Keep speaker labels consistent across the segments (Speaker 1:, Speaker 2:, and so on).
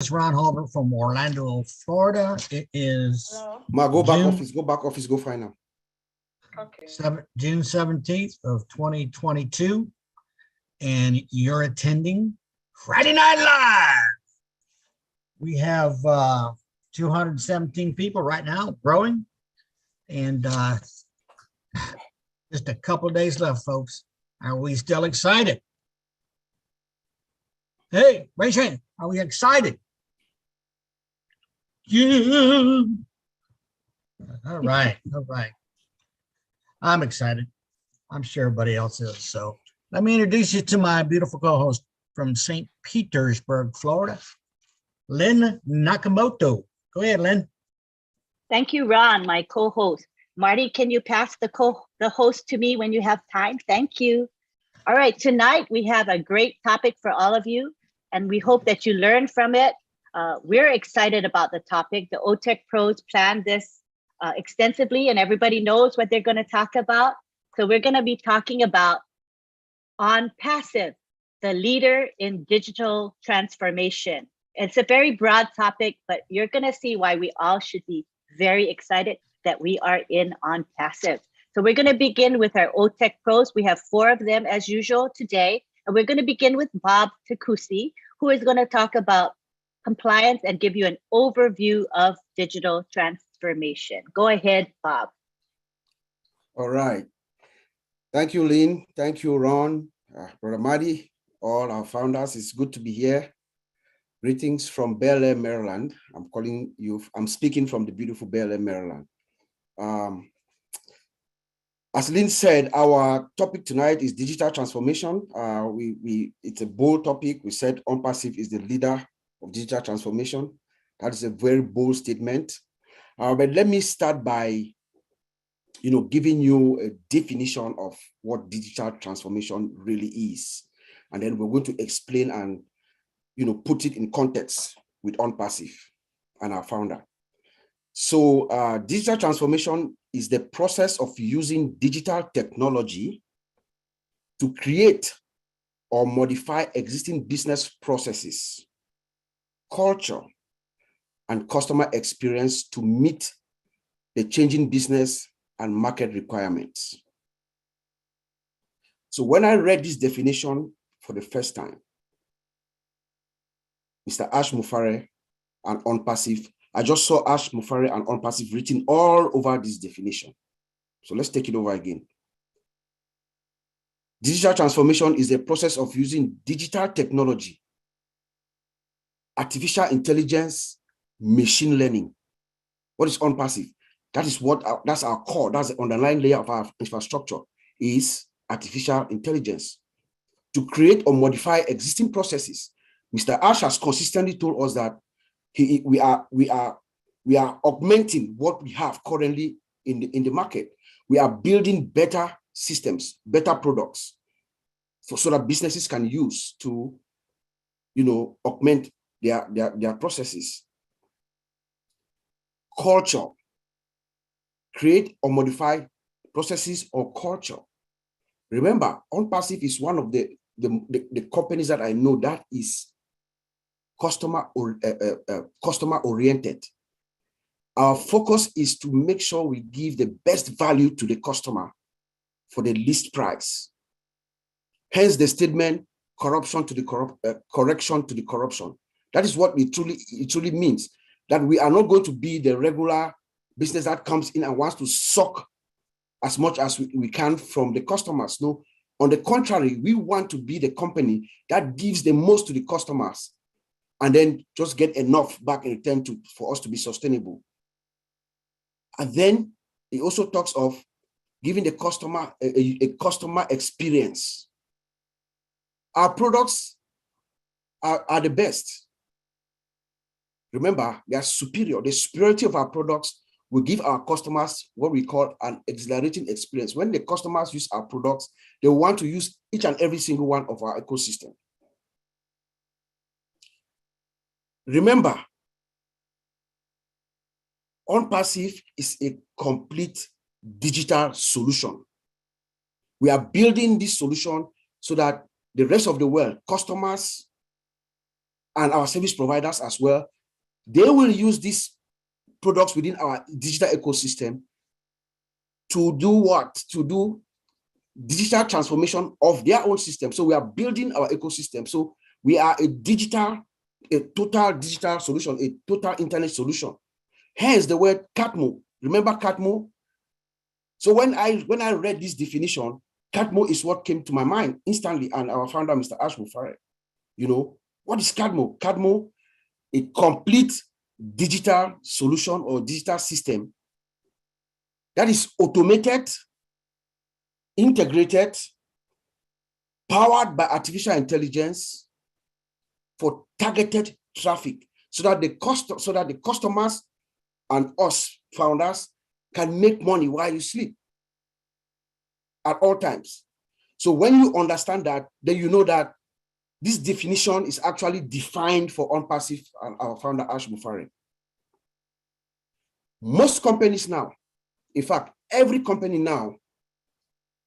Speaker 1: It's Ron Halbert from Orlando, Florida. It is
Speaker 2: Ma, go back
Speaker 1: June,
Speaker 2: office, go back office, go find out.
Speaker 3: Okay.
Speaker 1: June 17th of 2022, and you're attending Friday Night Live. We have 217 people right now, growing, and just a couple of days left, folks. Are we still excited? Hey, raise your hand. Are we excited? Yeah. All right. All right. I'm excited. I'm sure everybody else is. So let me introduce you to my beautiful co-host from St. Petersburg, Florida, Lynn Nakamoto. Go ahead, Lynn.
Speaker 4: Thank you, Ron, my co-host. Marty, can you pass the host to me when you have time? Thank you. All right, tonight we have a great topic for all of you, and we hope that you learn from it. We're excited about the topic. The OTech pros planned this extensively, and everybody knows what they're going to talk about. So we're going to be talking about OnPassive, the leader in digital transformation. It's a very broad topic, but you're going to see why we all should be very excited that we are in OnPassive. So we're going to begin with our OTech pros. We have 4 of them as usual today. And we're going to begin with Bob Takusi, who is going to talk about compliance and give you an overview of digital transformation. Go ahead, Bob.
Speaker 2: All right. Thank you, Lynn. Thank you, Ron, Brother Marty, all our founders. It's good to be here. Greetings from Bel Air, Maryland. I'm speaking from the beautiful Bel Air, Maryland. As Lynn said, our topic tonight is digital transformation. It's a bold topic. We said OnPassive is the leader of digital transformation. That is a very bold statement. But let me start by, giving you a definition of what digital transformation really is. And then we're going to explain and, put it in context with OnPassive and our founder. So digital transformation is the process of using digital technology to create or modify existing business processes, culture, and customer experience to meet the changing business and market requirements. So when I read this definition for the first time, Mr. Ash Mufareh and OnPassive, I just saw Ash Mufareh and OnPassive written all over this definition. So let's take it over again. Digital transformation is the process of using digital technology, artificial intelligence, machine learning. What is OnPassive? That's our core. That's the underlying layer of our infrastructure, is artificial intelligence to create or modify existing processes. Mr. Ash has consistently told us that we are augmenting what we have currently in the market. We are building better systems, better products, so that businesses can use to, augment their processes. Culture, create or modify processes or culture. Remember, OnPassive is one of the companies that I know that is customer oriented. Our focus is to make sure we give the best value to the customer for the least price. Hence the statement, correction to the corruption. That is what it truly means, that we are not going to be the regular business that comes in and wants to suck as much as we can from the customers. No, on the contrary, we want to be the company that gives the most to the customers and then just get enough back in return for us to be sustainable. And then it also talks of giving the customer a customer experience. Our products are the best. Remember, they are superior. The superiority of our products will give our customers what we call an exhilarating experience. When the customers use our products, they want to use each and every single one of our ecosystem. Remember, OnPassive is a complete digital solution. We are building this solution so that the rest of the world, customers and our service providers as well, they will use these products within our digital ecosystem to do what? To do digital transformation of their own system. So we are building our ecosystem. So we are a total digital solution, a total internet solution. Hence the word CATMO. Remember CATMO? So when I read this definition, CATMO is what came to my mind instantly, and our founder, Mr. Ash Mufare. What is CATMO? CATMO, a complete digital solution or digital system that is automated, integrated, powered by artificial intelligence for targeted traffic, so that the customers and us founders can make money while you sleep at all times. So when you understand that, then you know that this definition is actually defined for OnPassive and our founder, Ash Mufare. Most companies now, in fact, every company now,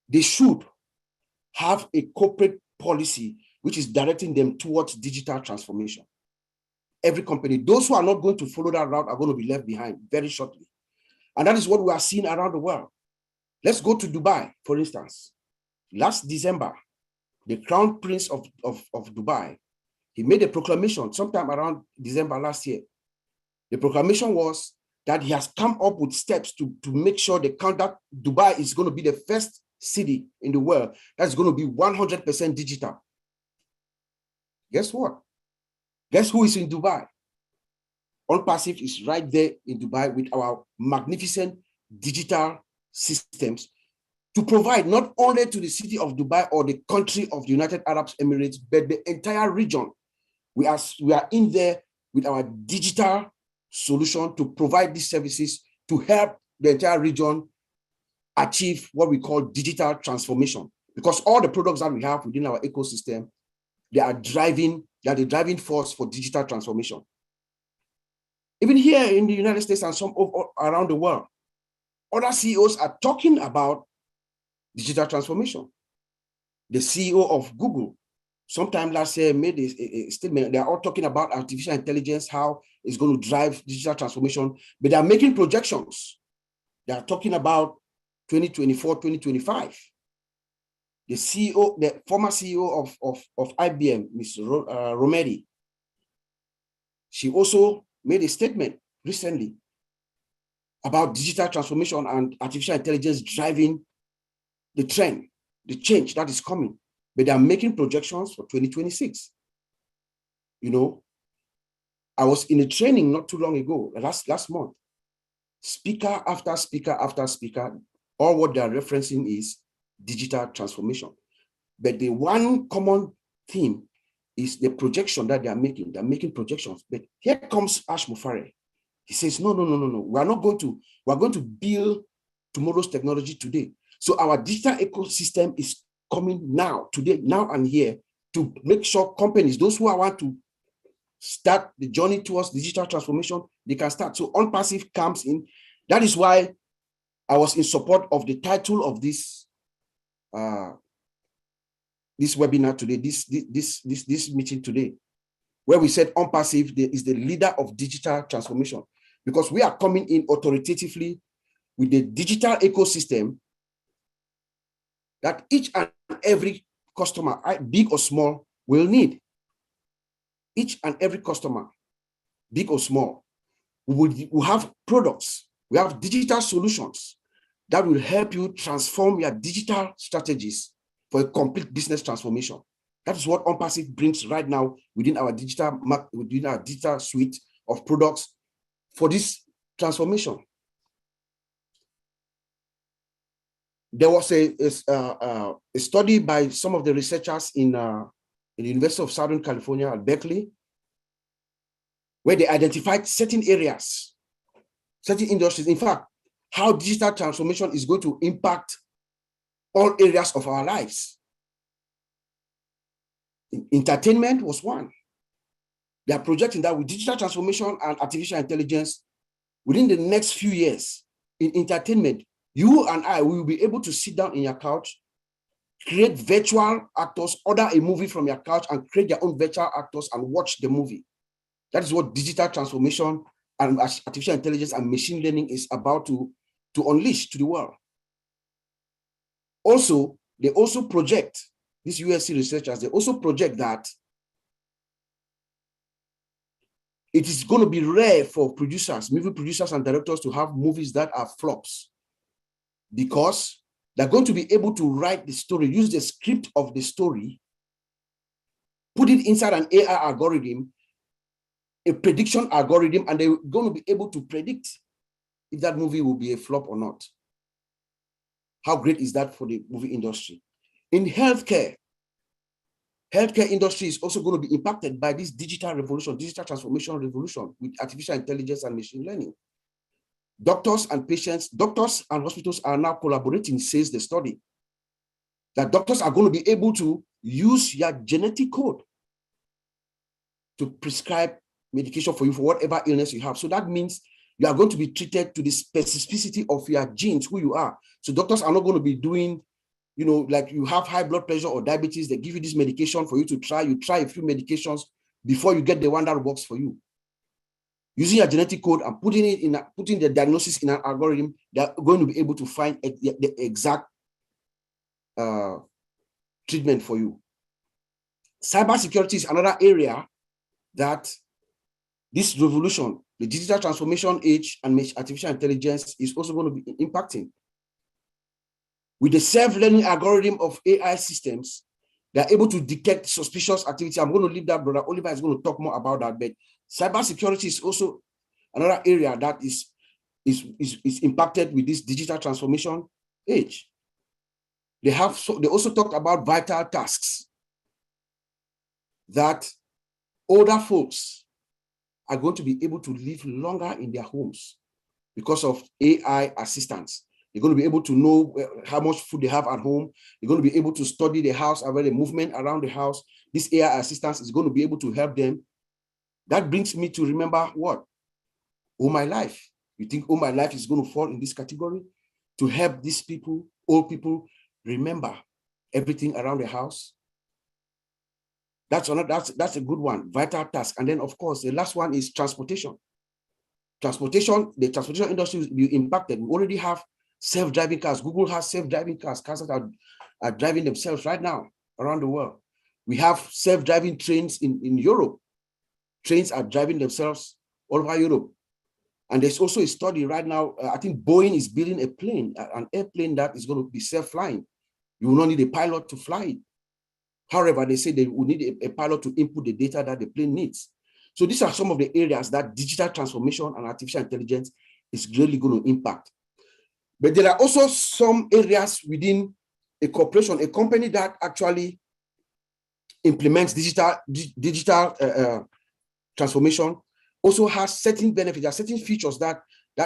Speaker 2: they should have a corporate policy which is directing them towards digital transformation. Every company, those who are not going to follow that route are going to be left behind very shortly. And that is what we are seeing around the world. Let's go to Dubai, for instance. Last December, the Crown Prince of Dubai, he made a proclamation sometime around December last year. The proclamation was that he has come up with steps to make sure that Dubai is going to be the first city in the world that's going to be 100% digital. Guess what? Guess who is in Dubai? OnPassive is right there in Dubai with our magnificent digital systems to provide not only to the city of Dubai or the country of the United Arab Emirates, but the entire region. We are in there with our digital solution to provide these services to help the entire region achieve what we call digital transformation. Because all the products that we have within our ecosystem, they are the driving force for digital transformation. Even here in the United States and some around the world, other CEOs are talking about digital transformation. The CEO of Google, sometime last year, made a statement. They are all talking about artificial intelligence, how it's going to drive digital transformation, but they are making projections. They are talking about 2024, 2025. The former CEO of IBM, Ms. Romeri, she also made a statement recently about digital transformation and artificial intelligence driving the trend, the change that is coming. But they are making projections for 2026. I was in a training not too long ago, last month. Speaker after speaker after speaker, all what they are referencing is digital transformation. But the one common theme is the projection that they are making. They're making projections. But here comes Ash Mufare. He says, no. We're going to build tomorrow's technology today. So our digital ecosystem is coming now, today, now and here, to make sure companies, those who want to start the journey towards digital transformation, they can start. So OnPassive comes in. That is why I was in support of the title of this webinar today, this meeting today, where we said OnPassive is the leader of digital transformation, because we are coming in authoritatively with the digital ecosystem that each and every customer, big or small, will need. Each and every customer, big or small, we have products, we have digital solutions that will help you transform your digital strategies for a complete business transformation. That is what OnPassive brings right now within our digital suite of products for this transformation. There was a study by some of the researchers in the University of Southern California at Berkeley, where they identified certain areas, certain industries, in fact, how digital transformation is going to impact all areas of our lives. Entertainment was one. They are projecting that with digital transformation and artificial intelligence, within the next few years, in entertainment, you and I will be able to sit down in your couch create virtual actors, order a movie from your couch and create their own virtual actors and watch the movie. That is what digital transformation and artificial intelligence and machine learning is about to unleash to the world. Also, they also project, these USC researchers, they also project that it is going to be rare for producers, movie producers and directors to have movies that are flops, because they're going to be able to write the story, use the script of the story, put it inside an AI algorithm, a prediction algorithm, and they're going to be able to predict if that movie will be a flop or not. How great is that for the movie industry? In healthcare industry is also going to be impacted by this digital revolution, digital transformation revolution with artificial intelligence and machine learning. Doctors and patients, doctors and hospitals are now collaborating, says the study, that doctors are going to be able to use your genetic code to prescribe medication for you for whatever illness you have. So that means you are going to be treated to the specificity of your genes, who you are. So doctors are not going to be doing, you know, like you have high blood pressure or diabetes, they give you this medication for you to try. You try a few medications before you get the one that works for you. Using your genetic code and putting the diagnosis in an algorithm, they're going to be able to find the exact treatment for you. Cybersecurity is another area that this revolution, the digital transformation age and artificial intelligence is also going to be impacting. With the self-learning algorithm of AI systems, they're able to detect suspicious activity. I'm going to leave that, Brother Oliver is going to talk more about that, but cybersecurity is also another area that is impacted with this digital transformation age. They also talked about vital tasks that older folks are going to be able to live longer in their homes because of AI assistance. They're going to be able to know how much food they have at home. They're going to be able to study the house, about the movement around the house. This AI assistance is going to be able to help them. That brings me to remember what? All My Life. You think All My Life is going to fall in this category? To help these people, old people, remember everything around the house? That's a good one, vital task. And then, of course, the last one is transportation. The transportation industry will be impacted. We already have self-driving cars. Google has self-driving cars that are driving themselves right now around the world. We have self-driving trains in Europe. Trains are driving themselves all over Europe. And there's also a study right now, I think Boeing is building a plane, an airplane that is going to be self-flying. You will not need a pilot to fly it. However, they say they will need a pilot to input the data that the plane needs. So these are some of the areas that digital transformation and artificial intelligence is really going to impact. But there are also some areas within a corporation, a company that actually implements digital transformation, also has certain benefits, there are certain features that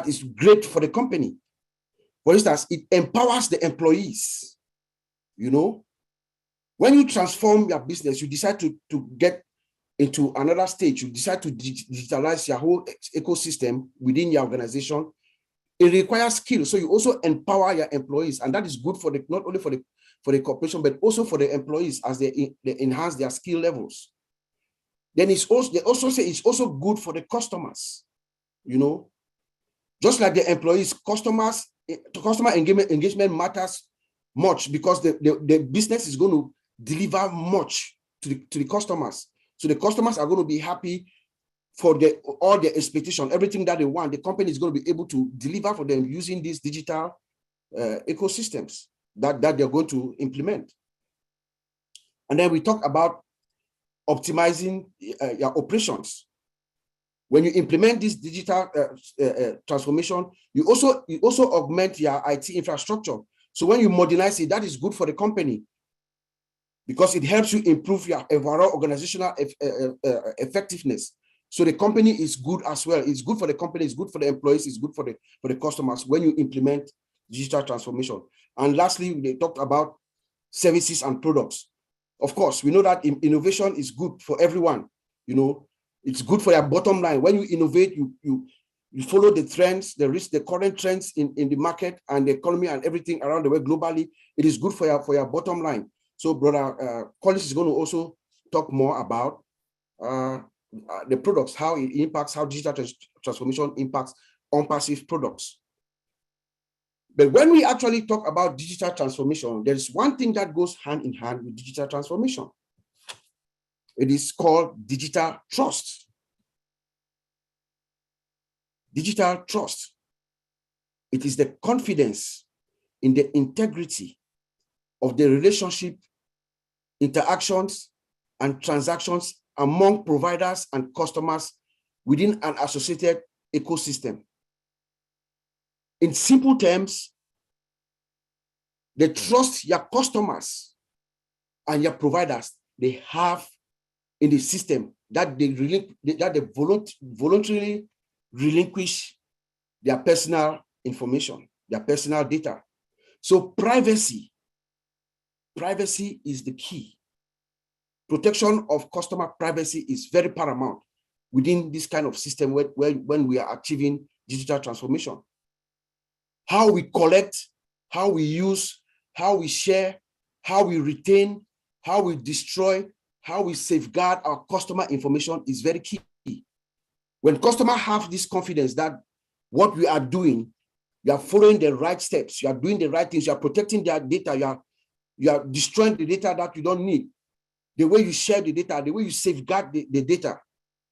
Speaker 2: is great for the company. For instance, it empowers the employees. You know, when you transform your business, you decide to get into another stage, you decide to digitalize your whole ecosystem within your organization. It requires skills, so you also empower your employees, and that is good for not only for the corporation, but also for the employees as they enhance their skill levels. Then they also say it's also good for the customers. You know, just like the employees, customer engagement matters much because the business is going to deliver much to the customers. So the customers are going to be happy for all their expectation, everything that they want. The company is going to be able to deliver for them using these digital ecosystems that they're going to implement. And then we talk about optimizing your operations. When you implement this digital transformation, you also augment your IT infrastructure. So when you modernize it, that is good for the company because it helps you improve your overall organizational effectiveness. So the company is good as well. It's good for the company, it's good for the employees, it's good for the customers when you implement digital transformation. And lastly, they talked about services and products. Of course, we know that innovation is good for everyone. You know, it's good for your bottom line. When you innovate, you You follow the trends, the current trends in the market and the economy and everything around the world globally. It is good for your bottom line. So Brother Collins is going to also talk more about the products, how it impacts, how digital transformation impacts on passive products. But when we actually talk about digital transformation, there's one thing that goes hand in hand with digital transformation. It is called digital trust. Digital trust. It is the confidence in the integrity of the relationship, interactions, and transactions among providers and customers within an associated ecosystem. In simple terms, the trust your customers and your providers they have in the system that they voluntarily relinquish their personal information, their personal data. So privacy is the key. Protection of customer privacy is very paramount within this kind of system when we are achieving digital transformation. How we collect, how we use, how we share, how we retain, how we destroy, how we safeguard our customer information is very key. When customers have this confidence that what we are doing, you are following the right steps, you are doing the right things, you are protecting their data, you are destroying the data that you don't need, the way you share the data, the way you safeguard the data.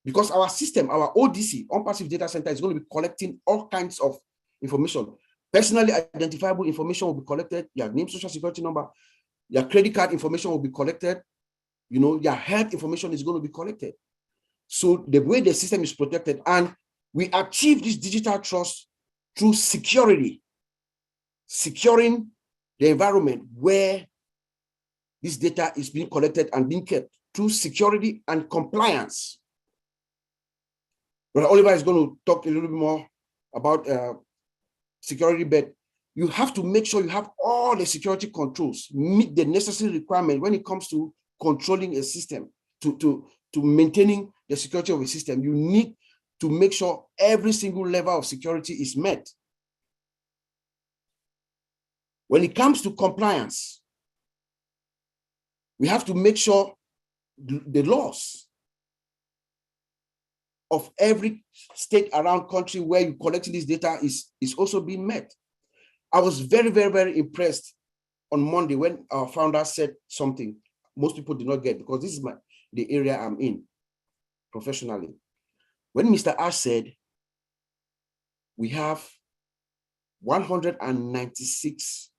Speaker 2: Because our system, our ODC, on-passive data center, is going to be collecting all kinds of information. Personally identifiable information will be collected, your name, social security number, your credit card information will be collected, your health information is going to be collected. So the way the system is protected, and we achieve this digital trust through security, securing the environment where this data is being collected and being kept through security and compliance. Brother Oliver is going to talk a little bit more about security, but you have to make sure you have all the security controls, meet the necessary requirement when it comes to controlling a system, to maintaining the security of a system. You need to make sure every single level of security is met. When it comes to compliance, we have to make sure the laws of every state around country where you're collecting this data is also being met. I was very, very, very impressed on Monday when our founder said something most people did not get, because this is the area I'm in professionally. When Mr. Ash said, we have 196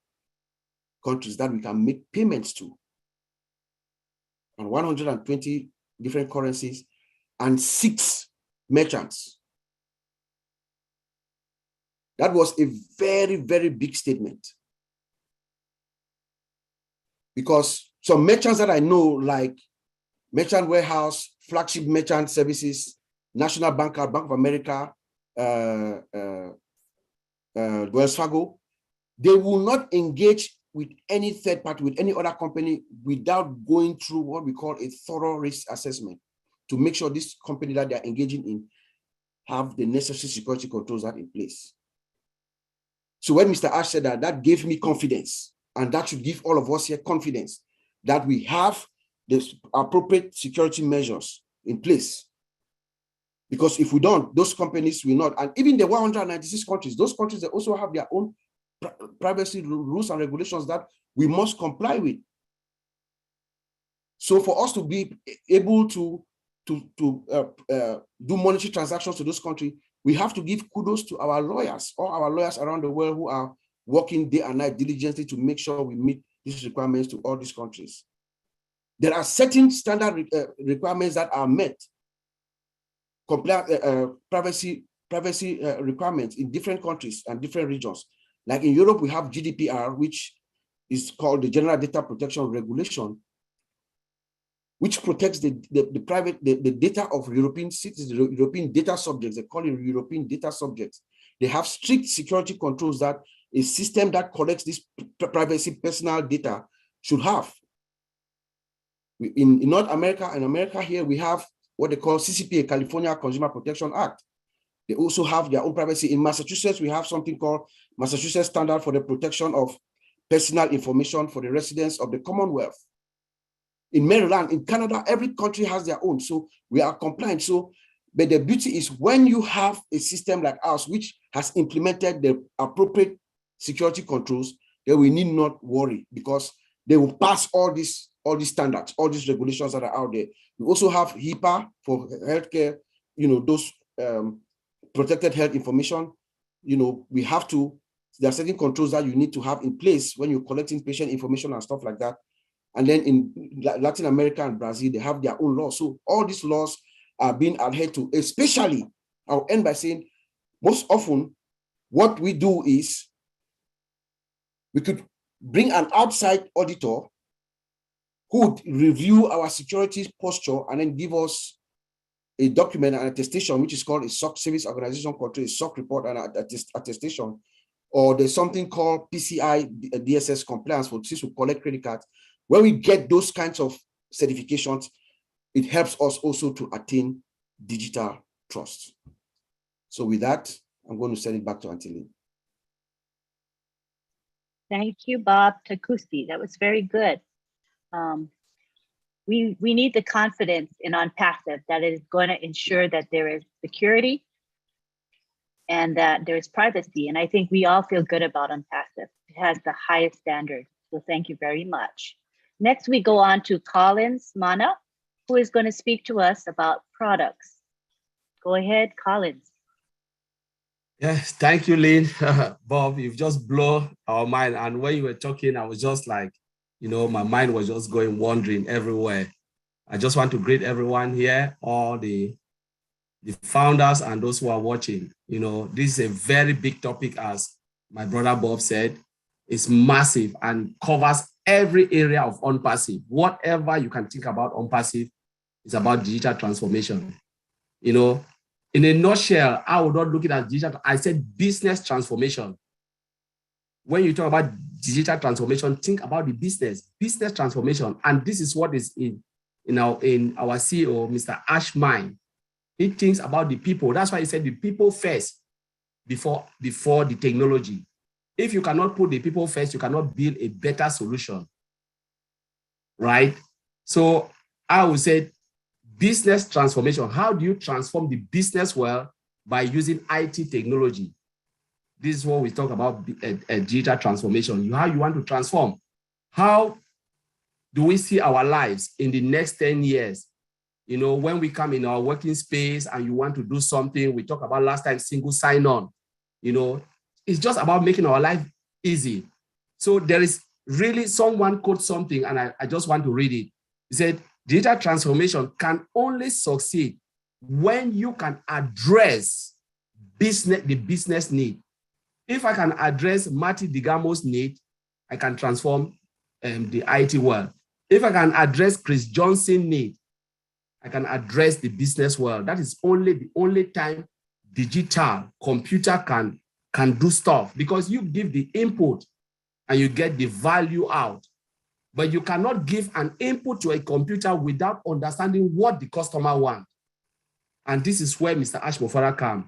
Speaker 2: countries that we can make payments to, and 120 different currencies, and 6 merchants. That was a very, very big statement. Because some merchants that I know, like Merchant Warehouse, Flagship Merchant Services, National Bank of America, Wells Fargo, they will not engage with any third party, with any other company, without going through what we call a thorough risk assessment to make sure this company that they're engaging in have the necessary security controls that in place. So when Mr. Ash said that, that gave me confidence, and that should give all of us here confidence that we have the appropriate security measures in place. Because if we don't, those companies will not. And even the 196 countries, those countries, they also have their own privacy rules and regulations that we must comply with. So for us to be able to do monetary transactions to those countries, we have to give kudos to our lawyers, all our lawyers around the world who are working day and night diligently to make sure we meet these requirements to all these countries. There are certain standard requirements that are met, privacy requirements in different countries and different regions. Like in Europe, we have GDPR, which is called the General Data Protection Regulation, which protects the data of European citizens, European data subjects. They call it European data subjects. They have strict security controls that a system that collects this privacy personal data should have. In North America and America here, we have what they call CCPA, California Consumer Protection Act. They also have their own privacy. In Massachusetts, we have something called Massachusetts Standard for the Protection of Personal Information for the Residents of the Commonwealth. In Maryland, in Canada, every country has their own. So we are compliant. So, but the beauty is when you have a system like ours, which has implemented the appropriate security controls, then we need not worry because they will pass all these standards, all these regulations that are out there. We also have HIPAA for healthcare, those protected health information. We have to, there are certain controls that you need to have in place when you're collecting patient information and stuff like that. And then in Latin America and Brazil, they have their own laws. So all these laws are being adhered to, especially, I'll end by saying, most often, what we do is we could bring an outside auditor who would review our security posture and then give us a document and attestation, which is called a SOC, Service Organization Control, a SOC report and attestation. Or there's something called PCI DSS compliance for since we collect credit cards. When we get those kinds of certifications, it helps us also to attain digital trust. So with that, I'm going to send it back to Auntie Lynn.
Speaker 4: Thank you, Bob Takusi. That was very good. We need the confidence in OnPassive that it is going to ensure that there is security and that there is privacy. And I think we all feel good about OnPassive. It has the highest standards. So thank you very much. Next, we go on to Collins Mana, who is going to speak to us about products. Go ahead, Collins.
Speaker 3: Yes, thank you, Lynn. Bob, you've just blown our mind. And when you were talking, I was just like, my mind was just going wandering everywhere. I just want to greet everyone here, all the founders and those who are watching. This is a very big topic, as my brother Bob said. It's massive and covers every area of OnPassive. Whatever you can think about OnPassive is about digital transformation. In a nutshell, I would not look at it as digital. I said business transformation. When you talk about digital transformation, think about the business transformation. And this is what is in our CEO, Mr. Ash mind. He thinks about the people. That's why he said the people first before the technology. If you cannot put the people first, you cannot build a better solution, right? So I would say business transformation. How do you transform the business world? By using IT technology. This is what we talk about, a digital transformation. How you want to transform. How do we see our lives in the next 10 years? When we come in our working space and you want to do something, we talked about last time, single sign-on. It's just about making our life easy. So there is really, someone quote something, and I just want to read it. He said, digital transformation can only succeed when you can address the business need. If I can address Marty DeGamo's need, I can transform the IT world. If I can address Chris Johnson's need, I can address the business world. That is the only time digital computer can do stuff, because you give the input and you get the value out. But you cannot give an input to a computer without understanding what the customer wants. And this is where Mr. Ash Mofara comes.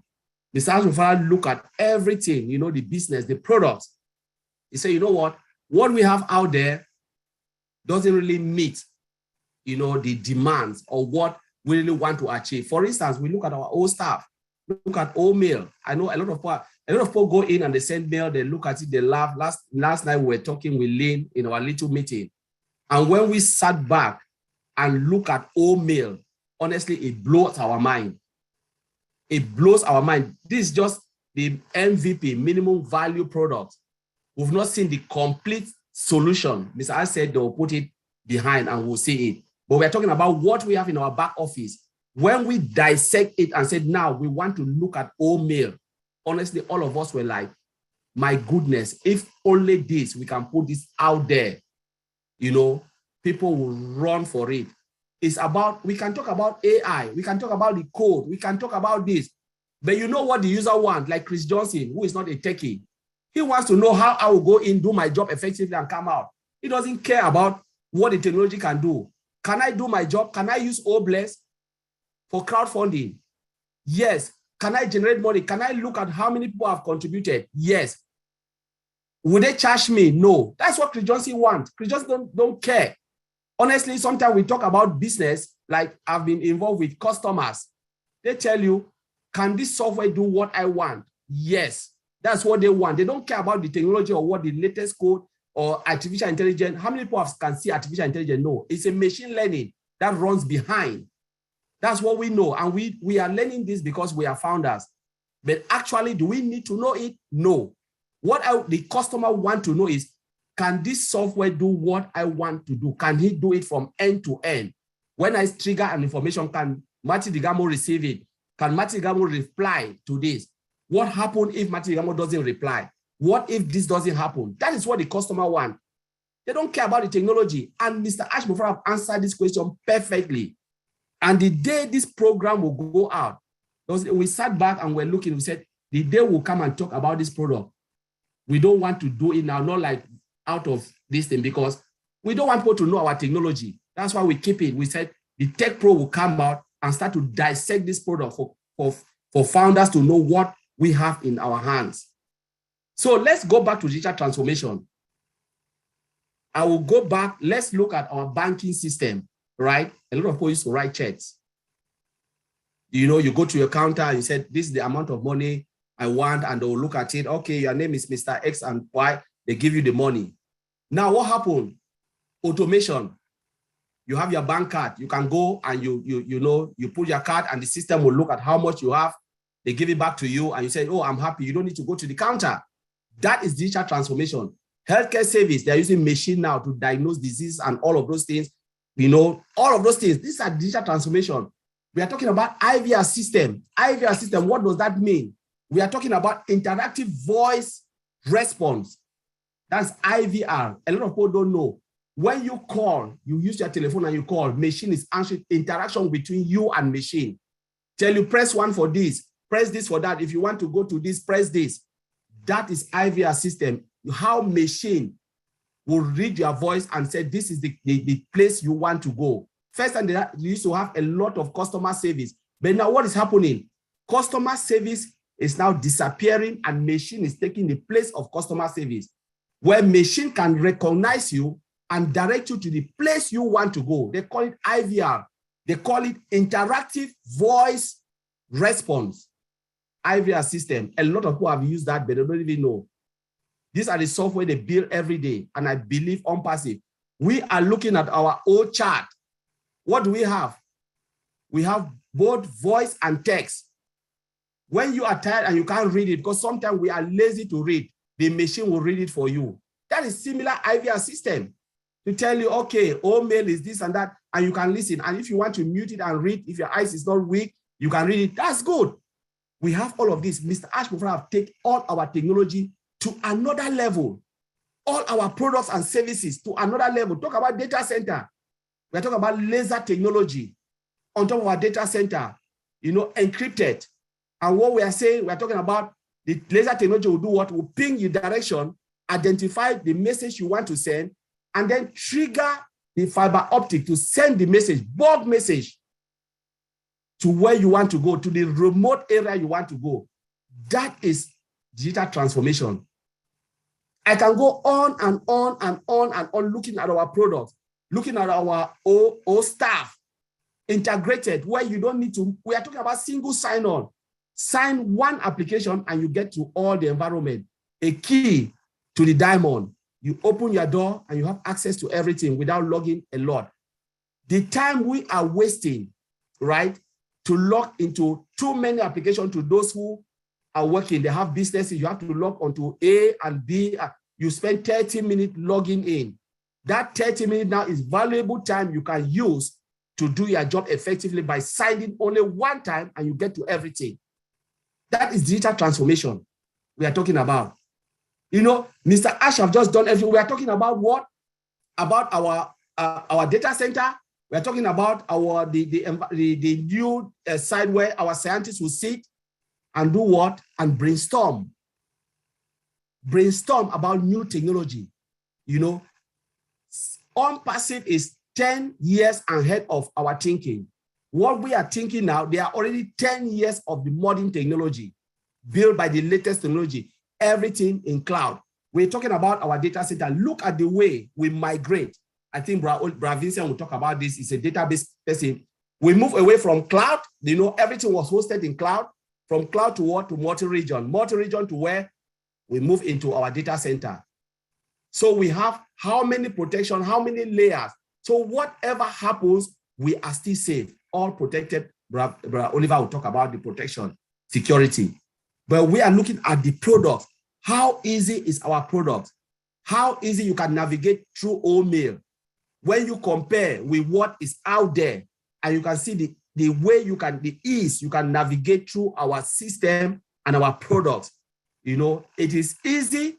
Speaker 3: Mr. Ash Mofara look at everything, the business, the products. He said, what we have out there doesn't really meet, the demands or what we really want to achieve. For instance, we look at our old staff, look at old mail. I know a lot of people go in and they send mail, they look at it, they laugh. Last night we were talking with Lynn in our little meeting. And when we sat back and look at old mail, honestly, it blows our mind. It blows our mind. This is just the MVP, minimum value product. We've not seen the complete solution. Mr. I said they'll put it behind and we'll see it. But we're talking about what we have in our back office. When we dissect it and said, now we want to look at old mail, honestly, all of us were like, my goodness, if only this, we can put this out there, people will run for it. It's about, we can talk about AI, we can talk about the code, we can talk about this. But you know what the user wants, like Chris Johnson, who is not a techie. He wants to know how I will go in, do my job effectively and come out. He doesn't care about what the technology can do. Can I do my job? Can I use Obless for crowdfunding? Yes. Can I generate money? Can I look at how many people have contributed? Yes. Would they charge me? No. That's what Chris Johnson wants. Chris Johnson don't care. Honestly, sometimes we talk about business, like I've been involved with customers. They tell you, can this software do what I want? Yes, that's what they want. They don't care about the technology or what the latest code or artificial intelligence. How many people can see artificial intelligence? No, it's a machine learning that runs behind. That's what we know. And we are learning this because we are founders. But actually, do we need to know it? No. What the customer want to know is, can this software do what I want to do? Can he do it from end to end? When I trigger an information, can Marty Digamo receive it? Can Marty Digamo reply to this? What happens if Marty Digamo doesn't reply? What if this doesn't happen? That is what the customer wants. They don't care about the technology. And Mr. Ashmore have answered this question perfectly. And the day this program will go out, we sat back and we're looking, we said, the day we'll come and talk about this product. We don't want to do it now, not like out of this thing, because we don't want people to know our technology. That's why we keep it. We said the Tech Pro will come out and start to dissect this product for founders to know what we have in our hands. So let's go back to digital transformation. I will go back. Let's look at our banking system, right? A lot of people used to write checks. You know, you go to your counter and you said, this is the amount of money I want, and they'll look at it. Okay, your name is Mr. X and Y. They give you the money. Now, what happened? Automation. You have your bank card. You can go and you put your card and the system will look at how much you have. They give it back to you and you say, oh, I'm happy. You don't need to go to the counter. That is digital transformation. Healthcare service, they're using machine now to diagnose disease and all of those things. You know, all of those things. These are digital transformation. We are talking about IVR system. IVR system, what does that mean? We are talking about interactive voice response. That's IVR. A lot of people don't know. When you call, you use your telephone and you call, machine is answering, interaction between you and machine. Tell you, press 1 for this, press this for that. If you want to go to this, press this. That is IVR system. How machine will read your voice and say, this is the place you want to go. First, and you used to have a lot of customer service. But now what is happening? Customer service is now disappearing and machine is taking the place of customer service, where machine can recognize you and direct you to the place you want to go. They call it IVR. They call it interactive voice response. IVR system. A lot of people have used that, but they don't even know. These are the software they build every day. And I believe on passive. We are looking at our old chart. What do we have? We have both voice and text. When you are tired and you can't read it, because sometimes we are lazy to read, the machine will read it for you. That is similar IVR system to tell you, okay, all mail is this and that, and you can listen. And if you want to mute it and read, if your eyes is not weak, you can read it. That's good. We have all of this. Mr. Ashmore have taken all our technology to another level. All our products and services to another level. Talk about data center. We're talking about laser technology on top of our data center, you know, encrypted. And what we are saying, we're talking about the laser technology will do what? Will ping your direction, identify the message you want to send, and then trigger the fiber optic to send the message, bulk message, to where you want to go, to the remote area you want to go. That is digital transformation. I can go on and on and on and on looking at our products, looking at our old staff, integrated, where you don't need to, we are talking about single sign-on. Sign one application and you get to all the environment. A key to the diamond. You open your door and you have access to everything without logging a lot. The time we are wasting, right, to log into too many applications to those who are working, they have businesses, you have to log onto A and B. You spend 30 minutes logging in. That 30 minutes now is valuable time you can use to do your job effectively by signing only one time and you get to everything. That is digital transformation we are talking about. You know, Mr. Ash have just done everything. We are talking about what? About our data center. We are talking about the new side where our scientists will sit and do what? And brainstorm. Brainstorm about new technology. You know, OnPassive is 10 years ahead of our thinking. what we are thinking now, they are already 10 years of the modern technology, built by the latest technology, everything in cloud. We're talking about our data center. Look at the way we migrate. I think Vincent will talk about this. It's a database person. We move away from cloud. You know, everything was hosted in cloud. From cloud to what? To multi-region. Multi-region to where? We move into our data center. So we have how many protection, how many layers. So whatever happens, we are still safe, all protected. Oliver will talk about the protection, security. But we are looking at the product. How easy is our product? How easy you can navigate through mail. When you compare with what is out there, and you can see the way you can, the ease you can navigate through our system and our products. You know, it is easy,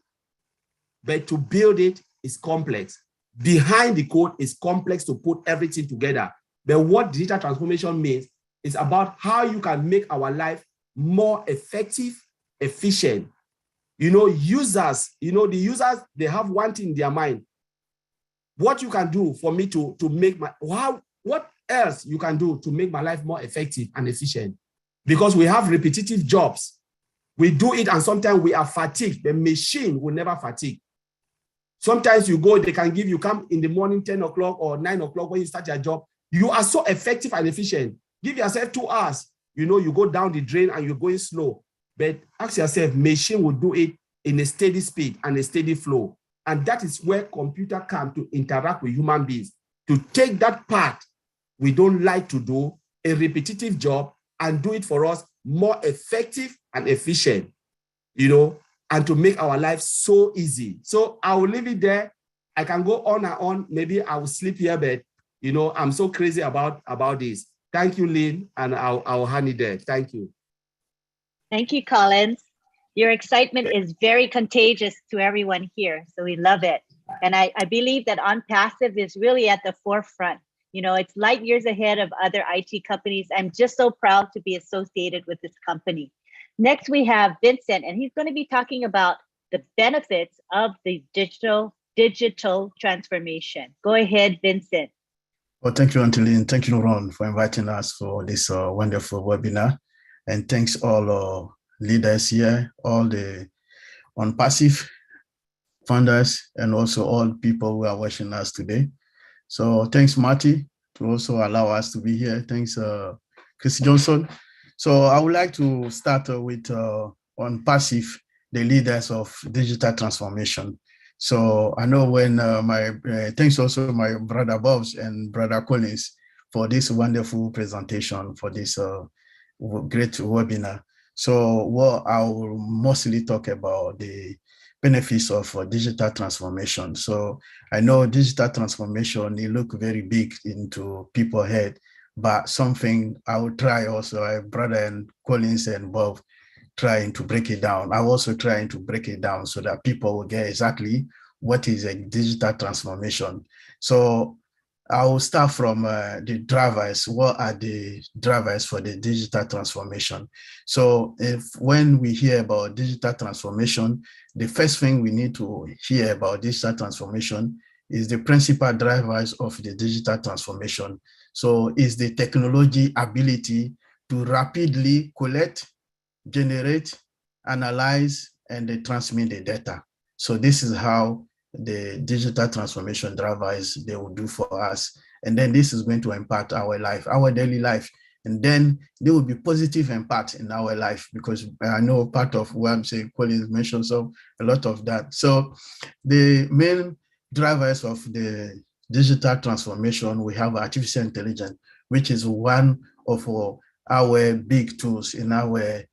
Speaker 3: but to build it is complex. Behind the code is complex to put everything together. But what digital transformation means is about how you can make our life more effective, efficient. You know, users, you know, the users, they have one thing in their mind. What you can do for me to make my, what else you can do to make my life more effective and efficient? Because we have repetitive jobs. We do it and sometimes we are fatigued. The machine will never fatigue. Sometimes you go, they can give you, come in the morning, 10 o'clock or 9 o'clock when you start your job. You are so effective and efficient. Give yourself 2 hours. You know, you go down the drain and you're going slow. But ask yourself, machine will do it in a steady speed and a steady flow. And that is where computer come to interact with human beings, to take that part we don't like to do, a repetitive job, and do it for us more effective and efficient, you know, and to make our life so easy. So I will leave it there. I can go on and on. Maybe I will sleep here, but, you know, I'm so crazy about this. Thank you, Lynn, and I'll hand it there. Thank you.
Speaker 4: Thank you, Collins. Your excitement is very contagious to everyone here, so we love it. And I believe that OnPassive is really at the forefront. You know, it's light years ahead of other IT companies. I'm just so proud to be associated with this company. Next, we have Vincent, and he's going to be talking about the benefits of the digital transformation. Go ahead, Vincent.
Speaker 5: Well, thank you, Angeline. Thank you, Ron, for inviting us for this wonderful webinar. And thanks all leaders here, all the OnPassive founders, and also all people who are watching us today. So thanks, Marty, to also allow us to be here. Thanks, Chris Johnson. So I would like to start with OnPassive, the leaders of digital transformation. So I know when thanks also my brother Bobs and brother Collins for this wonderful presentation, for this great webinar. So what I will mostly talk about the benefits of digital transformation. So I know digital transformation, it look very big into people's head, but something I will try also, my brother and Collins and Bob trying to break it down. I'm also trying to break it down so that people will get exactly what is a digital transformation. So I will start from the drivers. What are the drivers for the digital transformation? So when we hear about digital transformation, the first thing we need to hear about digital transformation is the principal drivers of the digital transformation. So is the technology ability to rapidly collect, generate, analyze, and transmit the data. So this is how the digital transformation drivers they will do for us. And then this is going to impact our life, our daily life. And then there will be positive impact in our life, because I know part of what I'm saying, Collins mentioned so a lot of that. So the main drivers of the digital transformation, we have artificial intelligence, which is one of our big tools in our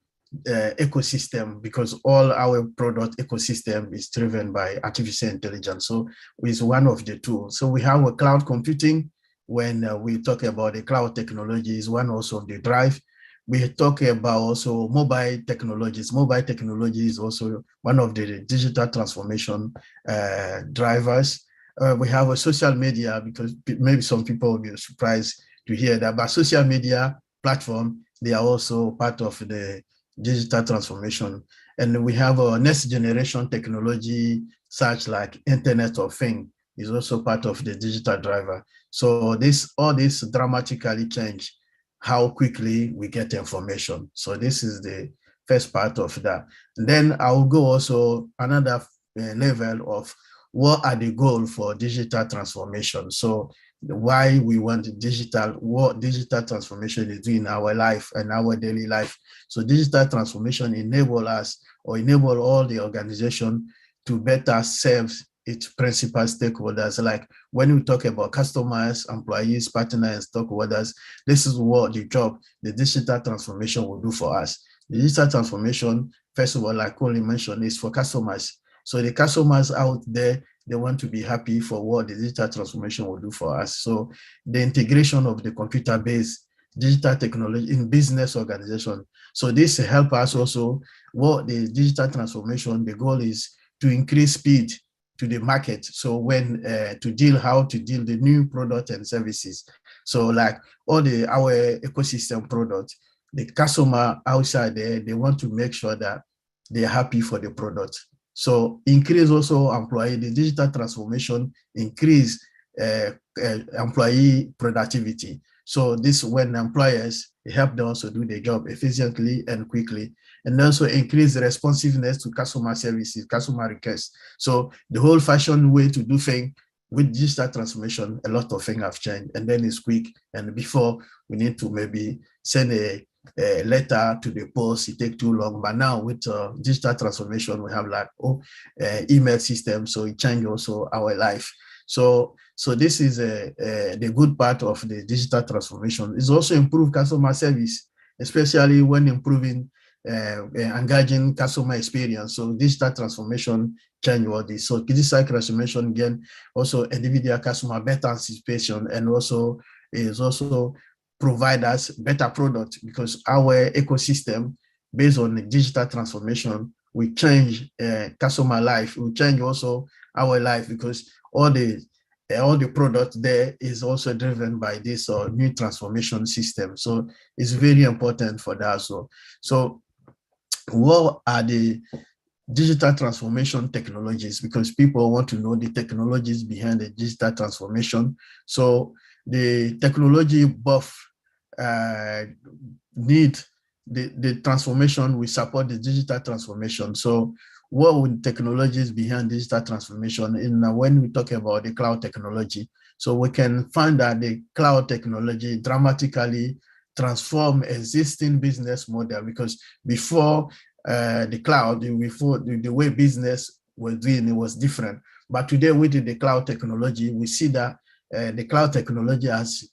Speaker 5: ecosystem, because all our product ecosystem is driven by artificial intelligence. So it's one of the tools. So we have a cloud computing. When we talk about the cloud technology, is one also of the drive. We talk about also mobile technologies. Mobile technology is also one of the digital transformation drivers. We have a social media, because maybe some people will be surprised to hear that, but social media platform, they are also part of the digital transformation. And we have a next generation technology, such like Internet of Things, is also part of the digital driver. So all this dramatically change how quickly we get information. So this is the first part of that. And then I will go also another level of what are the goals for digital transformation. So why we want digital, what digital transformation is doing in our life and our daily life. So digital transformation enable us or enable all the organization to better serve its principal stakeholders. Like when we talk about customers, employees, partners, stakeholders, this is what the job, the digital transformation will do for us. The digital transformation, first of all, like Colin mentioned, is for customers. So the customers out there, they want to be happy for what the digital transformation will do for us. So the integration of the computer-based digital technology in business organization. So this help us also what the digital transformation, the goal is to increase speed to the market. So when how to deal the new product and services. So like all our ecosystem products, the customer outside there, they want to make sure that they're happy for the product. So increase also the digital transformation, increase employee productivity. So this when employers help them also do their job efficiently and quickly, and also increase responsiveness to customer services, customer requests. So the whole fashion way to do things with digital transformation, a lot of things have changed, and then it's quick. And before we need to maybe send a letter to the post, it takes too long. But now with digital transformation, we have like email system, so it changes also our life. So this is the good part of the digital transformation. It's also improve customer service, especially when improving engaging customer experience. So digital transformation change all this. So digital transformation again also individual customer better anticipation, and also is also provide us better product, because our ecosystem based on the digital transformation we change customer life, we change also our life, because all the product there is also driven by this new transformation system. So it's very important for that. So what are the digital transformation technologies? Because people want to know the technologies behind the digital transformation. So the technology buff need the transformation, we support the digital transformation. So what would technologies behind digital transformation? When we talk about the cloud technology, so we can find that the cloud technology dramatically transform existing business model, because before the cloud, before the way business was doing, it was different. But today with the cloud technology, we see that the cloud technology has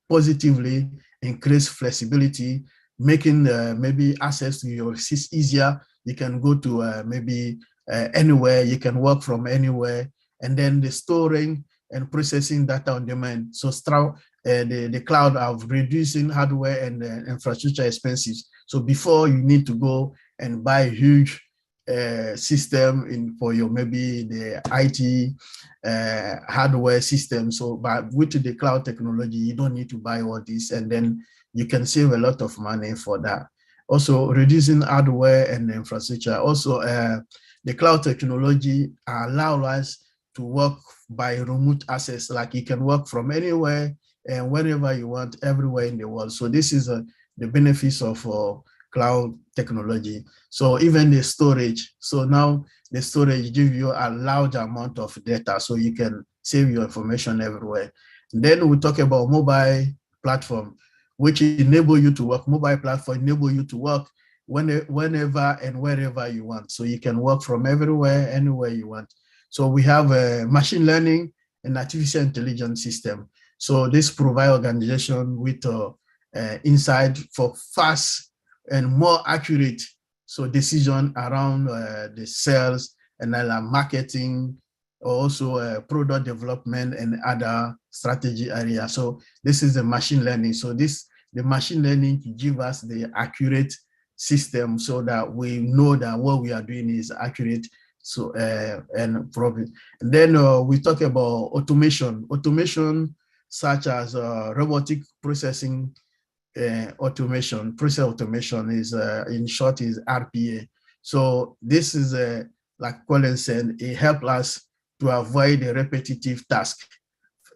Speaker 5: positively increased flexibility, making maybe access to your systems easier. You can go to maybe anywhere, you can work from anywhere, and then the storing and processing data on demand. So the cloud of reducing hardware and infrastructure expenses. So before you need to go and buy a huge system for your maybe the IT hardware system. So but with the cloud technology, you don't need to buy all this, and then you can save a lot of money for that. Also reducing hardware and infrastructure. Also the cloud technology allows us to work by remote access, like you can work from anywhere and wherever you want, everywhere in the world. So this is the benefits of cloud technology. So even the storage. So now the storage gives you a large amount of data, so you can save your information everywhere. And then we talk about mobile platform, which enable you to work. Mobile platform enable you to work whenever and wherever you want. So you can work from everywhere, anywhere you want. So we have a machine learning and artificial intelligence system. So this provide organization with insight for fast and more accurate decision around the sales and marketing, also product development and other strategy areas. So this is the machine learning. So the machine learning to give us the accurate system, so that we know that what we are doing is accurate. So and probably. And then we talk about automation such as robotic processing. Process automation is in short is RPA. So this is like Colin said, it helps us to avoid the repetitive task,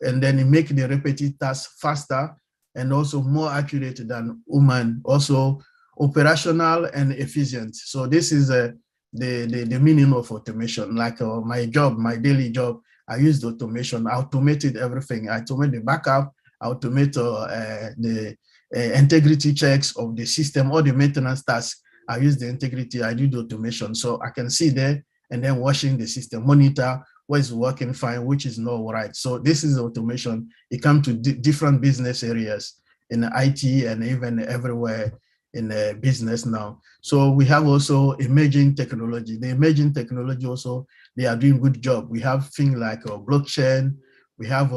Speaker 5: and then it make the repetitive task faster and also more accurate than human, also operational and efficient. So this is the meaning of automation. Like my job, my daily job, I use the automation, I automated everything. I automate the backup, I automate the integrity checks of the system, all the maintenance tasks. I use the integrity, I do the automation. So I can see there and then watching the system, monitor what is working fine, which is not right. So this is automation. It comes to different business areas in IT and even everywhere in business now. So we have also emerging technology. The emerging technology also, they are doing good job. We have things like blockchain, we have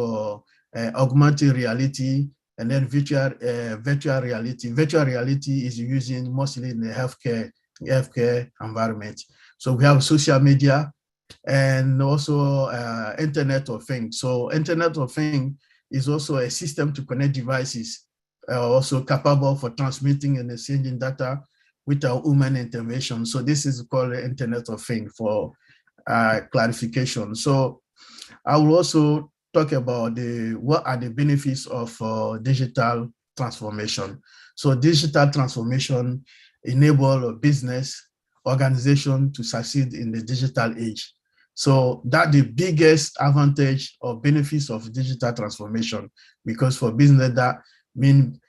Speaker 5: augmented reality, and then virtual reality. Virtual reality is using mostly in the healthcare environment. So we have social media and also Internet of Things. So Internet of Things is also a system to connect devices, also capable for transmitting and exchanging data without human intervention. So this is called the Internet of Things for clarification. So I will also talk about what are the benefits of digital transformation. So digital transformation enable a business organization to succeed in the digital age. So that the biggest advantage or benefits of digital transformation, because for business that mean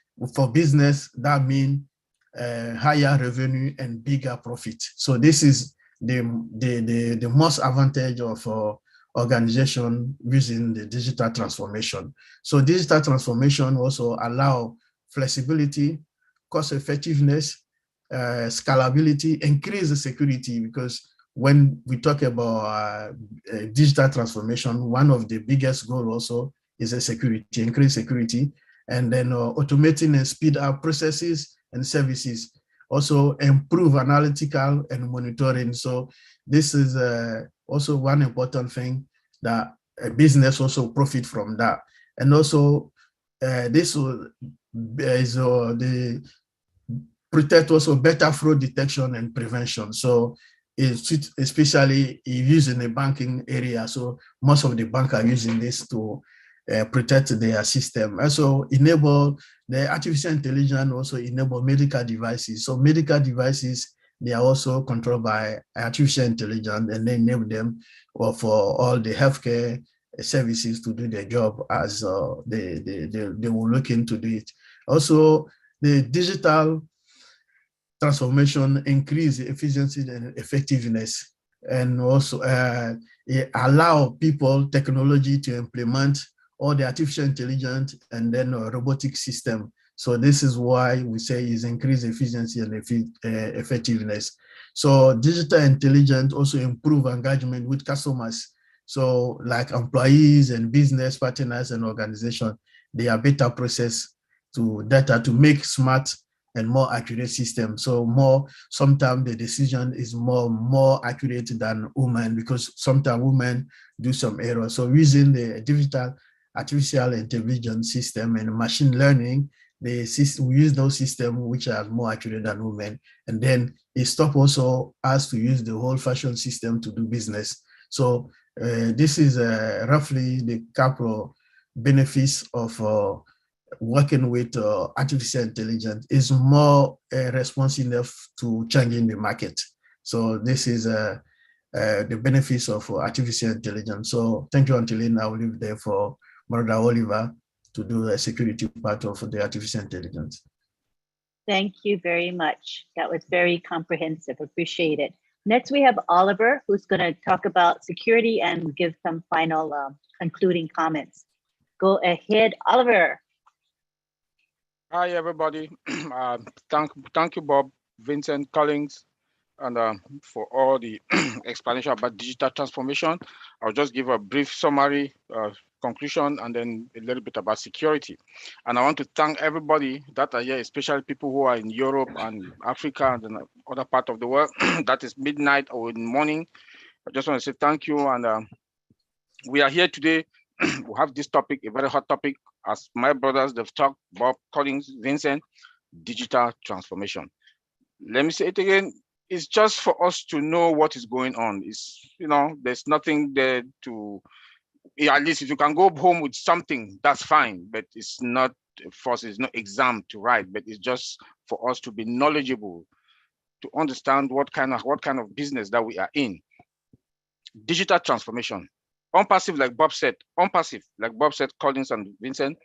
Speaker 5: higher revenue and bigger profit. So this is the most advantage of organization using the digital transformation. So digital transformation also allow flexibility, cost effectiveness, scalability, increase the security, because when we talk about digital transformation, one of the biggest goals also is a security, increase security, and then automating and speed up processes and services, also improve analytical and monitoring. So this is also one important thing that a business also profit from that. And also this is the protect also better fraud detection and prevention. So it's especially used in the banking area. So most of the banks are using this to protect their system. Also enable the artificial intelligence, also enable medical devices. So medical devices, they are also controlled by artificial intelligence, and they enable them for all the healthcare services to do their job as they will look into it. Also, the digital transformation increase efficiency and effectiveness, and also allow people technology to implement all the artificial intelligence and then robotic system. So this is why we say is increase efficiency and effectiveness. So digital intelligence also improve engagement with customers. So like employees and business partners and organizations, they are better process to data to make smart and more accurate system. So sometimes the decision is more accurate than human, because sometimes women do some error. So using the digital artificial intelligence system and machine learning, we use those systems which are more accurate than women. And then it stops also us to use the whole fashion system to do business. So this is roughly the couple benefits of working with artificial intelligence. Is more responsive to changing the market. So this is the benefits of artificial intelligence. So thank you, Angeline. I will leave there for Brother Oliver to do the security part of the artificial intelligence.
Speaker 4: Thank you very much. That was very comprehensive. Appreciate it. Next, we have Oliver, who's going to talk about security and give some final concluding comments. Go ahead, Oliver.
Speaker 6: Hi, everybody. Thank you, Bob, Vincent, Collins, and for all the explanation about digital transformation. I'll just give a brief summary, conclusion, and then a little bit about security. And I want to thank everybody that are here, especially people who are in Europe and Africa and other part of the world. That is midnight or in the morning. I just want to say thank you. And we are here today. We have this topic, a very hot topic, as my brothers, they've talked, Bob, Collins, Vincent, digital transformation. Let me say it again. It's just for us to know what is going on. It's, there's nothing there to, at least if you can go home with something, that's fine, but it's not for us, it's no exam to write, but it's just for us to be knowledgeable, to understand what kind of business that we are in. Digital transformation. Unpassive, like Bob said, Collins and Vincent,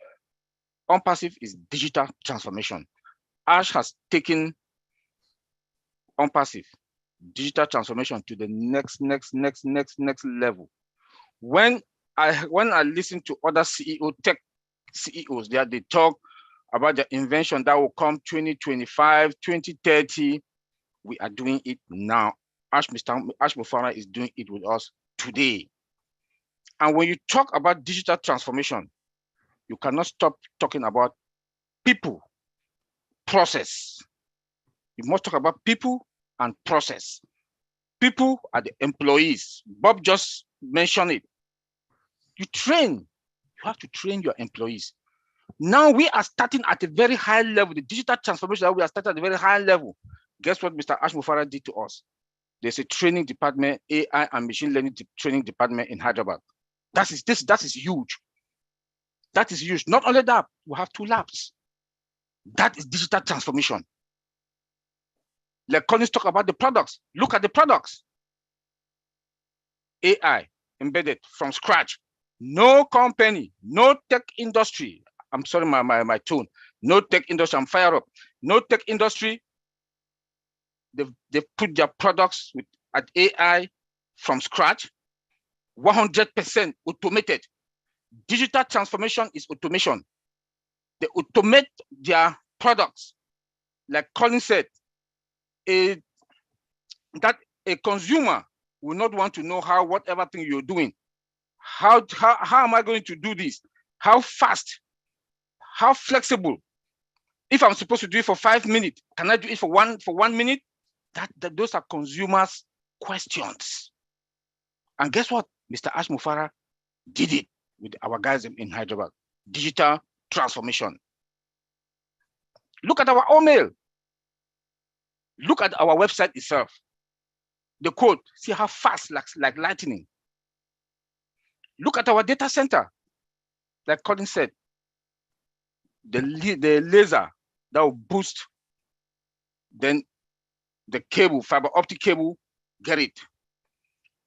Speaker 6: unpassive is digital transformation. Ash has taken unpassive digital transformation to the next level. When I listen to other tech CEOs, they talk about the invention that will come 2025, 2030. We are doing it now. Ash Mufara is doing it with us today. And when you talk about digital transformation, you cannot stop talking about people, process. You must talk about people and process. People are the employees. Bob just mentioned it. You have to train your employees. Now we are starting at a very high level. The digital transformation that we are starting at a very high level. Guess what Mr. Ash Mufara did to us? There's a training department, AI and machine learning training department in Hyderabad. That is huge. That is huge. Not only that, we have 2 labs. That is digital transformation. Like Collins talk about the products. Look at the products. AI embedded from scratch. No company, no tech industry. I'm sorry, my tone. No tech industry. I'm fired up. No tech industry. They've put their products at AI from scratch. 100% automated. Digital transformation is automation. They automate their products. Like Colin said, that a consumer will not want to know how whatever thing you're doing. How am I going to do this? How fast? How flexible? If I'm supposed to do it for 5 minutes, can I do it for one minute? Those are consumers' questions. And guess what? Mr. Ash Mufara did it with our guys in Hyderabad. Digital transformation. Look at our email. Look at our website itself. The code, see how fast, like lightning. Look at our data center. Like Colin said, the laser that will boost, then the cable, fiber optic cable, get it.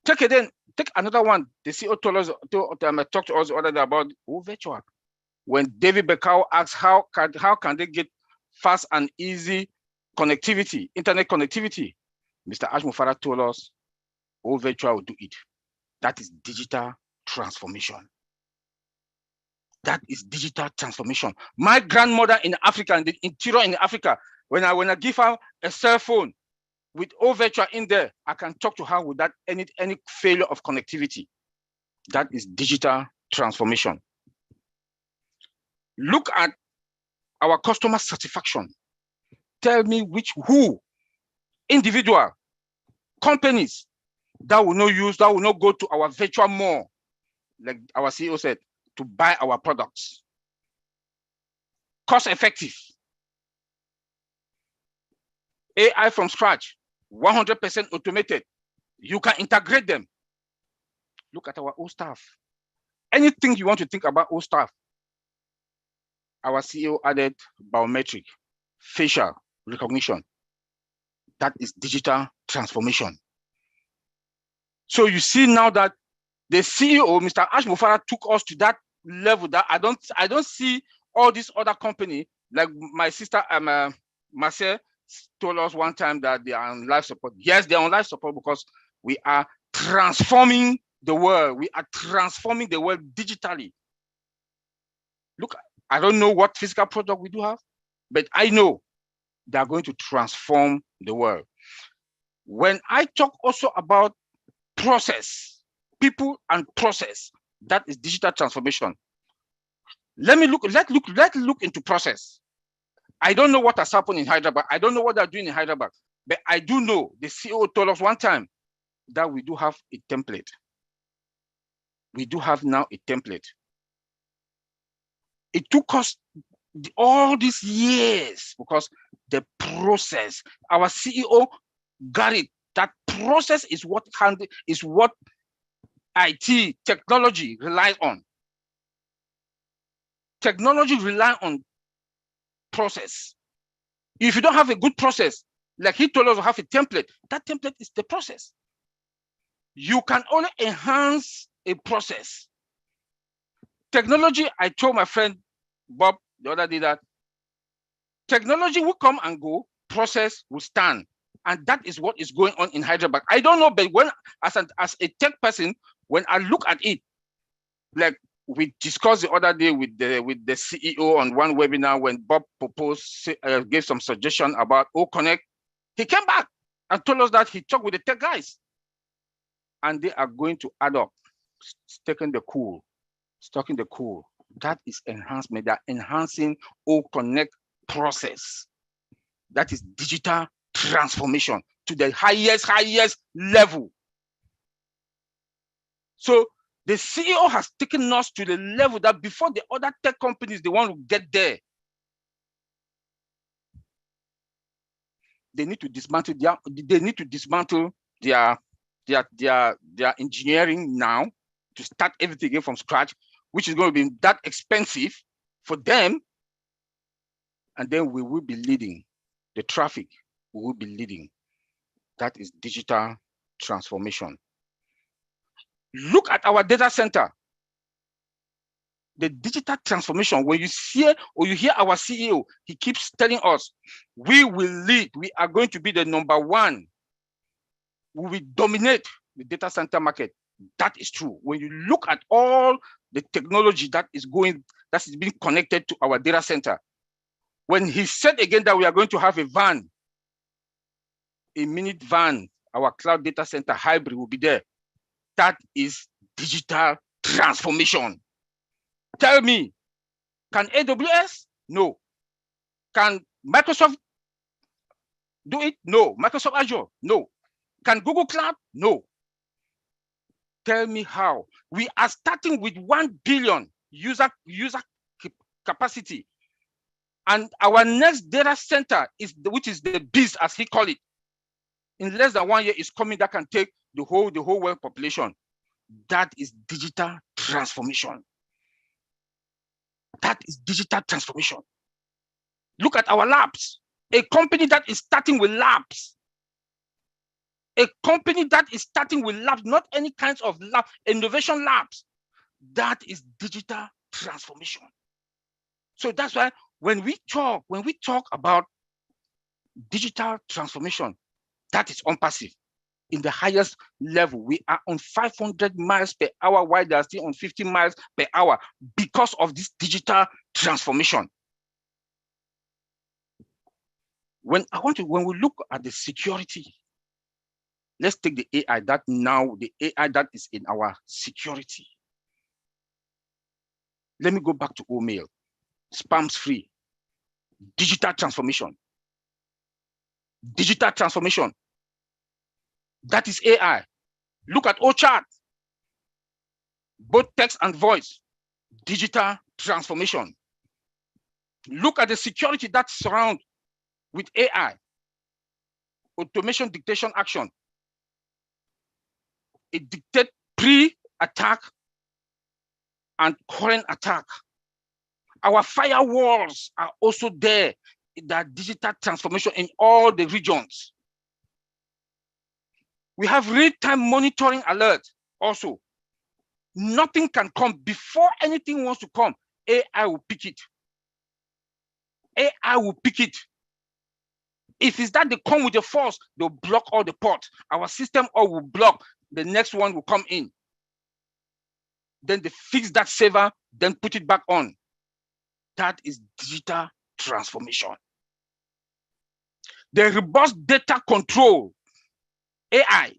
Speaker 6: Take another one. The CEO told us, talked to us the other day about virtual. When David Bekau asked how can they get fast and easy connectivity, internet connectivity, Mr. Ash Mufara told us, virtual will do it. That is digital transformation. That is digital transformation. My grandmother in Africa, in the interior in Africa, when I give her a cell phone with virtual in there, I can talk to her without any failure of connectivity. That is digital transformation. Look at our customer satisfaction. Tell me who individual companies that will not go to our virtual mall, like our CEO said, to buy our products. Cost effective. AI from scratch, 100% automated. You can integrate them. Look at our old staff. Anything you want to think about old staff, our CEO added biometric, facial recognition. That is digital transformation. So you see now that the CEO, Mr. Ash Mufara, took us to that level that I don't see all these other companies, like my sister Marcel told us one time that they are on life support. Yes, they're on life support because we are transforming the world. We are transforming the world digitally. Look, I don't know what physical product we do have, but I know they are going to transform the world. When I talk also about process, people and process, that is digital transformation. Let's look into process. I don't know what has happened in Hyderabad. I don't know what they're doing in Hyderabad, but I do know the CEO told us one time that we do have a template. We do have now a template. It took us all these years because the process, our CEO got it. That process is what IT technology relies on. Technology relies on process. If you don't have a good process, like he told us to have a template, that template is the process. You can only enhance a process. Technology, I told my friend Bob the other day that technology will come and go, process will stand. And that is what is going on in Hyderabad. I don't know, but when as a tech person, when I look at it, like we discussed the other day with the CEO on one webinar when Bob proposed, gave some suggestion about O-Connect, he came back and told us that he talked with the tech guys and they are going to add up, taking the cool. That is enhancement. They're enhancing O-Connect process. That is digital transformation to the highest level. So the CEO has taken us to the level that before the other tech companies, they want to get there, they need to dismantle their engineering now to start everything again from scratch, which is going to be that expensive for them. And then we will be leading the traffic. We will be leading. That is digital transformation. Look at our data center. The digital transformation, when you see or you hear our CEO, he keeps telling us, we will lead. We are going to be the number one. We will dominate the data center market. That is true. When you look at all the technology that is being connected to our data center, when he said again that we are going to have a minute van, our cloud data center hybrid will be there. That is digital transformation. Tell me, can AWS? No. Can Microsoft do it? No. Microsoft Azure? No. Can Google Cloud? No. Tell me how. We are starting with 1 billion user capacity. And our next data center, which is the beast, as he called it, in less than 1 year is coming that can take the whole world population. That is digital transformation. That is digital transformation. Look at our labs. A company that is starting with labs. A company that is starting with labs, not any kinds of lab, innovation labs. That is digital transformation. So that's why when we talk about digital transformation, that is unpassive. In the highest level, we are on 500 miles per hour, while they are still on 50 miles per hour because of this digital transformation. When we look at the security, let's take the AI that is in our security. Let me go back to email, spams free, digital transformation. Digital transformation. That is AI. Look at OChat, both text and voice, digital transformation. Look at the security that surrounds with AI, automation dictation action. It dictates pre-attack and current attack. Our firewalls are also there, that digital transformation in all the regions. We have real-time monitoring alert also. Nothing can come before anything wants to come. AI will pick it. AI will pick it. If it's that they come with the force, they'll block all the ports. Our system all will block. The next one will come in. Then they fix that server, then put it back on. That is digital transformation. The robust data control, AI,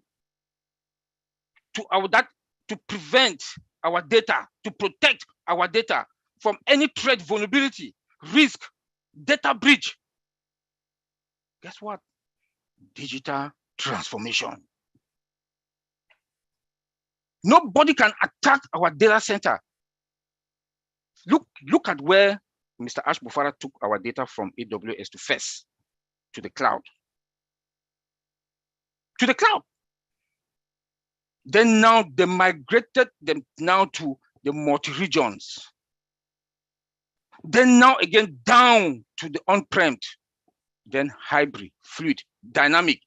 Speaker 6: to prevent our data, to protect our data from any threat, vulnerability, risk, data breach. Guess what? Digital transformation. Nobody can attack our data center. Look at where Mr. Ash Bufara took our data from AWS to first, to the cloud. To the cloud. Then now they migrated them now to the multi-regions. Then now again down to the on-prem, then hybrid, fluid, dynamic.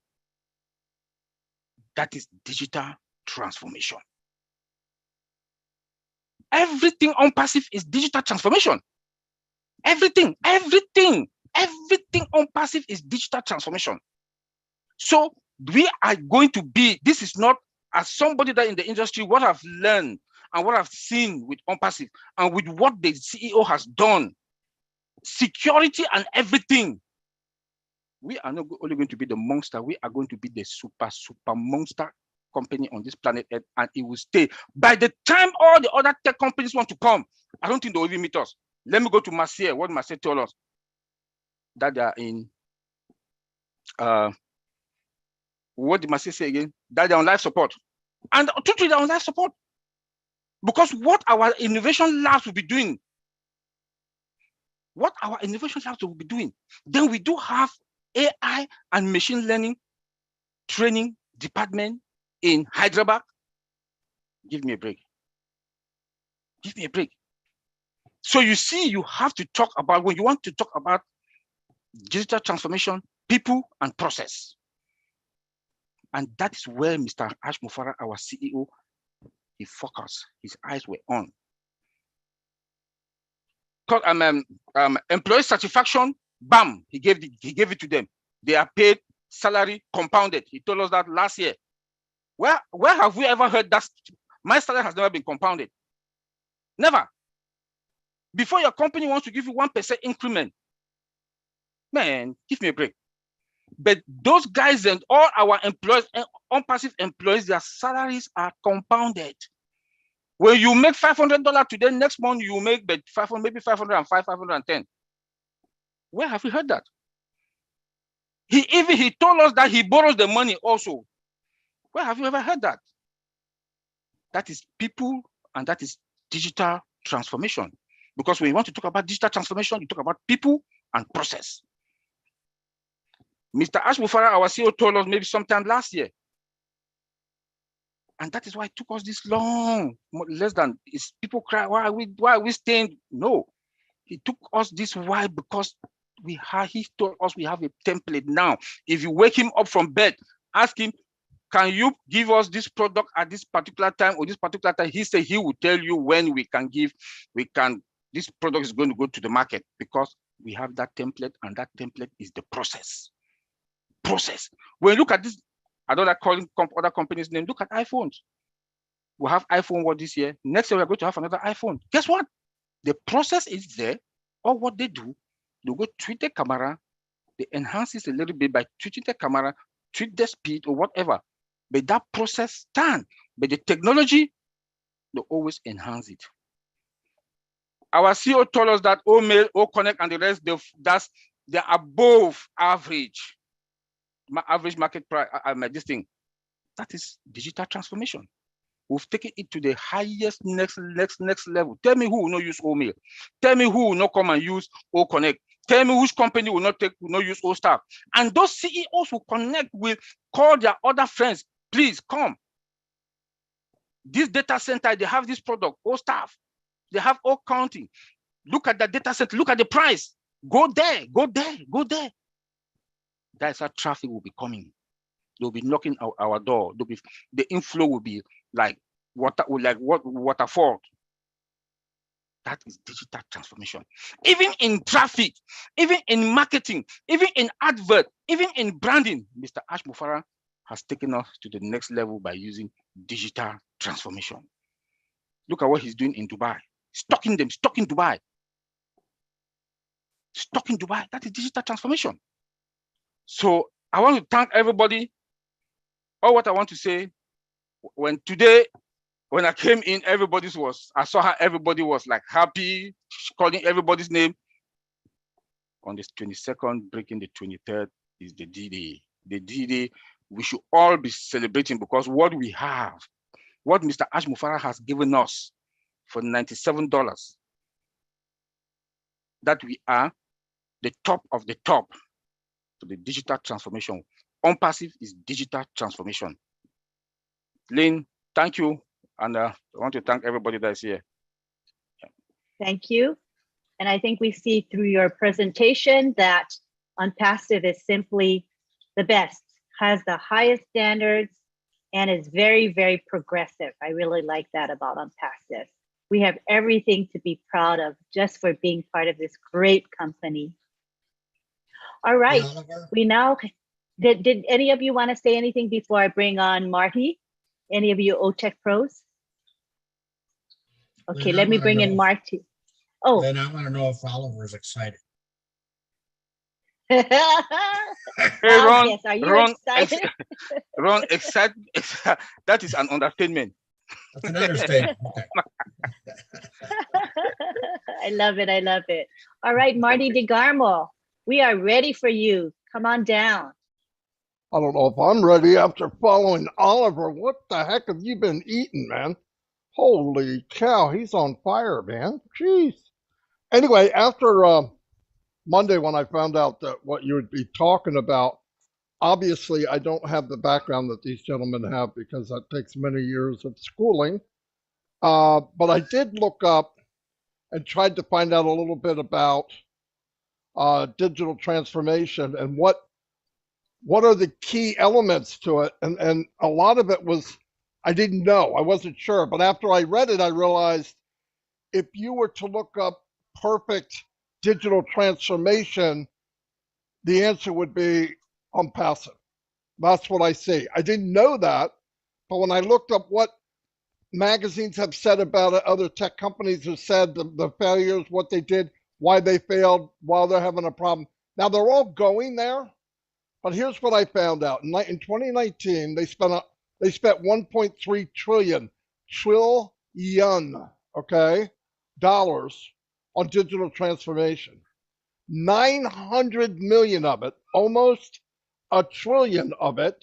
Speaker 6: That is digital transformation. Everything on passive is digital transformation. Everything on passive is digital transformation. So we are going to be, this is not, as somebody that in the industry, what I've learned and what I've seen with on passive and with what the CEO has done, security and everything, we are not only going to be the monster, we are going to be the super monster company on this planet Earth, and it will stay. By the time all the other tech companies want to come, I don't think they'll even meet us. Let me go to Marseille. What Marseille told us, that they are in, what did Marseille say again? That they're on life support. And truthfully, they're on life support. Because what our innovation labs will be doing, then we do have AI and machine learning training department in Hyderabad. Give me a break. Give me a break. So you see, you have to talk about, when you want to talk about digital transformation, people and process. And that is where Mr. Ash Mufara, our CEO, he focused, his eyes were on. Employee satisfaction, bam, he gave it to them. They are paid salary compounded. He told us that last year. Where have we ever heard that? My salary has never been compounded. Never. Before your company wants to give you 1% increment, man, give me a break. But those guys and all our employees, on-passive employees, their salaries are compounded. When you make $500 today, next month you make maybe 505, 510. Where have we heard that? He told us that he borrows the money also. Where have you ever heard that? That is people, and that is digital transformation. Because when you want to talk about digital transformation, you talk about people and process. Mr. Ash Mufara, our CEO, told us maybe sometime last year. And that is why it took us this long, less than, is people cry, why are we staying? No, it took us this while because he told us we have a template now. If you wake him up from bed, ask him, can you give us this product at this particular time or this particular time? He said he will tell you when this product is going to go to the market, because we have that template, and that template is the process. When you look at this, I don't like calling other companies' name. Look at iPhones. We have iPhone this year. Next year, we're going to have another iPhone. Guess what? The process is there. Or what they do, they go tweak the camera, they enhance it a little bit by tweaking the camera, tweak the speed or whatever. But that process stands. But the technology, they always enhance it. Our CEO told us that O-Mail, O-Connect, and the rest, they're above average. Average market price, this thing. That is digital transformation. We've taken it to the highest next level. Tell me who will not use O-Mail. Tell me who will not come and use O-Connect. Tell me which company will not use O-Staff. And those CEOs will connect with, call their other friends, please come. This data center, they have this product, O-Staff. They have O-Counting. Look at the data center, look at the price. Go there. That's how traffic will be coming. They'll be knocking our door. The inflow will be like waterfall. That is digital transformation. Even in traffic, even in marketing, even in advert, even in branding, Mr. Ash Mufara has taken us to the next level by using digital transformation. Look at what he's doing in Dubai. Stuck in Dubai. That is digital transformation. So I want to thank everybody. All what I want to say, when I came in, I saw how everybody was like happy, calling everybody's name. On the 22nd, breaking the 23rd is the D-Day. The D-Day, we should all be celebrating, because what we have, what Mr. Ash Mufara has given us for $97, that we are the top of the top to the digital transformation. On passive is digital transformation. Lynn, thank you. And I want to thank everybody that's here.
Speaker 4: Thank you. And I think we see through your presentation that Unpassive is simply the best, has the highest standards, and is very, very progressive. I really like that about Unpassive. We have everything to be proud of just for being part of this great company. All right, we now, did any of you want to say anything before I bring on Marty? Any of you OTech pros? Okay, let me bring in Marty. Oh.
Speaker 1: Then I want to know if Oliver's excited.
Speaker 6: Hey, Ron,
Speaker 4: yes, are you
Speaker 6: Ron,
Speaker 4: excited?
Speaker 6: Ron, that is an understatement.
Speaker 1: That's an understatement. Okay.
Speaker 4: I love it. I love it. All right, Marty DeGarmo, we are ready for you. Come on down.
Speaker 7: I don't know if I'm ready after following Oliver. What the heck have you been eating, man? Holy cow, he's on fire, man. Jeez. Anyway, after Monday when I found out that what you would be talking about, obviously I don't have the background that these gentlemen have because that takes many years of schooling. But I did look up and tried to find out a little bit about digital transformation and what are the key elements to it. And a lot of it was, I didn't know, I wasn't sure. But after I read it, I realized if you were to look up perfect digital transformation, the answer would be Unpassive. That's what I see. I didn't know that, but when I looked up what magazines have said about it, other tech companies have said the failures, what they did, why they failed, while they're having a problem. Now they're all going there, but here's what I found out. In 2019, they spent 1.3 trillion, okay, dollars on digital transformation. 900 million of it, almost a trillion of it,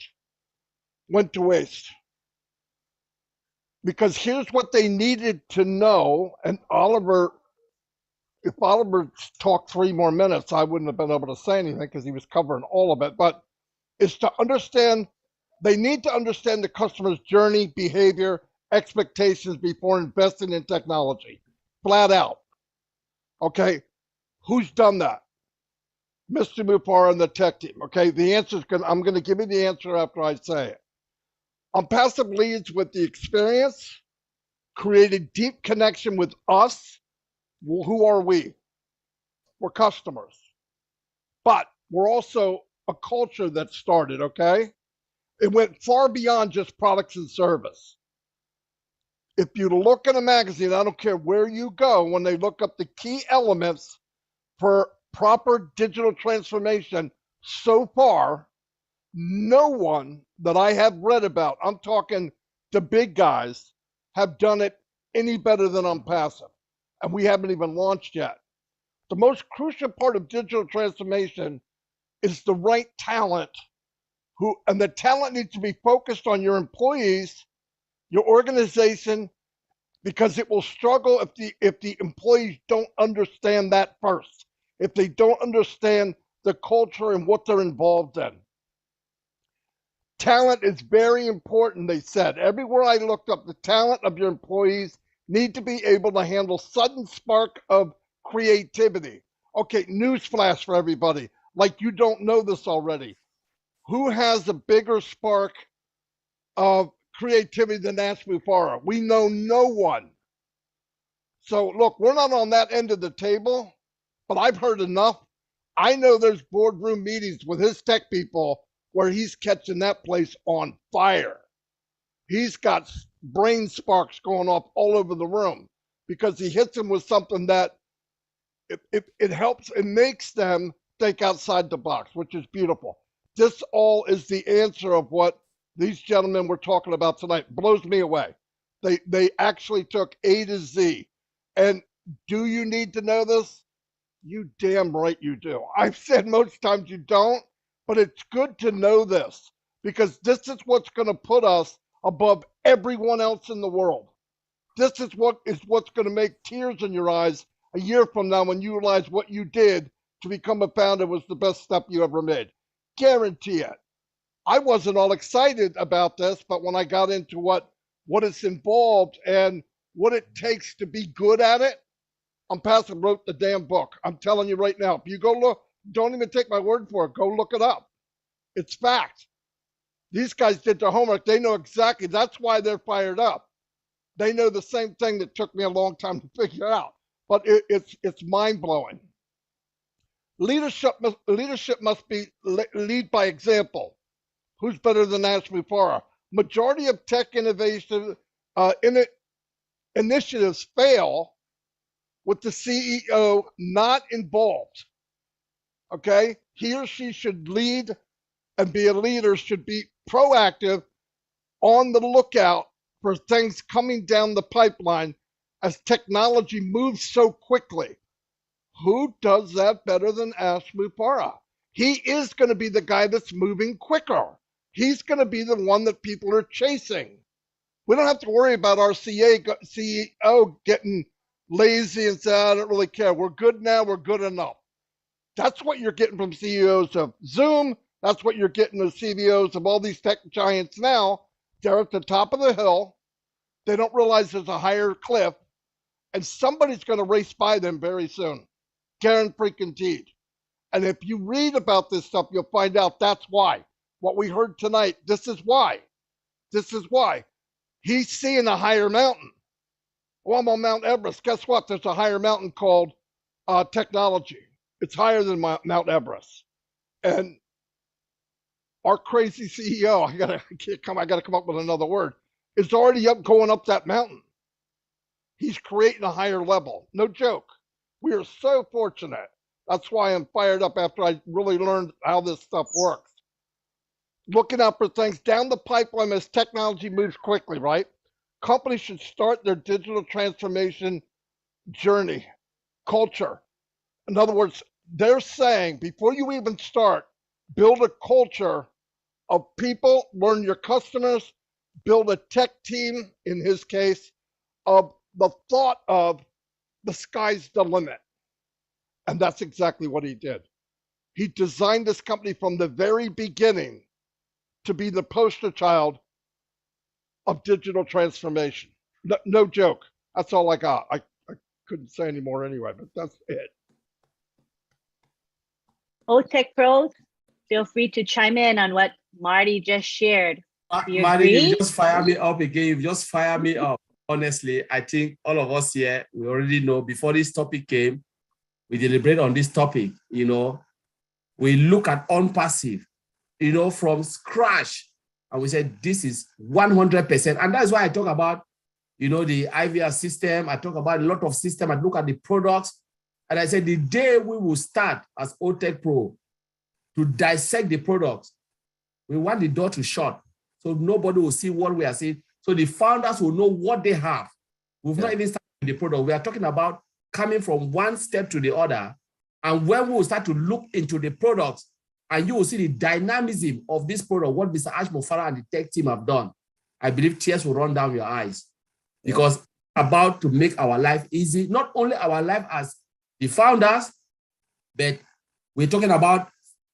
Speaker 7: went to waste. Because here's what they needed to know, and Oliver, if Oliver talked 3 more minutes, I wouldn't have been able to say anything because he was covering all of it, but it's to understand, they need to understand the customer's journey, behavior, expectations before investing in technology, flat out. Okay, who's done that? Mr. Mupar and the tech team. Okay, the answer is I'm going to give you the answer after I say it. Unpassive leads with the experience, created deep connection with us. Well, who are we? We're customers. But we're also a culture that started, okay? It went far beyond just products and service. If you look in a magazine, I don't care where you go, when they look up the key elements for proper digital transformation, so far, no one that I have read about, I'm talking the big guys, have done it any better than Unpassive. And we haven't even launched yet. The most crucial part of digital transformation is the right talent, and the talent needs to be focused on your employees, your organization, because it will struggle if the employees don't understand that first, if they don't understand the culture and what they're involved in. Talent is very important, they said. Everywhere I looked up, the talent of your employees need to be able to handle sudden spark of creativity. Okay, newsflash for everybody, like you don't know this already. Who has a bigger spark of creativity than Ash Mufara? We know no one. So look, we're not on that end of the table, but I've heard enough. I know there's boardroom meetings with his tech people where he's catching that place on fire. He's got brain sparks going off all over the room because he hits them with something that it helps, it makes them think outside the box, which is beautiful. This all is the answer of what these gentlemen were talking about tonight. Blows me away. They actually took A to Z. And do you need to know this? You damn right you do. I've said most times you don't, but it's good to know this because this is what's going to put us above everyone else in the world. This is what's going to make tears in your eyes a year from now when you realize what you did to become a founder was the best step you ever made. Guarantee it. I wasn't all excited about this, but when I got into what it's involved and what it takes to be good at it, Unpassive wrote the damn book. I'm telling you right now. If you go look, don't even take my word for it. Go look it up. It's fact. These guys did their homework. They know exactly. That's why they're fired up. They know the same thing that took me a long time to figure out. But it's mind blowing. Leadership must be lead by example. Who's better than Ash Mufareh? Majority of tech innovation initiatives fail with the CEO not involved. Okay, he or she should lead and be a leader, should be proactive, on the lookout for things coming down the pipeline as technology moves so quickly. Who does that better than Ash Mufareh? He is going to be the guy that's moving quicker. He's going to be the one that people are chasing. We don't have to worry about our CEO getting lazy and say, I don't really care. We're good now. We're good enough. That's what you're getting from CEOs of Zoom. That's what you're getting from CEOs of all these tech giants now. They're at the top of the hill. They don't realize there's a higher cliff, and somebody's going to race by them very soon. Guaranteed. And if you read about this stuff, you'll find out that's why. What we heard tonight, this is why. This is why. He's seeing a higher mountain. Well, I'm on Mount Everest. Guess what? There's a higher mountain called technology. It's higher than Mount Everest. And our crazy CEO, I gotta come up with another word, is already going up that mountain. He's creating a higher level. No joke. We are so fortunate. That's why I'm fired up after I really learned how this stuff works. Looking out for things down the pipeline as technology moves quickly, right? Companies should start their digital transformation journey, culture. In other words, they're saying before you even start, build a culture of people, learn your customers, build a tech team, in his case, of the thought of the sky's the limit. And that's exactly what he did. He designed this company from the very beginning to be the poster child of digital transformation. No joke. That's all I got. I couldn't say any more anyway, but that's it.
Speaker 4: Tech Pros, feel free to chime in on what Marty just shared.
Speaker 3: Marty, you just fire me up again. You just fire me up. Honestly, I think all of us here, we already know before this topic came, we deliberate on this topic, we look at Unpassive, from scratch, and we said, this is 100%. And that's why I talk about, the IVR system. I talk about a lot of system. I look at the products. And I said, the day we will start as Tech Pro to dissect the products, we want the door to shut. So nobody will see what we are seeing. So the founders will know what they have. We've not even started with the product. We are talking about coming from one step to the other. And when we will start to look into the products, and you will see the dynamism of this product, what Mr. Ash Mufareh and the tech team have done, I believe tears will run down your eyes. Because it's about to make our life easy, not only our life as the founders, but we're talking about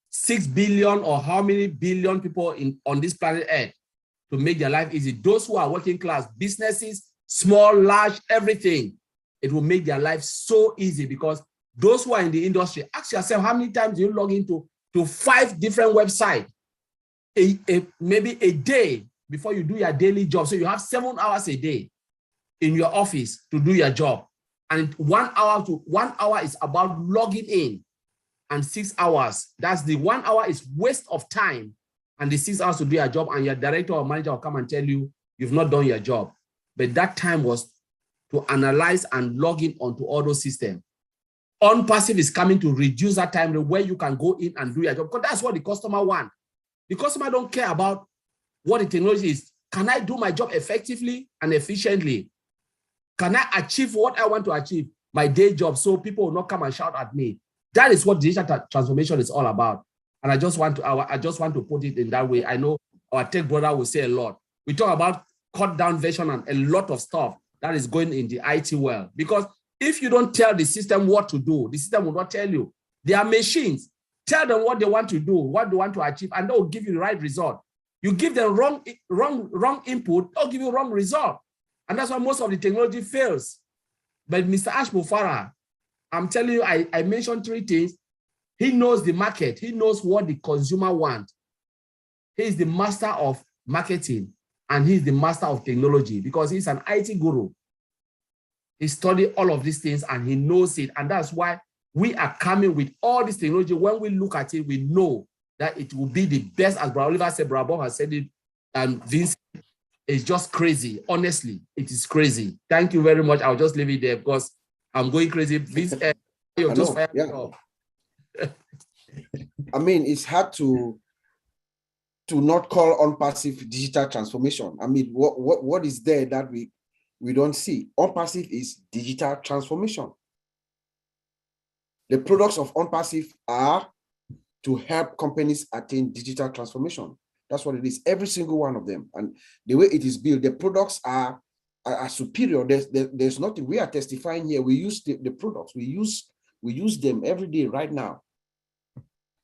Speaker 3: 6 billion or how many billion people on this planet Earth to make their life easy. Those who are working class, businesses, small, large, everything, it will make their life so easy because those who are in the industry, ask yourself how many times you log into 5 different websites, maybe a day before you do your daily job. So you have 7 hours a day in your office to do your job. And 1 hour is about logging in, and 6 hours. That's the 1 hour is waste of time, and the 6 hours to do your job. And your director or manager will come and tell you you've not done your job. But that time was to analyze and log in onto all those systems. Unpassive is coming to reduce that time where you can go in and do your job, because that's what the customer wants. The customer don't care about what the technology is. Can I do my job effectively and efficiently? Can I achieve what I want to achieve, my day job, so people will not come and shout at me? That is what digital transformation is all about. And I just want to put it in that way. I know our tech brother will say a lot. We talk about cut down version and a lot of stuff that is going in the IT world. Because if you don't tell the system what to do, the system will not tell you. They are machines. Tell them what they want to do, what they want to achieve, and they will give you the right result. You give them wrong input, they'll give you wrong result. And that's why most of the technology fails. But Mr. Ash Mufareh I'm telling you, I mentioned 3 things. He knows the market. He knows what the consumer wants. He is the master of marketing and he's the master of technology because he's an IT guru. He studied all of these things and he knows it. And that's why we are coming with all this technology. When we look at it, we know that it will be the best, as Brother Oliver said, Brother Bob has said it, and Vince is just crazy. Honestly, it is crazy. Thank you very much. I'll just leave it there because I'm going crazy. Vince, you're just fired up.
Speaker 2: I mean, it's hard to not call on passive digital transformation. I mean, what is there that we don't see? On passive is digital transformation. The products of OnPassive are to help companies attain digital transformation. That's what it is, every single one of them. And the way it is built, the products are superior. There's nothing, we are testifying here. We use the products, we use them every day right now.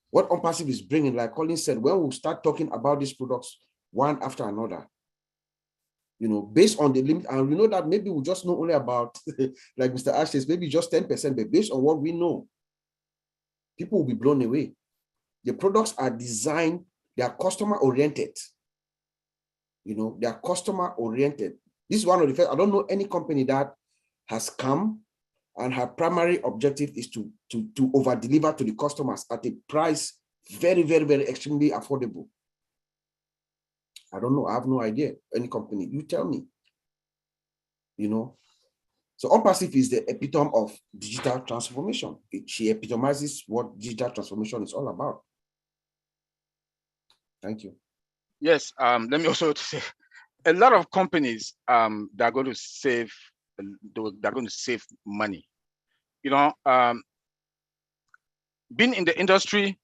Speaker 2: What OnPassive is bringing, like Colin said, when we start talking about these products one after another, you know, based on the limit, and we know that maybe we just know only about, like Mr. Ash says, maybe just 10%, but based on what we know, people will be blown away. The products are designed, they are customer-oriented. You know, they are customer-oriented. This is one of the first, I don't know any company that has come and her primary objective is to over-deliver to the customers at a price very, very, very extremely affordable. I don't know, I have no idea, any company, you tell me. You know, so OnPassive is the epitome of digital transformation. She epitomizes what digital transformation is all about. Thank you.
Speaker 6: Yes, let me also say, a lot of companies they're going to save money. You know, being in the industry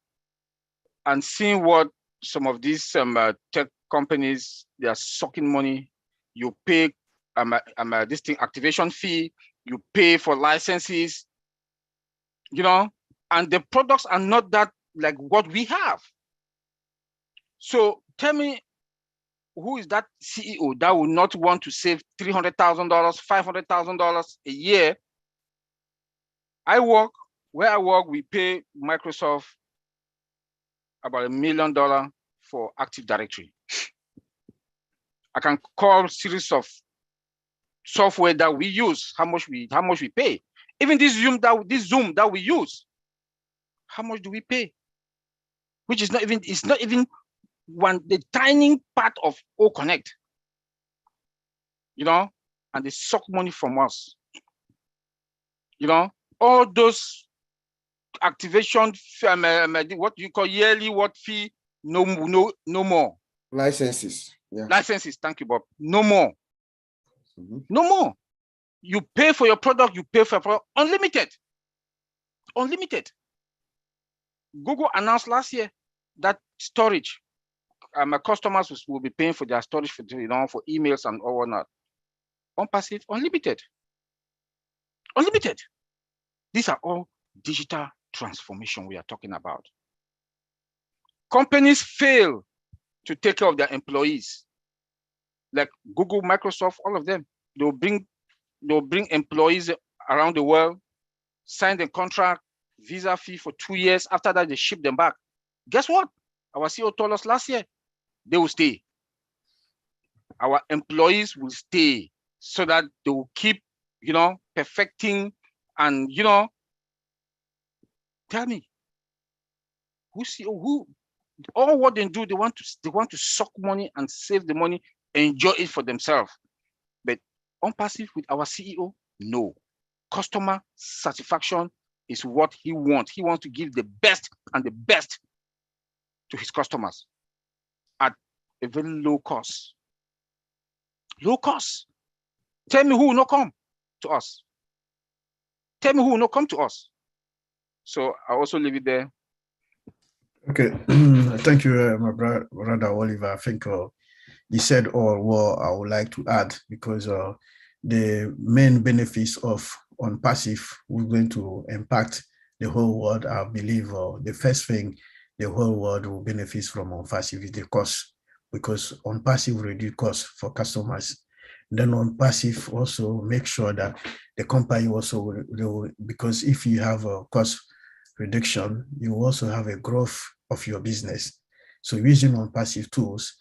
Speaker 6: and seeing what some of these tech companies, they are sucking money. You pay this thing activation fee, you pay for licenses, you know, and the products are not that like what we have. So tell me, who is that CEO that would not want to save $300,000, $500,000 a year? Where I work, we pay Microsoft about $1 million for Active Directory. I can call series of software that we use, how much we pay. Even this Zoom that we use, how much do we pay? Which is not even, it's not even the tiny part of O Connect, you know, and they suck money from us. You know, all those activation, what you call yearly, what fee, no more.
Speaker 2: Licenses, yeah.
Speaker 6: Licenses, thank you, Bob. No more. No more. You pay for your product, you pay for your product, unlimited. Unlimited. Google announced last year that storage, my customers will be paying for their storage for, you know, for emails and all whatnot. OnPassive, unlimited. Unlimited. These are all digital transformation we are talking about. Companies fail to take care of their employees. Like Google, Microsoft, all of them. They'll bring employees around the world, sign the contract, visa fee for 2 years. After that, they ship them back. Guess what? Our CEO told us last year, they will stay. Our employees will stay so that they will keep, you know, perfecting and, you know, tell me, who all what they do, they want to suck money and save the money, enjoy it for themselves. But OnPassive with our CEO, no. Customer satisfaction is what he wants. He wants to give the best and the best to his customers at a very low cost. Low cost. Tell me who will not come to us. Tell me who will not come to us. So I also leave it there.
Speaker 5: Okay, thank you, my brother Oliver. I think he said all what I would like to add, because the main benefits of OnPassive we're going to impact the whole world. I believe the first thing the whole world will benefit from OnPassive is the cost, because OnPassive will reduce costs for customers. Then on passive, also make sure that the company also will, because if you have a cost reduction, you also have a growth of your business. So using on passive tools,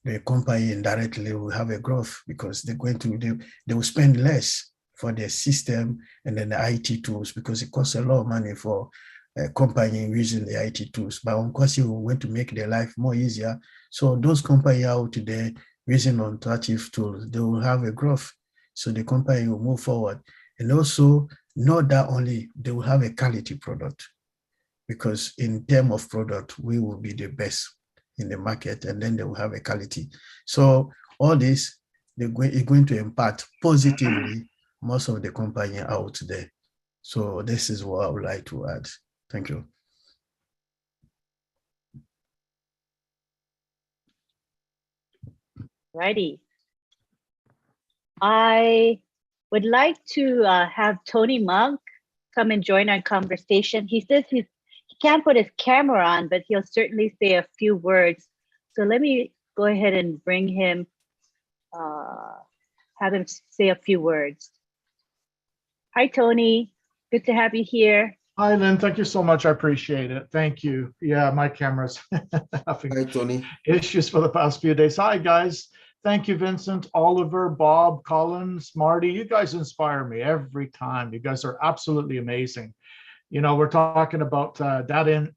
Speaker 5: the company indirectly will have a growth because they will spend less for their system and then the IT tools, because it costs a lot of money for a company using the IT tools. But on course, you want to make their life more easier. So those companies out there using alternative tools, they will have a growth. So the company will move forward. And also, not that only, they will have a quality product, because in terms of product, we will be the best in the market, and then they will have a quality. So all this is going to impact positively most of the company out there. So this is what I would like to add. Thank you.
Speaker 4: Righty. I would like to have Tony Monk come and join our conversation. He says he can't put his camera on, but he'll certainly say a few words. So let me go ahead and bring him, have him say a few words. Hi, Tony. Good to have you here.
Speaker 8: Hi, Lynn. Thank you so much. I appreciate it. Thank you. Yeah, my camera's having
Speaker 2: Hi, Tony.
Speaker 8: issues for the past few days. Hi, guys. Thank you, Vincent, Oliver, Bob, Collins, Marty. You guys inspire me every time. You guys are absolutely amazing. You know, we're talking about data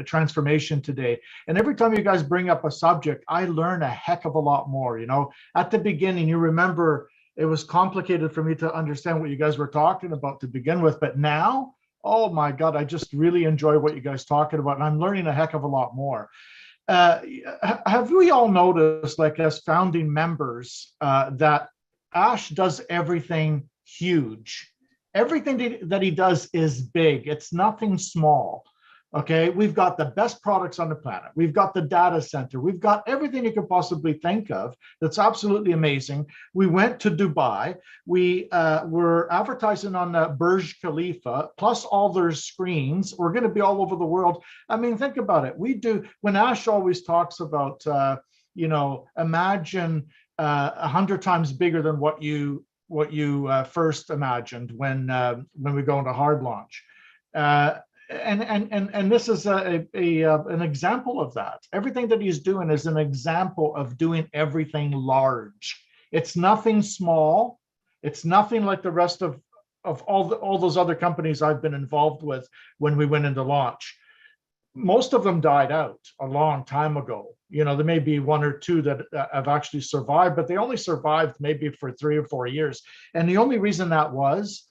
Speaker 8: transformation today. And every time you guys bring up a subject, I learn a heck of a lot more. You know, at the beginning, you remember it was complicated for me to understand what you guys were talking about to begin with. But now, oh my God, I just really enjoy what you guys talking about. And I'm learning a heck of a lot more. Have we all noticed, like as founding members, that Ash does everything huge? Everything that he does is big. It's nothing small. Okay, we've got the best products on the planet. We've got the data center. We've got everything you could possibly think of. That's absolutely amazing. We went to Dubai. We were advertising on the Burj Khalifa, plus all their screens. We're going to be all over the world. I mean, think about it. We do, when Ash always talks about, you know, imagine 100 times bigger than what you first imagined when we go into hard launch. And this is an example of that. Everything that he's doing is an example of doing everything large. It's nothing small. It's nothing like the rest of all those other companies I've been involved with when we went into launch. Most of them died out a long time ago. You know, there may be one or two that have actually survived, but they only survived maybe for 3 or 4 years. And the only reason that was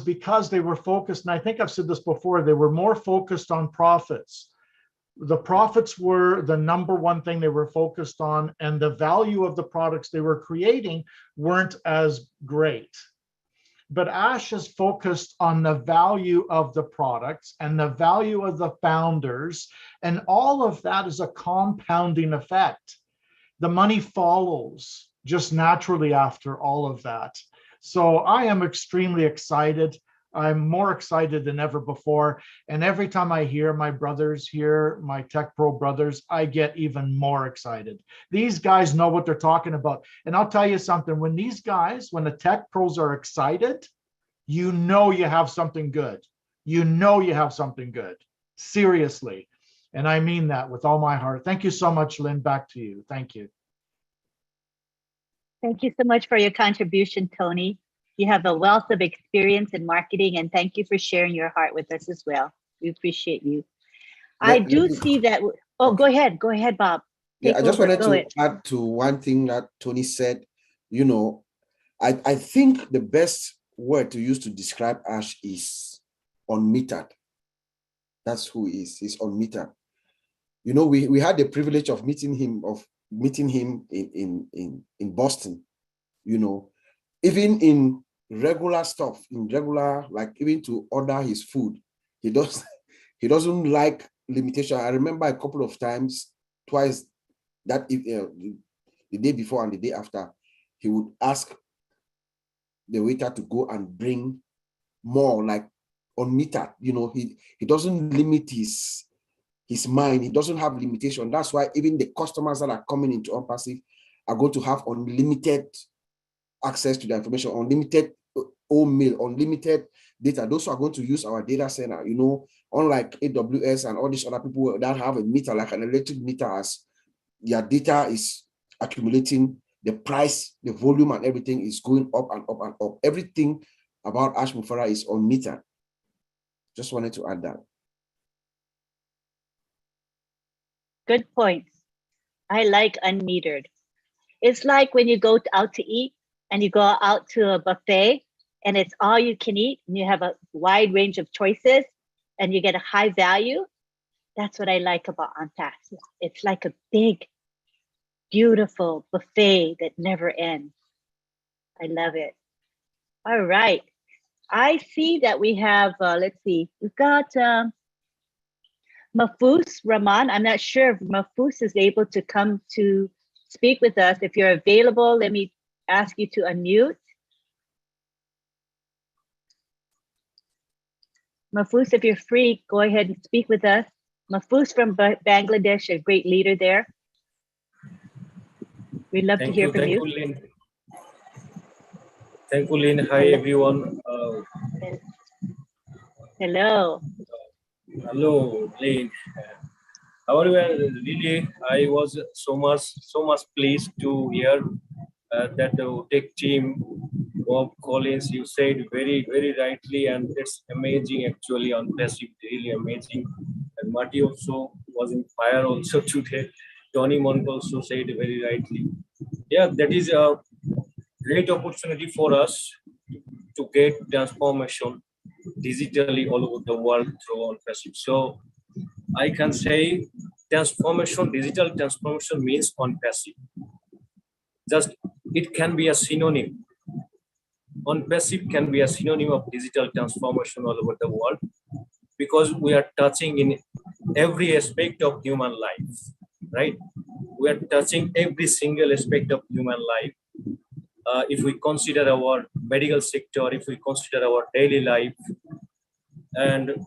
Speaker 8: because they were focused, and I think I've said this before, they were more focused on profits. The profits were the number one thing they were focused on, and the value of the products they were creating weren't as great. But Ash is focused on the value of the products and the value of the founders, and all of that is a compounding effect. The money follows just naturally after all of that. So I am extremely excited. I'm more excited than ever before. And every time I hear my brothers here, my Tech Pro brothers, I get even more excited. These guys know what they're talking about. And I'll tell you something, when these guys, when the Tech Pros are excited, you know you have something good. You know you have something good. Seriously. And I mean that with all my heart. Thank you so much, Lynn. Back to you. Thank you.
Speaker 4: Thank you so much for your contribution, Tony. You have a wealth of experience in marketing, and thank you for sharing your heart with us as well. We appreciate you. I do see that. Oh, go ahead. Go ahead, Bob.
Speaker 2: Yeah, I just wanted to add to one thing that Tony said. You know, I think the best word to use to describe Ash is unmetered. That's who he is. He's unmetered. You know, we had the privilege of meeting him in Boston. You know, even in regular stuff, like even to order his food, he doesn't like limitation. I remember a couple of times, twice that the day before and the day after, he would ask the waiter to go and bring more, like unmetered. You know, he doesn't limit his mind. He doesn't have limitation. That's why even the customers that are coming into OnPassive are going to have unlimited access to the information, unlimited mail, unlimited data. Those who are going to use our data center, you know, unlike AWS and all these other people that have a meter, like an electric meter, as their data is accumulating, the price, the volume, and everything is going up and up and up. Everything about Ash Mufara is on meter. Just wanted to add that.
Speaker 4: Good points. I like unmetered. It's like when you go out to eat and you go out to a buffet and it's all you can eat and you have a wide range of choices and you get a high value. That's what I like about Untaxed. It's like a big, beautiful buffet that never ends. I love it. All right. I see that we have, let's see, we've got Mahfouz Rahman. I'm not sure if Mahfouz is able to come to speak with us. If you're available, let me ask you to unmute. Mahfouz, if you're free, go ahead and speak with us. Mahfouz from Bangladesh, a great leader there. We'd love to hear from you.
Speaker 9: Thank you, Lynn. Thank you, Lynn. Hi, everyone.
Speaker 4: Hello.
Speaker 9: Hello, Lynn. How are you? Really, I was so much pleased to hear that the tech team, Bob Collins, you said very rightly, and it's amazing actually on passive, really amazing. And Marty also was in fire also today. Tony Monk also said very rightly. Yeah, that is a great opportunity for us to get transformation digitally all over the world through on passive. So I can say transformation, digital transformation means on passive. Just it can be a synonym. On passive can be a synonym of digital transformation all over the world, because we are touching in every aspect of human life, right? We are touching every single aspect of human life. If we consider our medical sector, if we consider our daily life, and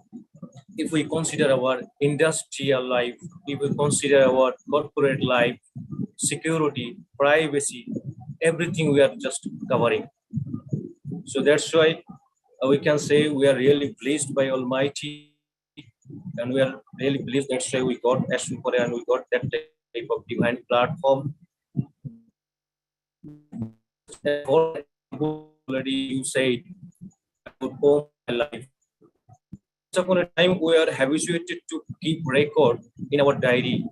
Speaker 9: if we consider our industrial life, if we consider our corporate life, security, privacy, everything we are just covering. So that's why we can say we are really blessed by Almighty, and we are really blessed. That's why we got Ashwin and we got that type of divine platform. Already you said about all my life. Once upon a time, we are habituated to keep record in our diary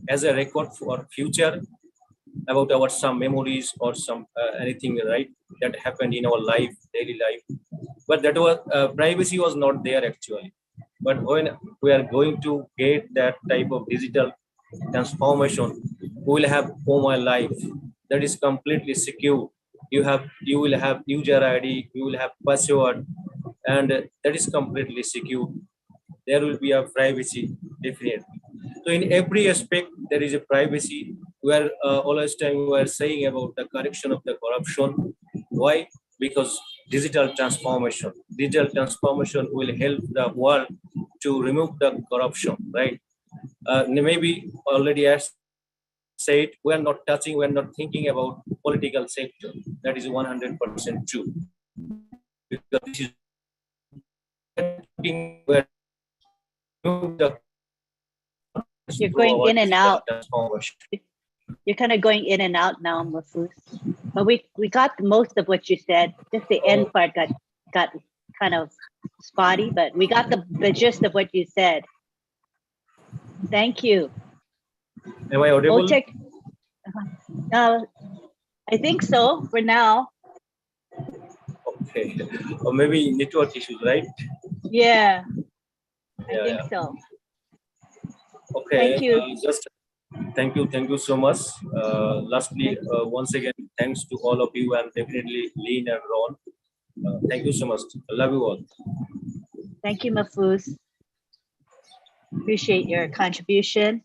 Speaker 9: as a record for future about our some memories or some anything, right, that happened in our life, daily life. But that was privacy was not there actually. But when we are going to get that type of digital transformation, we will have all my life that is completely secure. You will have user ID, you will have password, and that is completely secure. There will be a privacy, definitely. So in every aspect, there is a privacy. Where always time we are saying about the correction of the corruption. Why? Because digital transformation. Digital transformation will help the world to remove the corruption, right? Maybe already as said, we are not touching, we are not thinking about political sector. That is 100% true. Because this is where
Speaker 4: you're going in and out. You're kind of going in and out now, Mahfouz. But we got most of what you said. Just the end part got kind of spotty, but we got the gist of what you said. Thank you.
Speaker 9: Am I audible?
Speaker 4: I think so for now.
Speaker 9: Okay. Or maybe network issues, right?
Speaker 4: Yeah. I think so.
Speaker 9: Okay.
Speaker 4: Thank you.
Speaker 9: Thank you so much. Lastly, once again, thanks to all of you, and definitely Lynn and Ron. Thank you so much. I love you all.
Speaker 4: Thank you, Mahfouz. Appreciate your contribution.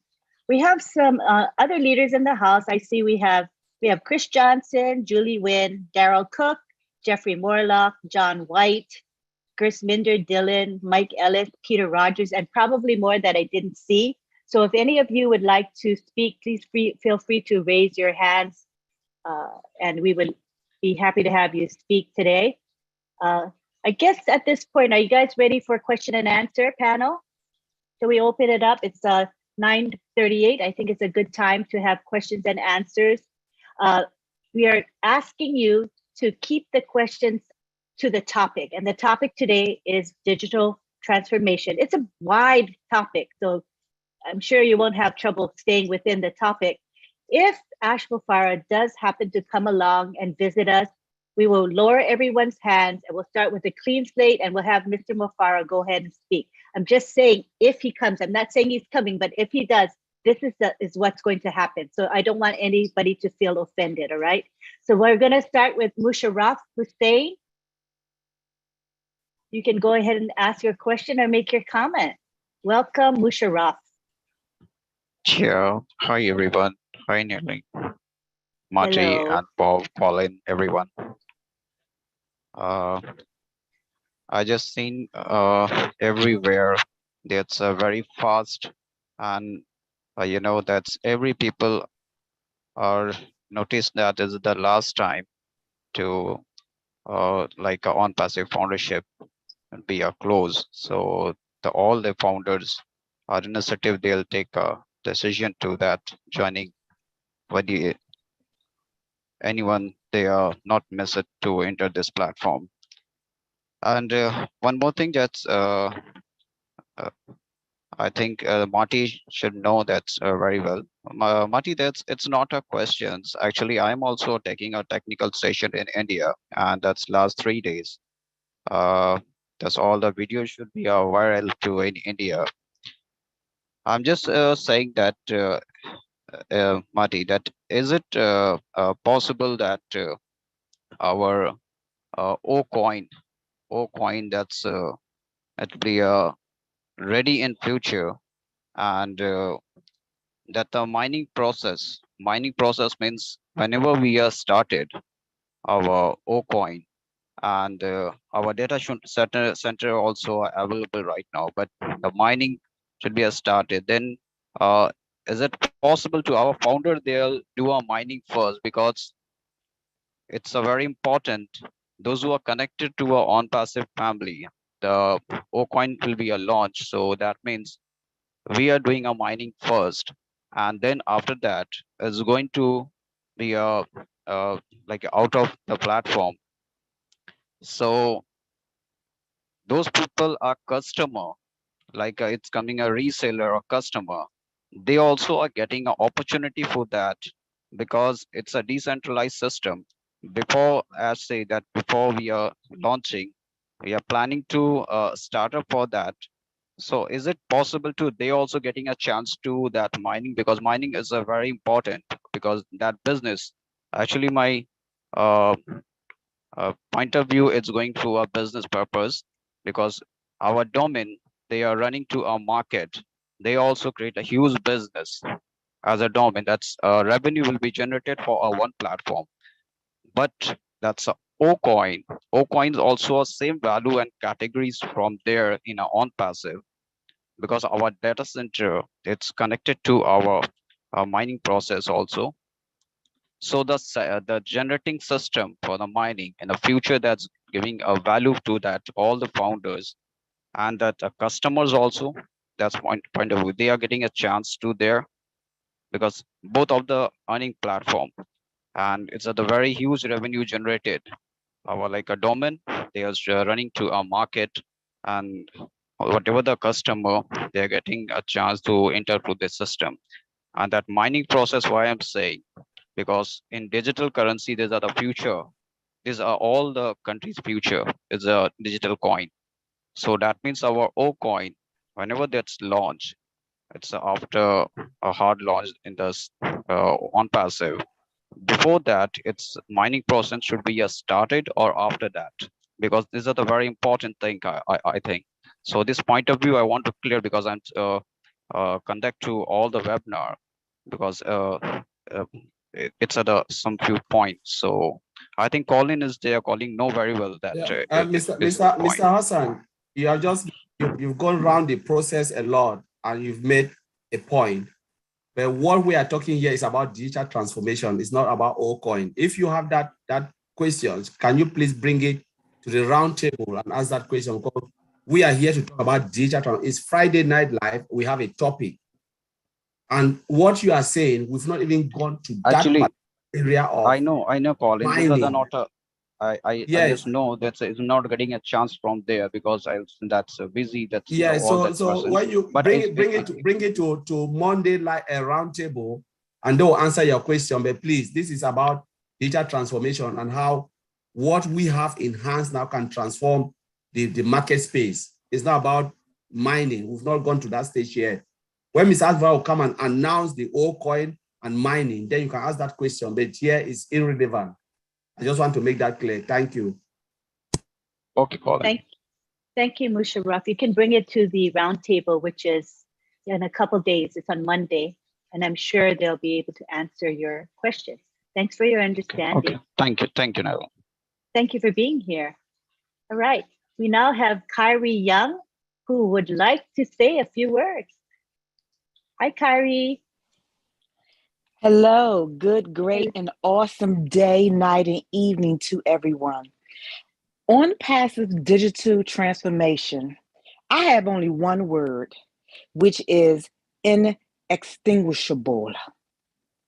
Speaker 4: We have some other leaders in the house. I see we have Chris Johnson, Julie Wynn, Daryl Cook, Jeffrey Morlock, John White, Chris Minder, Dylan, Mike Ellis, Peter Rogers, and probably more that I didn't see. So if any of you would like to speak, please feel free to raise your hands, and we would be happy to have you speak today. I guess at this point, are you guys ready for question and answer panel? Shall we open it up? It's 9:38. I think it's a good time to have questions and answers. We are asking you to keep the questions to the topic. And the topic today is digital transformation. It's a wide topic, so I'm sure you won't have trouble staying within the topic. If Ash Mufara does happen to come along and visit us, we will lower everyone's hands and we'll start with a clean slate and we'll have Mr. Mufara go ahead and speak. I'm just saying if he comes, I'm not saying he's coming, but if he does, this is what's going to happen. So I don't want anybody to feel offended, all right? So we're gonna start with Musharraf Hussain. You can go ahead and ask your question or make your comment. Welcome, Musharraf.
Speaker 10: Sure. Hi, everyone. Hi, Nelly, Marty,
Speaker 4: Hello.
Speaker 10: and Bob, Colin, everyone. I just seen everywhere that's very fast, and you know that's every people are noticed that is the last time to like on passive foundership be a close. So all the founders are initiative. They'll take a decision to that joining when anyone they are not missed to enter this platform. And one more thing that's I think Marty should know that's very well. Marty, it's not a questions. Actually, I'm also taking a technical session in India, and that's last 3 days. That's all the videos should be viral to in India. I'm just saying that Marty, that is it possible that our O coin that's it'll be ready in future, and that the mining process means whenever we are started our O coin, and our data center also available right now, but the mining should be started, then is it possible to our founder they'll do a mining first, because it's a very important those who are connected to a on passive family, the O coin will be a launch, so that means we are doing a mining first, and then after that is going to be a like out of the platform. So those people are customer, like it's coming a reseller or customer, they also are getting an opportunity for that, because it's a decentralized system. Before, as say that before we are launching, we are planning to start up for that. So is it possible to they also getting a chance to that mining, because mining is a very important, because that business actually my uh, point of view, it's going through a business purpose, because our domain, they are running to a market. They also create a huge business as a domain. That's revenue will be generated for a one platform. But that's a O coin. O coins also a same value and categories from there in our on passive, because our data center, it's connected to our mining process also. So the generating system for the mining in the future, that's giving a value to that all the founders, and that customers also, that's point of view, they are getting a chance to there, because both of the earning platform, and it's at the very huge revenue generated. Our like a domain, they are running to a market, and whatever the customer, they're getting a chance to enter through the system. And that mining process, why I'm saying, because in digital currency, these are the future. These are all the country's future is a digital coin. So that means our O coin, whenever that's launched, it's after a hard launch in the on passive. Before that, its mining process should be started or after that, because these are the very important thing I think. So this point of view I want to clear, because I'm conduct to all the webinar, because it's at some few points. So I think Colin is there. Colin know very well that
Speaker 3: Yeah.
Speaker 10: this
Speaker 3: Mr. Hassan, you have just you've gone around the process a lot and you've made a point. But what we are talking here is about digital transformation. It's not about all coin. If you have that questions, can you please bring it to the round table and ask that question? Because we are here to talk about digital transformation. It's Friday Night Live. We have a topic. And what you are saying, we've not even gone to
Speaker 10: Actually,
Speaker 3: that area of
Speaker 10: I know, Colin, because
Speaker 3: mining.
Speaker 10: I
Speaker 3: Yes.
Speaker 10: just know that it's not getting a chance from there because that's busy. That's
Speaker 3: Yeah.
Speaker 10: all that
Speaker 3: So
Speaker 10: person.
Speaker 3: when you
Speaker 10: But
Speaker 3: bring it to Monday like a round table, and they'll answer your question. But please, this is about digital transformation and how what we have enhanced now can transform the market space. It's not about mining. We've not gone to that stage yet. When Mr. Adva will come and announce the old coin and mining, then you can ask that question. But here is irrelevant. I just want to make that clear. Thank you.
Speaker 10: Okay, Colin.
Speaker 4: Thank you, Musharraf. You can bring it to the roundtable, which is in a couple of days. It's on Monday, and I'm sure they'll be able to answer your questions. Thanks for your understanding.
Speaker 10: Okay. Thank you, Neville.
Speaker 4: Thank you for being here. All right. We now have Kyrie Young, who would like to say a few words. Hi, Kyrie.
Speaker 11: Hello, good, great, and awesome day, night, and evening to everyone. On passive digital transformation, I have only one word, which is inextinguishable.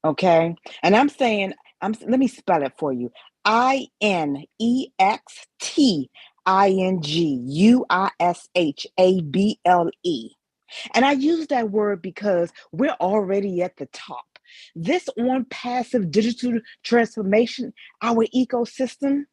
Speaker 11: Okay? And I'm saying, let me spell it for you. INEXTINGUISHABLE. And I use that word because we're already at the top. This on passive digital transformation, our ecosystem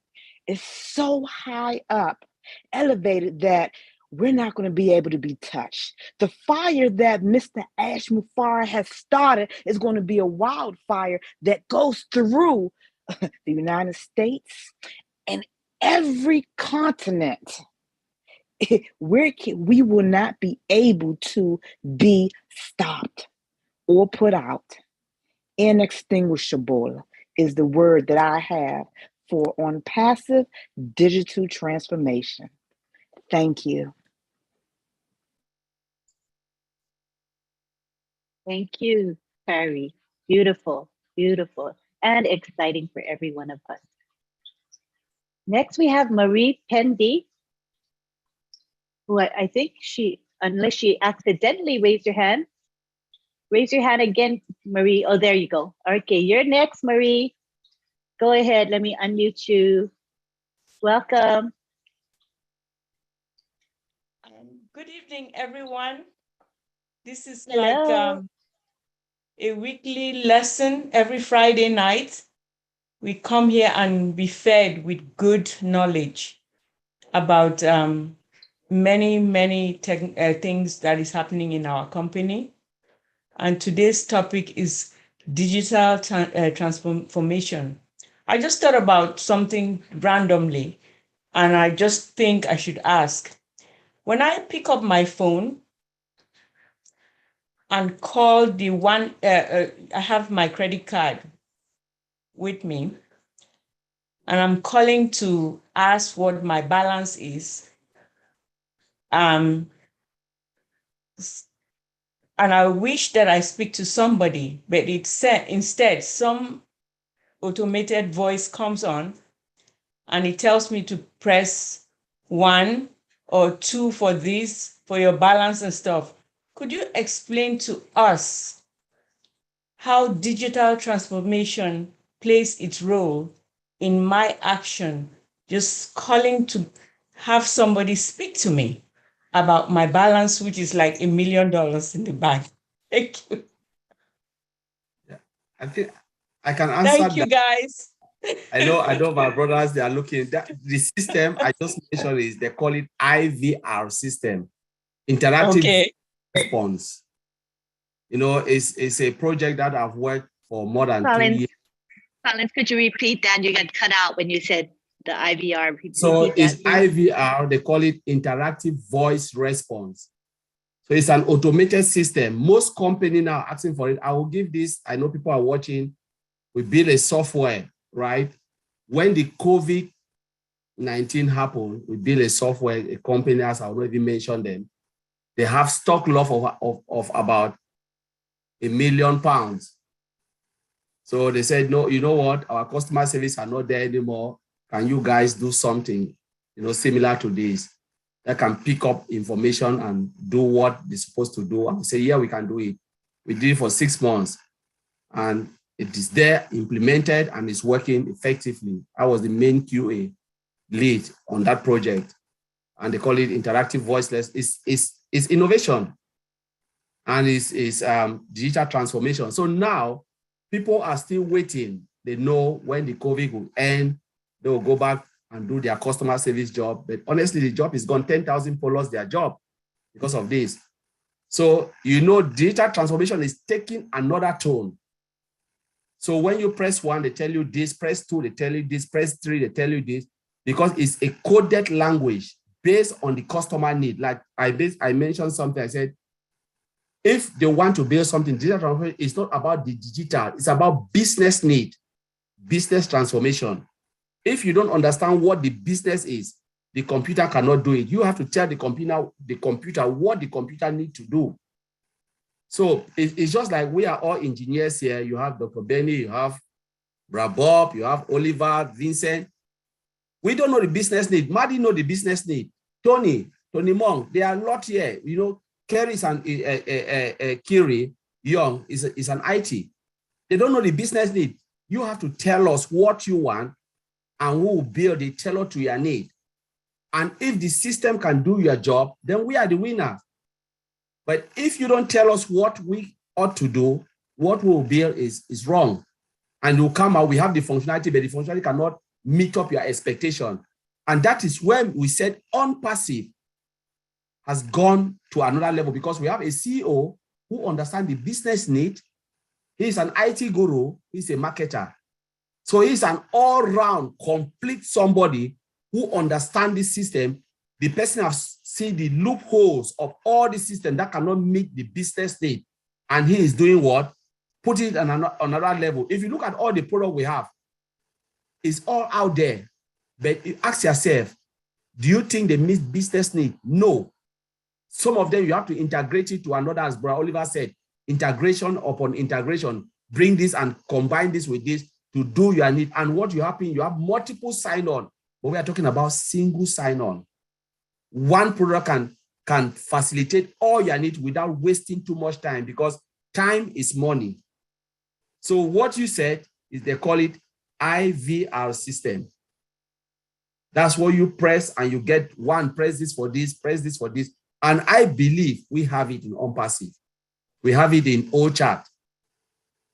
Speaker 11: is so high up, elevated that we're not going to be able to be touched. The fire that Mr. Ash Mufar has started is going to be a wildfire that goes through the United States and every continent. We will not be able to be stopped or put out. Inextinguishable is the word that I have for on passive digital transformation. Thank you.
Speaker 4: Thank you, Kyrie. Beautiful, beautiful, and exciting for every one of us. Next, we have Marie Pendy, who I think unless she accidentally raised her hand. Raise your hand again, Marie. Oh, there you go. Okay, you're next, Marie. Go ahead. Let me unmute you. Welcome.
Speaker 12: Good evening, everyone. This is
Speaker 4: Hello.
Speaker 12: like a weekly lesson every Friday night. We come here and be fed with good knowledge about many things that is happening in our company. And today's topic is digital transformation. I just thought about something randomly, and I just think I should ask. When I pick up my phone and call the one, I have my credit card with me, and I'm calling to ask what my balance is. And I wish that I speak to somebody, but instead some automated voice comes on and it tells me to press 1 or 2 for this, for your balance and stuff. Could you explain to us how digital transformation plays its role in my action, just calling to have somebody speak to me about my balance, which is like $1 million in the bank? Thank you.
Speaker 3: Yeah, I think I can answer
Speaker 12: Thank you,
Speaker 3: that.
Speaker 12: guys.
Speaker 3: I know my brothers, they are looking that the system I just mentioned is they call it IVR system, interactive response. You know, it's a project that I've worked for more than 2 years.
Speaker 4: Collins, could you repeat that? You got cut out when you said the IVR.
Speaker 3: So it's IVR, they call it interactive voice response. So it's an automated system. Most companies now are asking for it. I will give this, I know people are watching. We build a software, right? When the COVID-19 happened, we built a software, a company, as I already mentioned them. They have stock loss of about £1 million. So they said, no, you know what? Our customer service are not there anymore. can you guys do something, similar to this that can pick up information and do what they're supposed to do? And we say, yeah, we can do it. We did it for 6 months and it is there, implemented, and it's working effectively. I was the main QA lead on that project, and they call it interactive voiceless. It's innovation, and it's digital transformation. So now people are still waiting. They know when the COVID will end, they will go back and do their customer service job. But honestly, the job is gone. 10,000 people lost their job because of this. So, digital transformation is taking another tone. So when you press 1, they tell you this, press 2, they tell you this, press 3, they tell you this, because it's a coded language based on the customer need. Like I mentioned something, I said, if they want to build something, digital transformation is not about the digital, it's about business need, business transformation. If you don't understand what the business is, the computer cannot do it. You have to tell the computer what the computer needs to do. So it's just like we are all engineers here. You have Dr. Benny, you have Bob, you have Oliver, Vincent. We don't know the business need. Maddie know the business need. Tony Monk, they are not here. Kerry is Kiri Young is an IT. They don't know the business need. You have to tell us what you want, and we will build it tailored to your need. And if the system can do your job, then we are the winner. But if you don't tell us what we ought to do, what we will build is wrong. And you'll come out, we have the functionality, but the functionality cannot meet up your expectation. And that is when we said Unpassive has gone to another level, because we have a CEO who understands the business need. He's an IT guru, he's a marketer. So he's an all-round, complete somebody who understands the system. The person has seen the loopholes of all the system that cannot meet the business need. And he is doing what? Put it on another level. If you look at all the product we have, it's all out there. But you ask yourself, do you think they meet business need? No. Some of them, you have to integrate it to another, as Brother Oliver said, integration upon integration. Bring this and combine this with this to do your need. And what you happen, you have multiple sign-on, but we are talking about single sign-on. One product can facilitate all your needs without wasting too much time, because time is money. So what you said is they call it IVR system. That's what you press and you get one, press this for this, press this for this. And I believe we have it in Unpassive. We have it in OChat,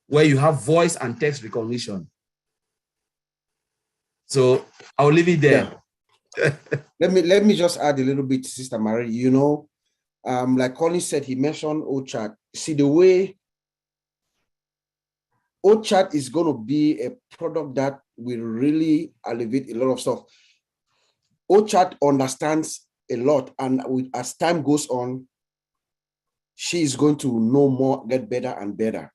Speaker 3: where you have voice and text recognition. So I'll leave it there.
Speaker 2: Yeah. let me just add a little bit, Sister Marie. Like Colin said, he mentioned OChat. See, the way OChat is going to be a product that will really elevate a lot of stuff. OChat understands a lot, and as time goes on, she is going to know more, get better and better.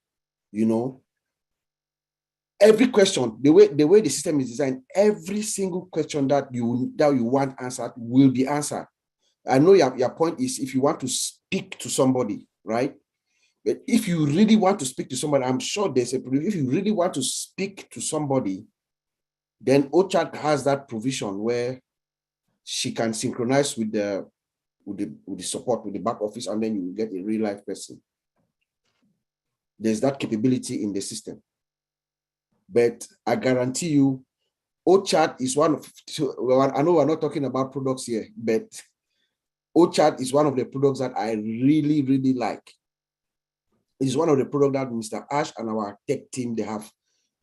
Speaker 2: Every question, the way the system is designed, every single question that you want answered will be answered. I know your point is if you want to speak to somebody, right? But if you really want to speak to somebody, I'm sure there's a provision. If you really want to speak to somebody, then OChat has that provision where she can synchronize with the support, with the back office, and then you get a real life person. There's that capability in the system. But I guarantee you, OChat is one of, well, I know we're not talking about products here, but OChat is one of the products that I really, really like. It's one of the products that Mr. Ash and our tech team, they have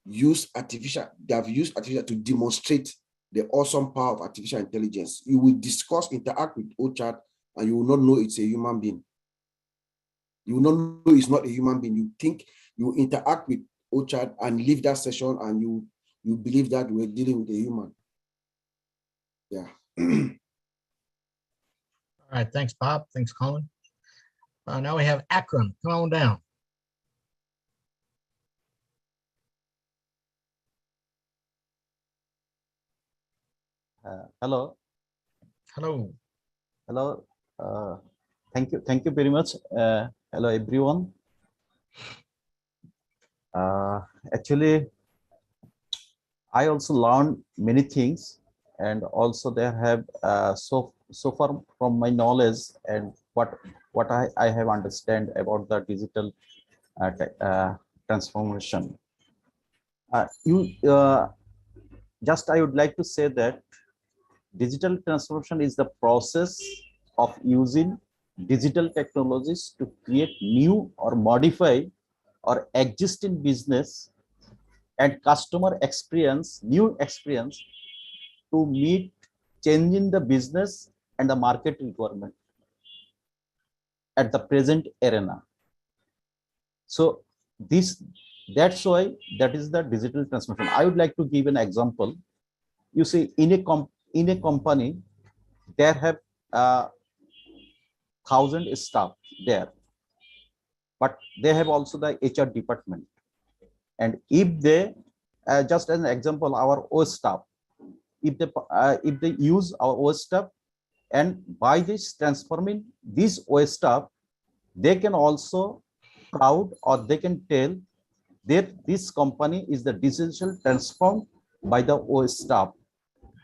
Speaker 2: used artificial to demonstrate the awesome power of artificial intelligence. You will interact with OChat, and you will not know it's a human being. You will not know it's not a human being. You think you interact with OChat and leave that session, and you believe that we're dealing with a human. Yeah.
Speaker 1: All right, thanks, Bob. Thanks, Colin. Now we have Akron. Come on down.
Speaker 13: Hello.
Speaker 1: Hello.
Speaker 13: Hello. Thank you very much. Hello, everyone. Actually, I also learned many things, and also there have so far from my knowledge and what I have understand about the digital transformation. Just I would like to say that digital transformation is the process of using digital technologies to create new or modify or existing business and customer experience, new experience to meet changing the business and the market requirement at the present arena. So that's why that is the digital transformation. I would like to give an example. You see, in a company, there have 1,000 staff there, but they have also the HR department. And if they, just as an example, our OS staff, if they use our OS staff, and by this transforming this OS staff, they can also proud, or they can tell that this company is the digital transformed by the OS staff.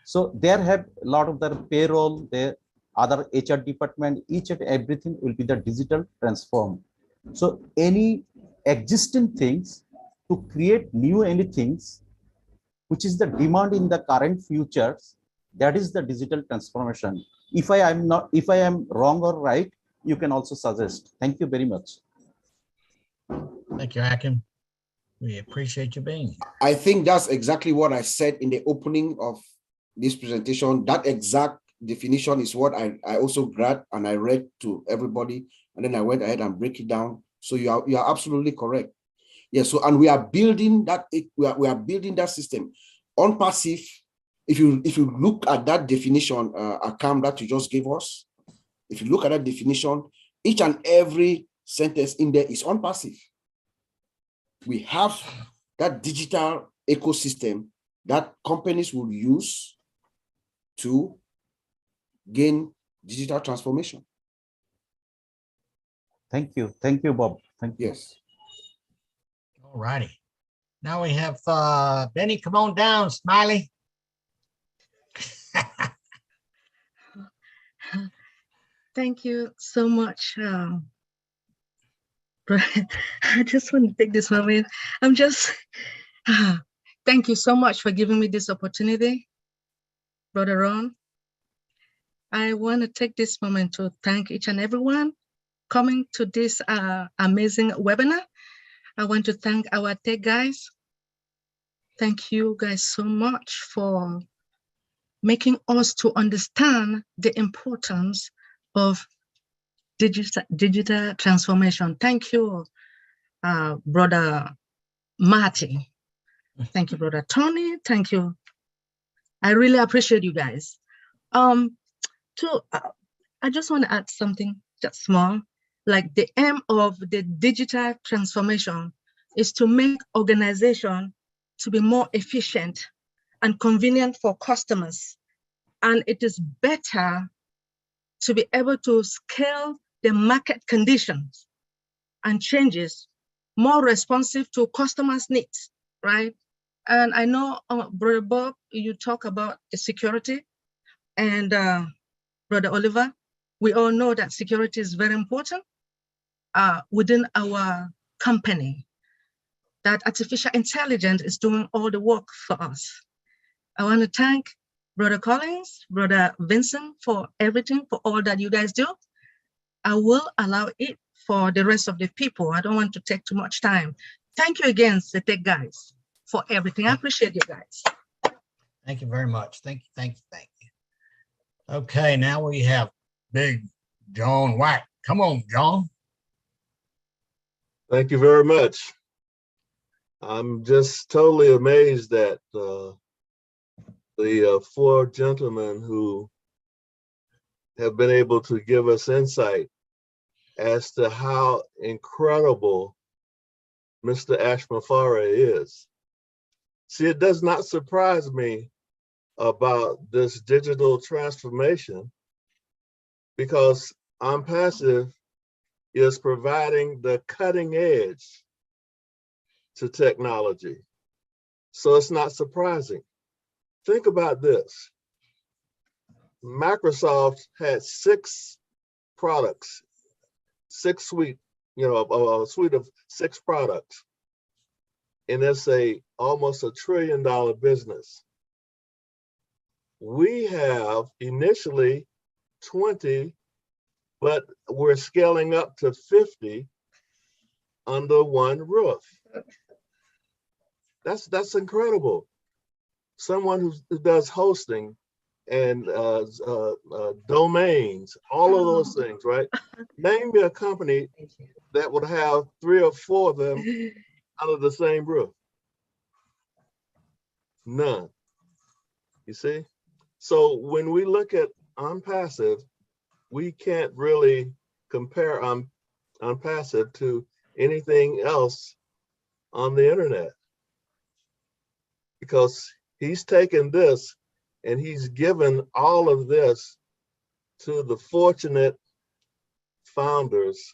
Speaker 13: So there have a lot of their payroll, their other HR department, each and everything will be the digital transformed. So any existing things to create new anything, which is the demand in the current futures, that is the digital transformation. If I am wrong or right, you can also suggest. Thank you very much.
Speaker 1: Thank you, Hakim. We appreciate you being here.
Speaker 2: I think that's exactly what I said in the opening of this presentation. That exact definition is what I also grabbed and I read to everybody, and then I went ahead and break it down. So you are absolutely correct. Yeah. So, and we are building that. We are building that system on passive. If you look at that definition, Akam, that you just gave us, if you look at that definition, each and every sentence in there is on passive. We have that digital ecosystem that companies will use to gain digital transformation.
Speaker 13: Thank you, Bob. Thank you.
Speaker 2: Yes.
Speaker 1: All righty. Now we have Benny. Come on down, Smiley.
Speaker 14: Thank you so much. I just want to take this moment. Thank you so much for giving me this opportunity, Brother Ron. I want to take this moment to thank each and everyone coming to this amazing webinar. I want to thank our tech guys. Thank you guys so much for making us to understand the importance of digital transformation. Thank you, Brother Marty. Thank you, Brother Tony. Thank you. I really appreciate you guys. I just want to add something just small. Like the aim of the digital transformation is to make organization to be more efficient and convenient for customers. And it is better to be able to scale the market conditions and changes more responsive to customers' needs, right? And I know, Brother Bob, you talk about the security, and Brother Oliver, we all know that security is very important within our company, that artificial intelligence is doing all the work for us. I want to thank Brother Collins, Brother Vincent for everything, for all that you guys do. I will allow it for the rest of the people. I don't want to take too much time. Thank you again, the tech guys, for everything. I appreciate you guys.
Speaker 1: Thank you very much. Thank you, thank you, thank you. Okay, now we have Big John White. Come on, John.
Speaker 15: Thank you very much. I'm just totally amazed that the four gentlemen who have been able to give us insight as to how incredible Mr. Ashmafara is. See, it does not surprise me about this digital transformation because OnPassive is providing the cutting edge to technology. So it's not surprising. Think about this. Microsoft had 6 products, 6 suite, a suite of 6 products. And it's almost $1 trillion business. We have initially 20, but we're scaling up to 50 under one roof. That's incredible. Someone who does hosting and domains, all of those things, right? Name me a company that would have 3 or 4 of them under the same roof. None. You see? So when we look at Unpassive, we can't really compare Unpassive to anything else on the internet, because he's taken this and he's given all of this to the fortunate founders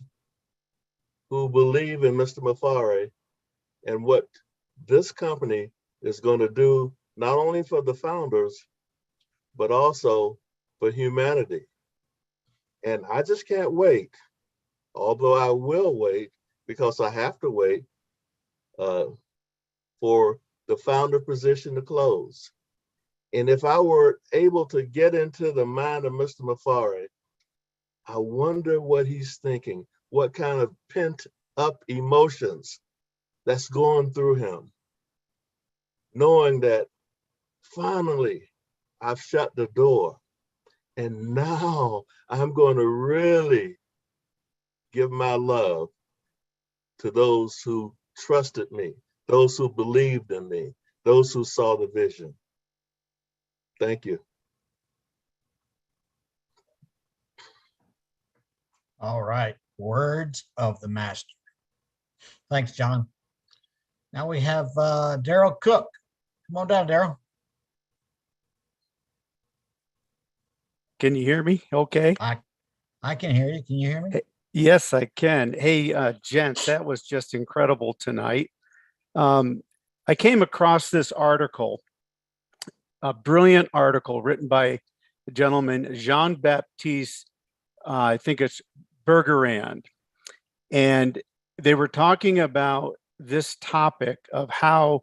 Speaker 15: who believe in Mr. Mafari and what this company is going to do, not only for the founders, but also for humanity. And I just can't wait, although I will wait because I have to wait for the founder position to close. And if I were able to get into the mind of Mr. Mafari, I wonder what he's thinking, what kind of pent up emotions that's going through him, knowing that finally I've shut the door and now I'm going to really give my love to those who trusted me, those who believed in me, those who saw the vision. Thank you.
Speaker 1: All right, words of the master. Thanks, John. Now we have Daryl Cook. Come on down, Daryl.
Speaker 16: Can you hear me? Okay.
Speaker 1: I can hear you. Can you hear me?
Speaker 16: Yes, I can. Hey, gents, that was just incredible tonight. I came across this article, a brilliant article written by the gentleman Jean-Baptiste, I think it's Bergerand. And they were talking about this topic of how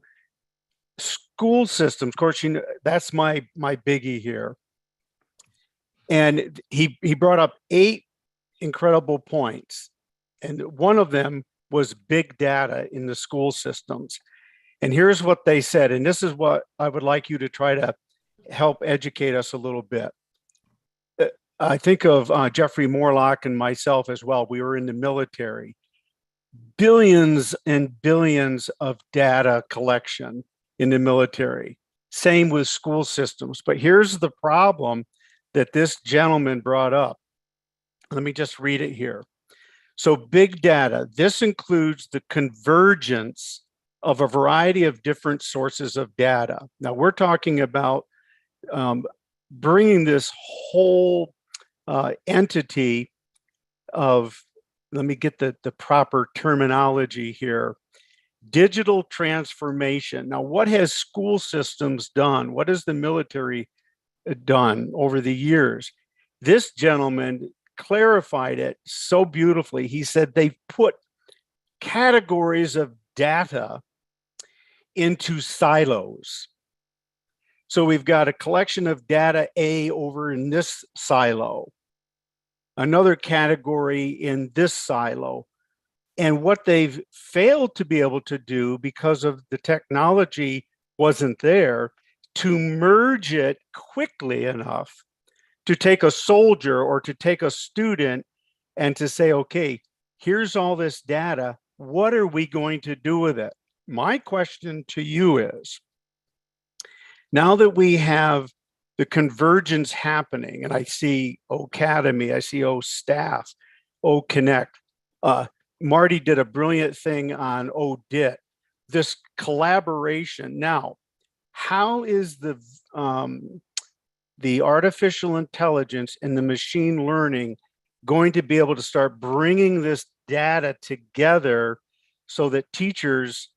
Speaker 16: school systems, of course, that's my biggie here. And he brought up 8 incredible points. And one of them was big data in the school systems. And here's what they said, and this is what I would like you to try to help educate us a little bit. I think of Jeffrey Morlock and myself as well. We were in the military. Billions and billions of data collection in the military. Same with school systems. But here's the problem that this gentleman brought up. Let me just read it here. So big data, this includes the convergence of a variety of different sources of data. Now we're talking about bringing this whole entity of, let me get the proper terminology here, digital transformation. Now, what has school systems done? What has the military done over the years? This gentleman clarified it so beautifully. He said they've put categories of data into silos. So we've got a collection of data A over in this silo, another category in this silo. And what they've failed to be able to do, because of the technology wasn't there, to merge it quickly enough to take a soldier or to take a student and to say, okay, here's all this data. What are we going to do with it? My question to you is, now that we have the convergence happening, and I see Academy, I see Staff, Connect, Marty did a brilliant thing on ODIT, this collaboration. Now, how is the artificial intelligence and the machine learning going to be able to start bringing this data together so that teachers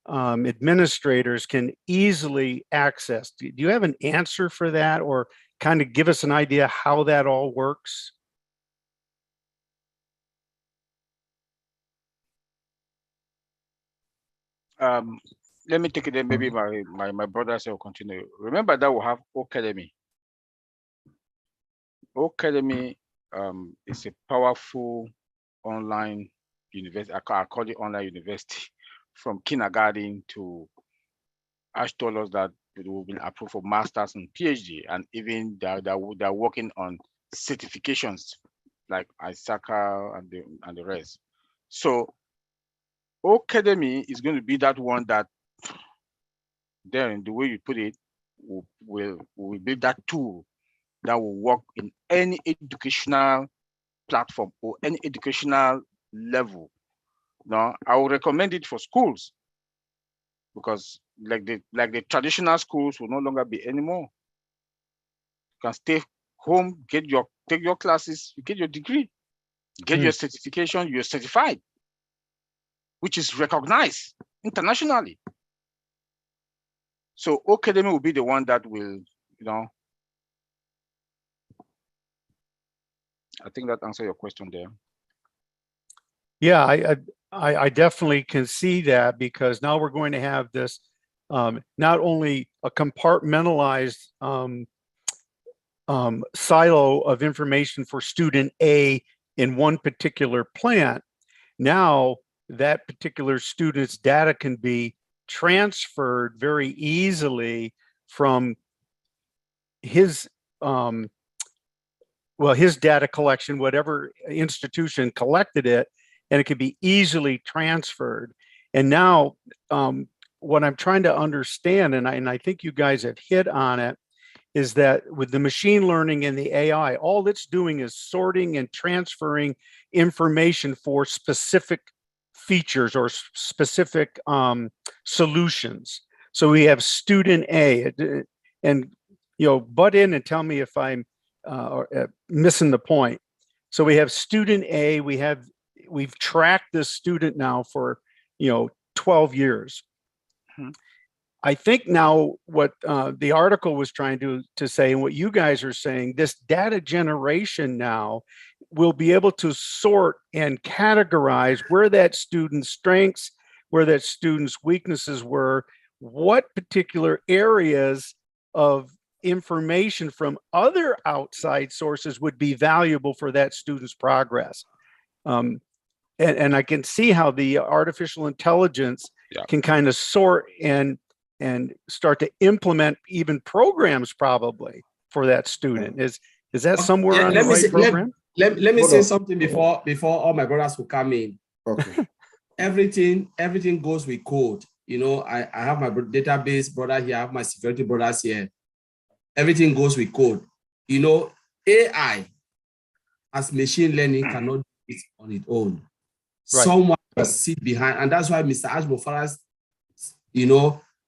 Speaker 16: administrators can easily access. Do you have an answer for that, or kind of give us an idea how that all works?
Speaker 6: Let me take it then. Maybe my brother will continue. Remember that we have Academy. Academy is a powerful online university. I call it online university. From kindergarten to Ash told us that we've been approved for masters and PhD, and even they're working on certifications like ISACA and the rest. So Academy is going to be that one that, then the way you put it, will be that tool that will work in any educational platform or any educational level. Now, I would recommend it for schools, because like the traditional schools will no longer be anymore. You can stay home, take your classes, you get your degree, get your certification, you're certified, which is recognized internationally. So Academy will be the one that will, I think that answers your question there.
Speaker 16: Yeah, I definitely can see that, because now we're going to have this not only a compartmentalized silo of information for student A in one particular plant. Now that particular student's data can be transferred very easily from his his data collection, whatever institution collected it, and it can be easily transferred. And now what I'm trying to understand, and I think you guys have hit on it, is that with the machine learning and the AI, all it's doing is sorting and transferring information for specific features or specific solutions. So we have student A, and butt in and tell me if I'm missing the point. So we have student A, we've tracked this student now for 12 years. I think now what the article was trying to say, and what you guys are saying, this data generation now will be able to sort and categorize where that student's strengths, where that student's weaknesses were, what particular areas of information from other outside sources would be valuable for that student's progress. And I can see how the artificial intelligence can kind of sort and start to implement even programs probably for that student. Is that somewhere on the right program?
Speaker 3: Let me say something before all my brothers will come in.
Speaker 2: Okay.
Speaker 3: Everything goes with code. I have my database brother here, I have my security brothers here. Everything goes with code. AI as machine learning cannot do it on its own. Right. Someone must sit behind, and that's why Mr. Ashbo Faras,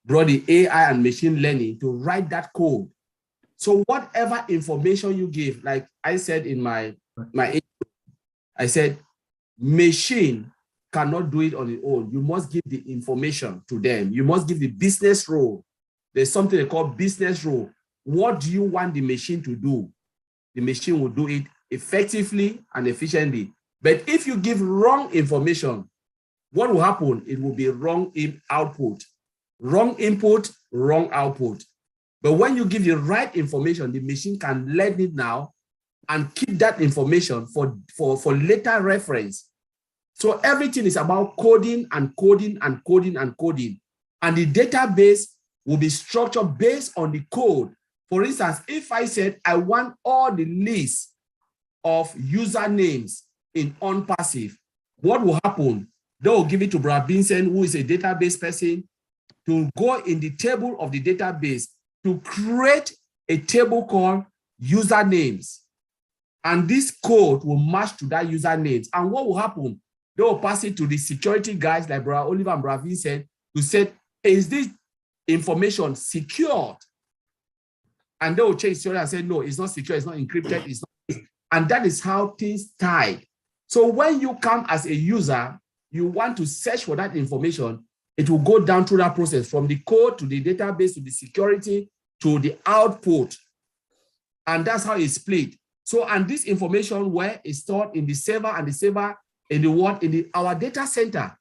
Speaker 3: brought the AI and machine learning to write that code. So whatever information you give, like I said in my intro, I said, machine cannot do it on its own. You must give the information to them. You must give the business role. There's something they call business role. What do you want the machine to do? The machine will do it effectively and efficiently. But if you give wrong information, what will happen? It will be wrong output. Wrong input, wrong output. But when you give the right information, the machine can learn it now and keep that information for later reference. So everything is about coding and coding and coding and coding. And the database will be structured based on the code. For instance, if I said I want all the lists of usernames in OnPassive, what will happen? They will give it to Brad Vincent, who is a database person, to go in the table of the database to create a table called usernames. And this code will match to that usernames. And what will happen? They will pass it to the security guys like Brad Oliver and Brad Vincent to say, is this information secured? And they will check security and say, no, it's not secure, it's not encrypted, it's not. And that is how things tied. So when you come as a user, you want to search for that information, it will go down through that process from the code to the database to the security to the output. And that's how it's split. So, and this information where is stored in the server, and the server in the what in our data center.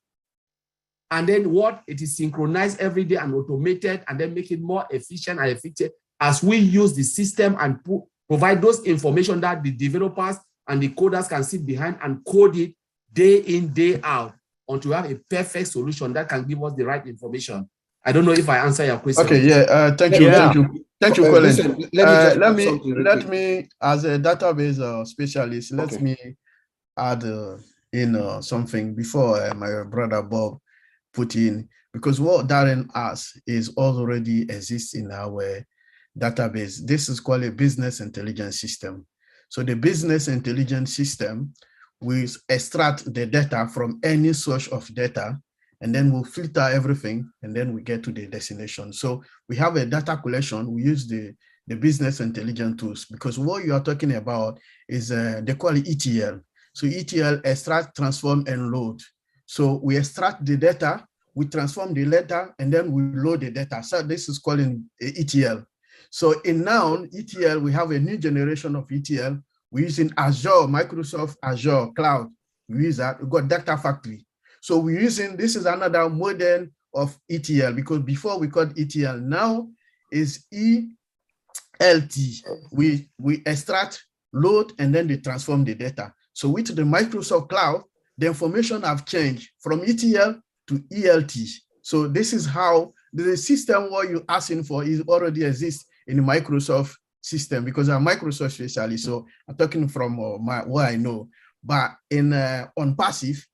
Speaker 3: And then what it is synchronized every day and automated, and then make it more efficient and effective as we use the system and provide those information that the developers and the coders can sit behind and code it day in, day out until we have a perfect solution that can give us the right information. I don't know if I answer your question.
Speaker 5: Okay, yeah, thank you, thank you, Colin.
Speaker 2: Listen,
Speaker 5: let me, as a database specialist, let me add in something before my brother Bob put in, because what Darren asked is already exists in our database. This is called a business intelligence system. So the business intelligence system will extract the data from any source of data, and then we'll filter everything, and then we get to the destination. So we have a data collection. We use the business intelligence tools, because what you are talking about is they call it ETL. So ETL, extract, transform, and load. So we extract the data, we transform the data, and then we load the data. So this is called ETL. So in now ETL, we have a new generation of ETL. We're using Azure, Microsoft Azure Cloud. We use that. We got Data Factory. So we're using, this is another model of ETL, because before we called ETL, now is ELT. We extract, load, and then they transform the data. So with the Microsoft Cloud, the information have changed from ETL to ELT. So this is how the system what you're asking for is already exists in the Microsoft system, because I'm Microsoft specialist. So I'm talking from what I know. But in on passive,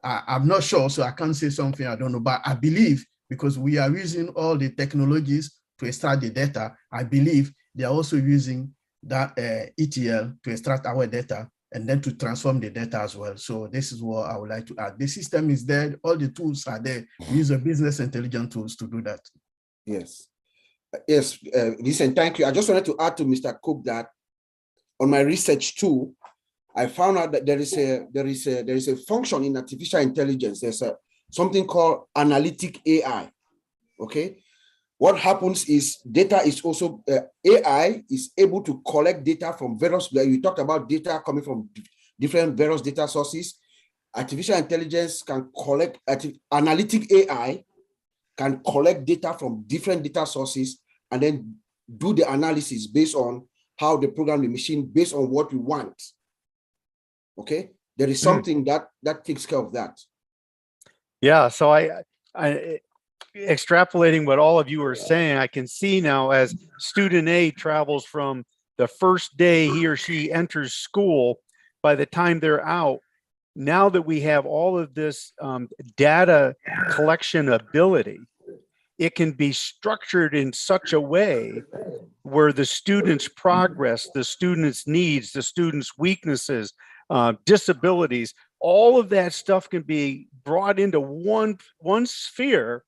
Speaker 5: I'm not sure, so I can't say something I don't know. But I believe, because we are using all the technologies to extract the data, I believe they are also using that ETL to extract our data and then to transform the data as well. So this is what I would like to add. The system is there, all the tools are there. We use the business intelligence tools to do that.
Speaker 2: Yes. Yes, listen, thank you. I just wanted to add to Mr. Cook that on my research too, I found out that there is a function in artificial intelligence. There's something called Analytic AI. Okay, what happens is data is also AI is able to collect data from various. You talked about data coming from different various data sources. Artificial intelligence can collect. Analytic AI can collect data from different data sources and then do the analysis based on how they program the machine based on what we want. Okay, there is something that takes care of that.
Speaker 16: Yeah, so I extrapolating what all of you are saying, I can see now as student A travels from the first day he or she enters school, by the time they're out, now that we have all of this data collection ability, it can be structured in such a way where the student's progress, the student's needs, the student's weaknesses, disabilities, all of that stuff can be brought into one sphere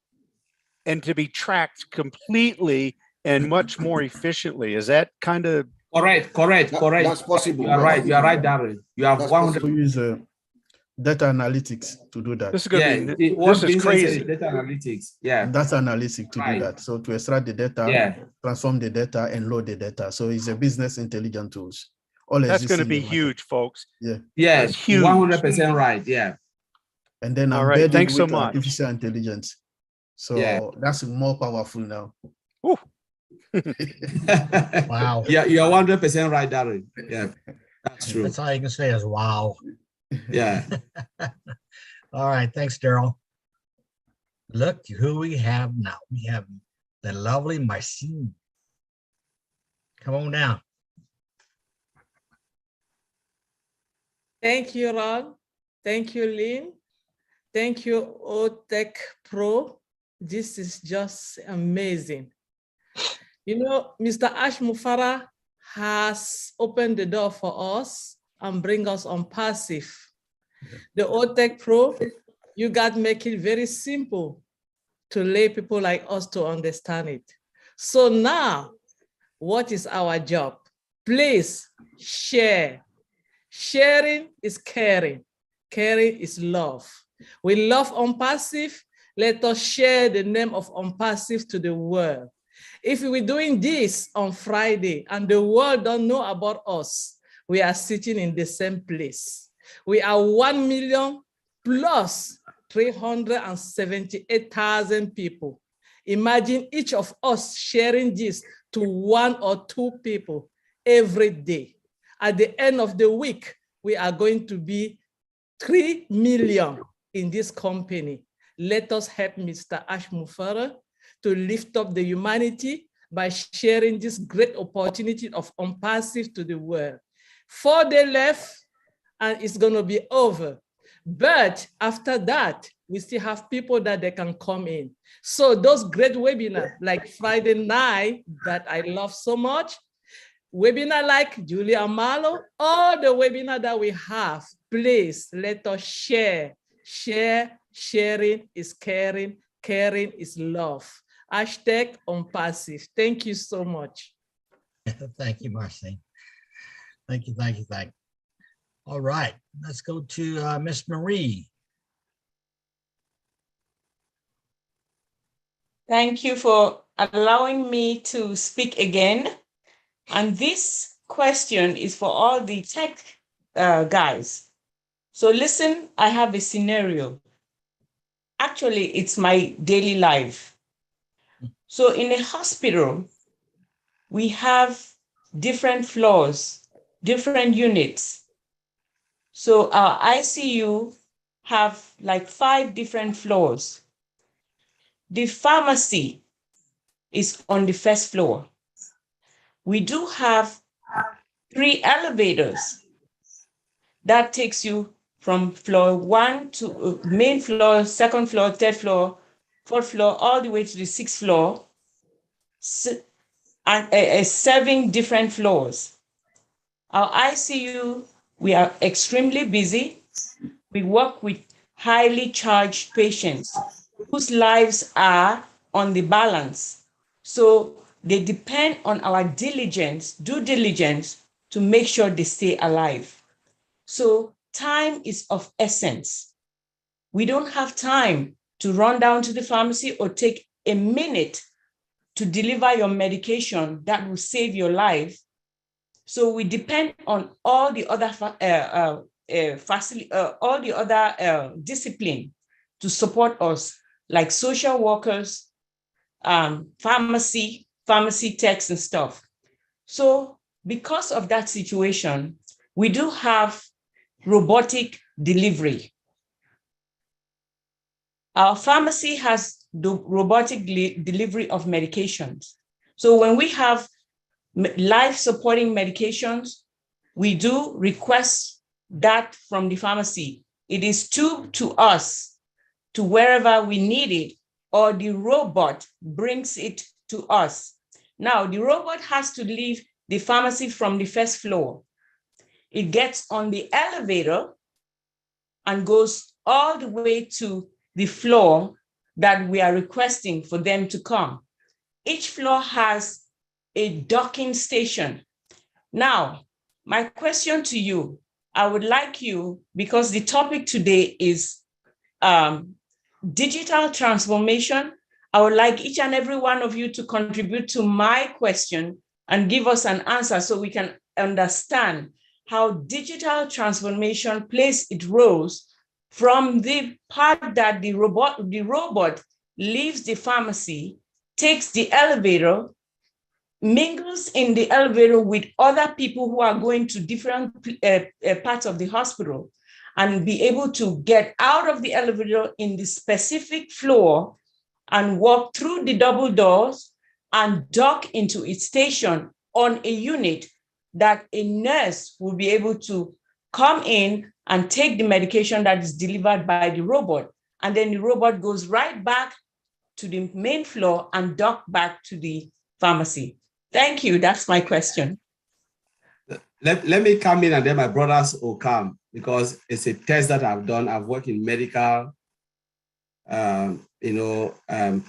Speaker 16: and to be tracked completely and much more efficiently. Is that kind of
Speaker 3: correct?
Speaker 2: That's possible.
Speaker 3: You are right, Darren. You have 100%.
Speaker 5: We use data analytics to do that.
Speaker 16: This is going to be this is crazy.
Speaker 3: Data analytics, yeah.
Speaker 5: Data analytics to do that. So to extract the data, transform the data, and load the data. So it's a business intelligence tools.
Speaker 16: That's going to be huge, folks.
Speaker 5: Yeah.
Speaker 3: Yes,
Speaker 16: huge.
Speaker 3: 100% right. Yeah.
Speaker 5: And then
Speaker 16: all right. Thanks so much.
Speaker 5: Artificial intelligence. So that's more powerful now.
Speaker 1: Wow.
Speaker 3: Yeah, you are 100% right, Darren. Yeah, that's true.
Speaker 1: That's all you can say is wow.
Speaker 3: Yeah.
Speaker 1: All right. Thanks, Daryl. Look who we have now. We have the lovely Marcine. Come on down.
Speaker 17: Thank you, Ron. Thank you, Lynn. Thank you, OTech Pro. This is just amazing. You know, Mr. Ash Mufara has opened the door for us and bring us on passive. The OTech Pro, you got to make it very simple to lay people like us to understand it. So now, what is our job? Please share. Sharing is caring. Caring is love. We love on passive Let us share the name of Unpassive to the world. If we're doing this on Friday and the world don't know about us, we are sitting in the same place. We are 1 million plus 378,000 people. Imagine each of us sharing this to 1 or 2 people every day. At the end of the week, we are going to be 3 million in this company. Let us help Mr. Ash Mufara to lift up the humanity by sharing this great opportunity of Unpassive to the world. 4 days left, and it's going to be over. But after that, we still have people that they can come in. So those great webinars like Friday night that I love so much, webinar like Julia Amalo, all the webinar that we have, please let us share. Sharing is caring, caring is love. Hashtag Unpassive. Thank you so much.
Speaker 1: Thank you, Marcy. Thank you. All right, let's go to Miss Marie.
Speaker 12: Thank you for allowing me to speak again. And this question is for all the tech guys. So listen, I have a scenario. Actually, it's my daily life. So in a hospital, we have different floors, different units. So our ICU have like 5 different floors. The pharmacy is on the first floor. We do have 3 elevators that takes you from floor 1 to main floor, 2nd floor, 3rd floor, 4th floor, all the way to the 6th floor, and 7 different floors. Our ICU, we are extremely busy. We work with highly charged patients whose lives are on the balance. So they depend on our due diligence to make sure they stay alive. So time is of essence. We don't have time to run down to the pharmacy or take a minute to deliver your medication that will save your life. So we depend on all the other discipline to support us, like social workers, pharmacy techs and stuff. So because of that situation, we do have robotic delivery. Our pharmacy has the robotic delivery of medications. So when we have life-supporting medications, we do request that from the pharmacy. It is tubed to us to wherever we need it, or the robot brings it to us. Now, the robot has to leave the pharmacy from the first floor. It gets on the elevator and goes all the way to the floor that we are requesting for them to come. Each floor has a docking station. Now, my question to you, I would like you, because the topic today is digital transformation, I would like each and every one of you to contribute to my question and give us an answer so we can understand how digital transformation plays its roles from the part that the robot leaves the pharmacy, takes the elevator, mingles in the elevator with other people who are going to different parts of the hospital, and be able to get out of the elevator in the specific floor and walk through the double doors and dock into its station on a unit that a nurse will be able to come in and take the medication that is delivered by the robot. And then the robot goes right back to the main floor and dock back to the pharmacy. Thank you. That's my question.
Speaker 3: Let me come in and then my brothers will come, because it's a test that I've done. I've worked in medical,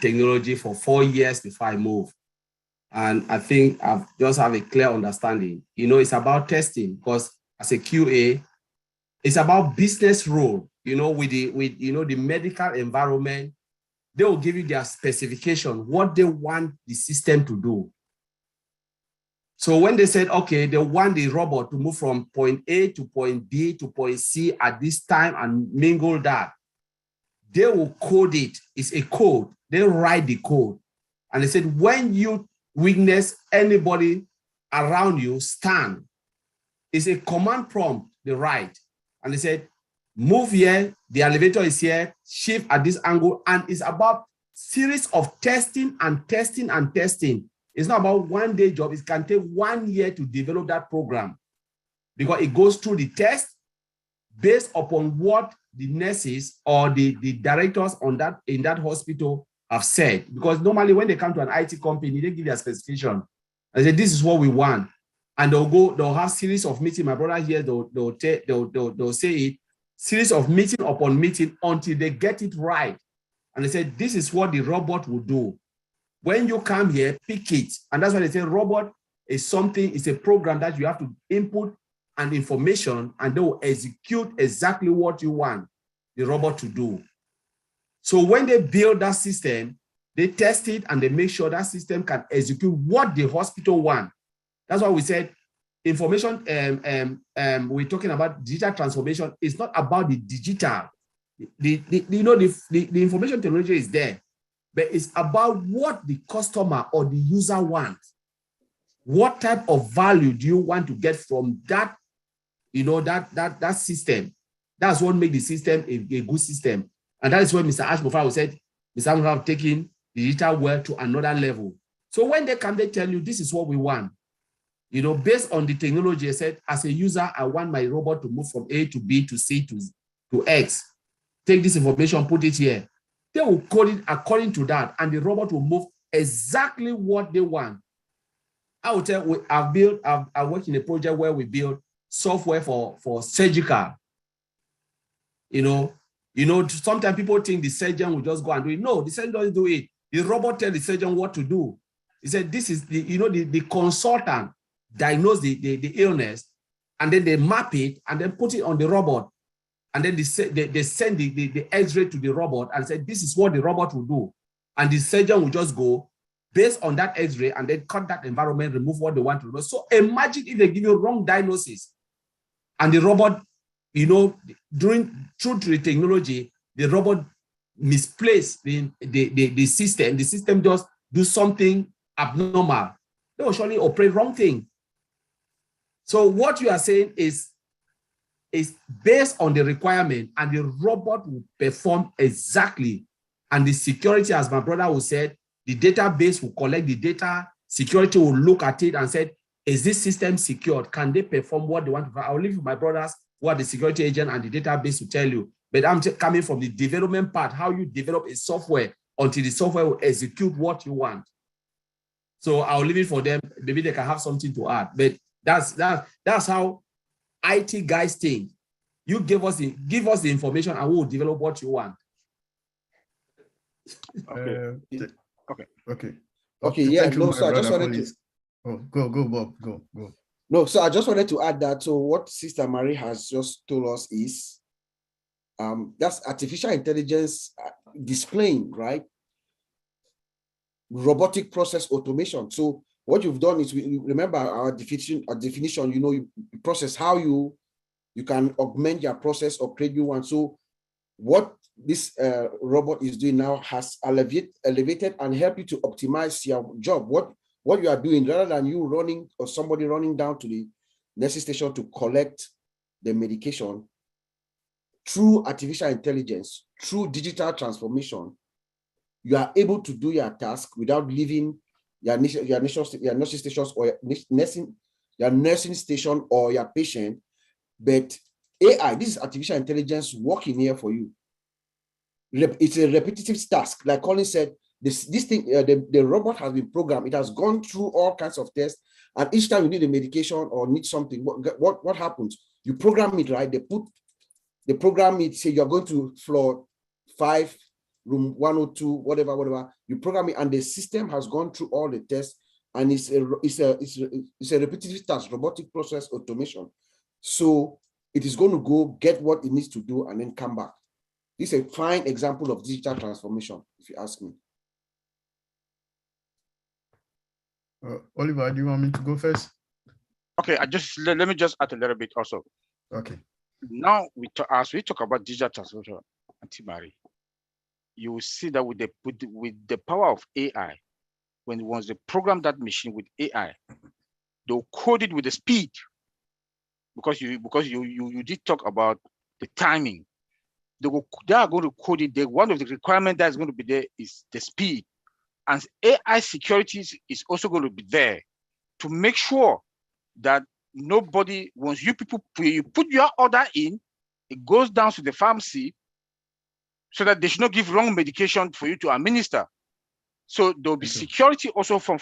Speaker 3: technology for 4 years before I moved. And I think I've just have a clear understanding. It's about testing, because as a QA, it's about business role, with the medical environment they will give you their specification, what they want the system to do. So when they said, okay, they want the robot to move from point A to point B to point C at this time and mingle that, they will code it. It's a code. They write the code. And they said, when you witness anybody around you, stand. It's a command prompt, they write. And they said, move here, the elevator is here, shift at this angle. And it's about series of testing and testing and testing. It's not about one day job. It can take 1 year to develop that program because it goes through the test based upon what the nurses or the directors in that hospital have said. Because normally when they come to an IT company, they give their specification. And say, this is what we want. And they'll have series of meetings. My brother here, they'll say it, series of meeting upon meeting until they get it right. And they said, this is what the robot will do. When you come here, pick it. And that's why they say robot is something, it's a program that you have to input and information, and they will execute exactly what you want the robot to do. So when they build that system, they test it and they make sure that system can execute what the hospital wants. That's why we said information, we're talking about digital transformation. It's not about the digital. The information technology is there, but it's about what the customer or the user wants. What type of value do you want to get from that, that system? That's what makes the system a good system. And that is when Mr. Ash Mufara said, Mr. Mufara have taken the digital world to another level. So when they come, they tell you, this is what we want. Based on the technology, I said, as a user, I want my robot to move from A to B to C to X. Take this information, put it here. They will code it according to that, and the robot will move exactly what they want. I will tell you, I work in a project where we build software for surgical. Sometimes people think the surgeon will just go and do it. No, the surgeon doesn't do it. The robot tells the surgeon what to do. He said, this is the consultant diagnose the illness, and then they map it and then put it on the robot. And then they send the X-ray to the robot and say, this is what the robot will do. And the surgeon will just go based on that X-ray and then cut that environment, remove what they want to do. So imagine if they give you wrong diagnosis and the robot, through the technology, the robot misplaced the system just do something abnormal. They will surely operate wrong thing. So what you are saying is based on the requirement, and the robot will perform exactly. And the security, as my brother will said, the database will collect the data, security will look at it and say, is this system secured? Can they perform what they want to? I'll leave with my brothers who are the security agent and the database to tell you. But I'm coming from the development part, how you develop a software until the software will execute what you want. So I'll leave it for them. Maybe they can have something to add. But that's how IT guys think. You give us the information and we will develop what you want.
Speaker 2: Okay. Yeah. No, so I just wanted to.
Speaker 5: Oh, go, Bob. Go.
Speaker 2: No, so I just wanted to add that. So what Sister Marie has just told us is, that's artificial intelligence displaying, right? Robotic process automation. So what you've done is, we remember our definition. You process how you can augment your process or create new one. So what this robot is doing now has elevated and help you to optimize your job. What you are doing, rather than you running or somebody running down to the nursing station to collect the medication, through artificial intelligence, through digital transformation, you are able to do your task without leaving your nursing stations or your nursing station or your patient. But AI, this is artificial intelligence working here for you. It's a repetitive task. Like Colin said, this thing, the robot has been programmed. It has gone through all kinds of tests. And each time you need a medication or need something, what happens? You program it, right? They program it, say you're going to floor 5, room 102, whatever. You program it, and the system has gone through all the tests, and it's a repetitive task, robotic process automation. So it is going to go get what it needs to do and then come back. This is a fine example of digital transformation, if you ask me.
Speaker 5: Oliver, do you want me to go first?
Speaker 6: Okay, let me just add a little bit also.
Speaker 5: Okay.
Speaker 6: Now as we talk about digital transformation, Auntie Mary, you will see that with the power of AI, once they program that machine with AI, they'll code it with the speed, because you did talk about the timing. They are going to code it. One of the requirements that's going to be there is the speed, and AI security is also going to be there to make sure that nobody, once you put your order in, it goes down to the pharmacy, so that they should not give wrong medication for you to administer. So there'll be security also for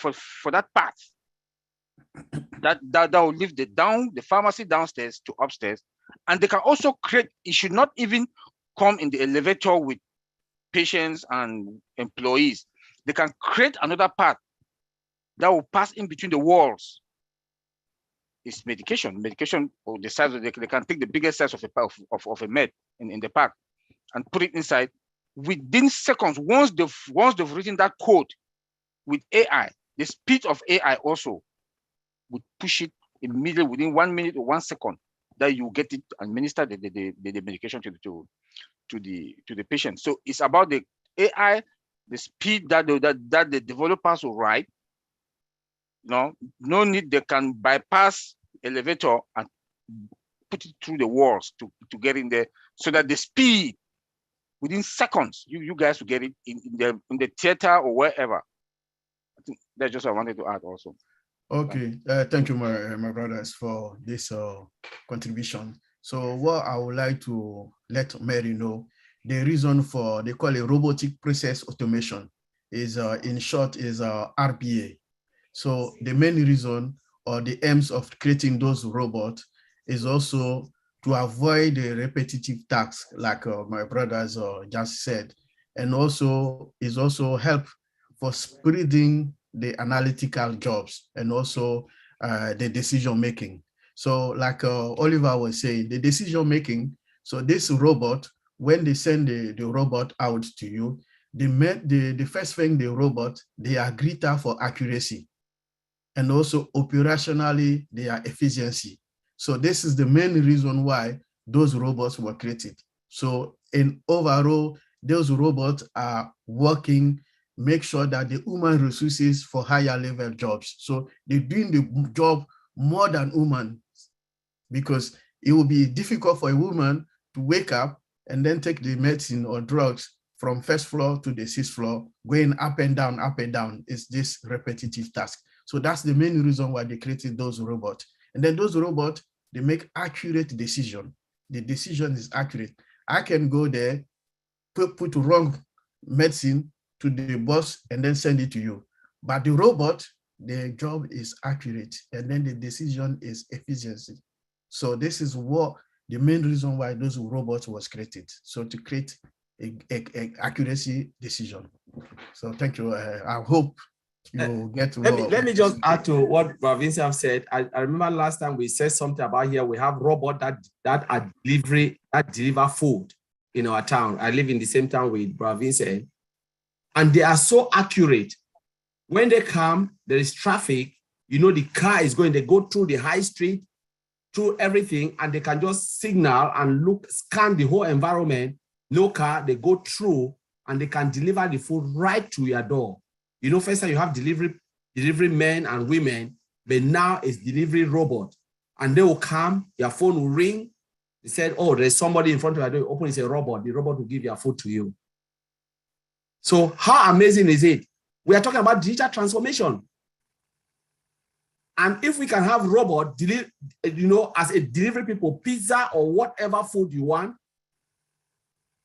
Speaker 6: that part. That will leave the pharmacy downstairs to upstairs, and they can also create. It should not even come in the elevator with patients and employees. They can create another part that will pass in between the walls. It's medication. Medication, or the size they can take the biggest size of a med in the pack and put it inside within seconds. Once they've written that code with AI, the speed of AI also would push it immediately within 1 minute or 1 second, that you get it and administer the medication to the patient. So it's about the AI, the speed that the developers will write. No need, they can bypass elevator and put it through the walls to get in there, so that the speed within seconds, you guys will get it in the theater or wherever. I think that's just what I wanted to add also.
Speaker 5: Okay, thank you, my brothers, for this contribution. So what I would like to let Mary know, the reason for, they call it robotic process automation, is in short is RPA. So the main reason or the aims of creating those robots is also to avoid the repetitive tasks, like my brothers just said, and also is also help for spreading the analytical jobs and also the decision making. So like Oliver was saying, the decision making, so this robot, when they send the robot out to you, the first thing the robot, they are greater for accuracy, and also operationally their efficiency. So this is the main reason why those robots were created. So in overall, those robots are working, make sure that the human resources for higher level jobs. So they're doing the job more than human, because it will be difficult for a woman to wake up and then take the medicine or drugs from first floor to the 6th floor, going up and down, up and down. It's this repetitive task. So that's the main reason why they created those robots. And then those robots, they make accurate decision. The decision is accurate. I can go there, put wrong medicine to the boss and then send it to you. But the robot, the job is accurate, and then the decision is efficiency. So this is what the main reason why those robots was created. So to create a accuracy decision. So thank you. I hope you get to
Speaker 3: let me just add to what Vincent said. I remember last time we said something about here. We have robots that deliver food in our town. I live in the same town with Vincent, and they are so accurate. When they come, there is traffic. You know, the car is going. They go through the high street, through everything, and they can just signal and scan the whole environment. No car, they go through, and they can deliver the food right to your door. You know, first time you have delivery men and women, but now it's delivery robot. And they will come, your phone will ring. They said, oh, there's somebody in front of your door. Open, it's a robot. The robot will give your food to you. So how amazing is it? We are talking about digital transformation. And if we can have robot, you know, as a delivery people, pizza or whatever food you want,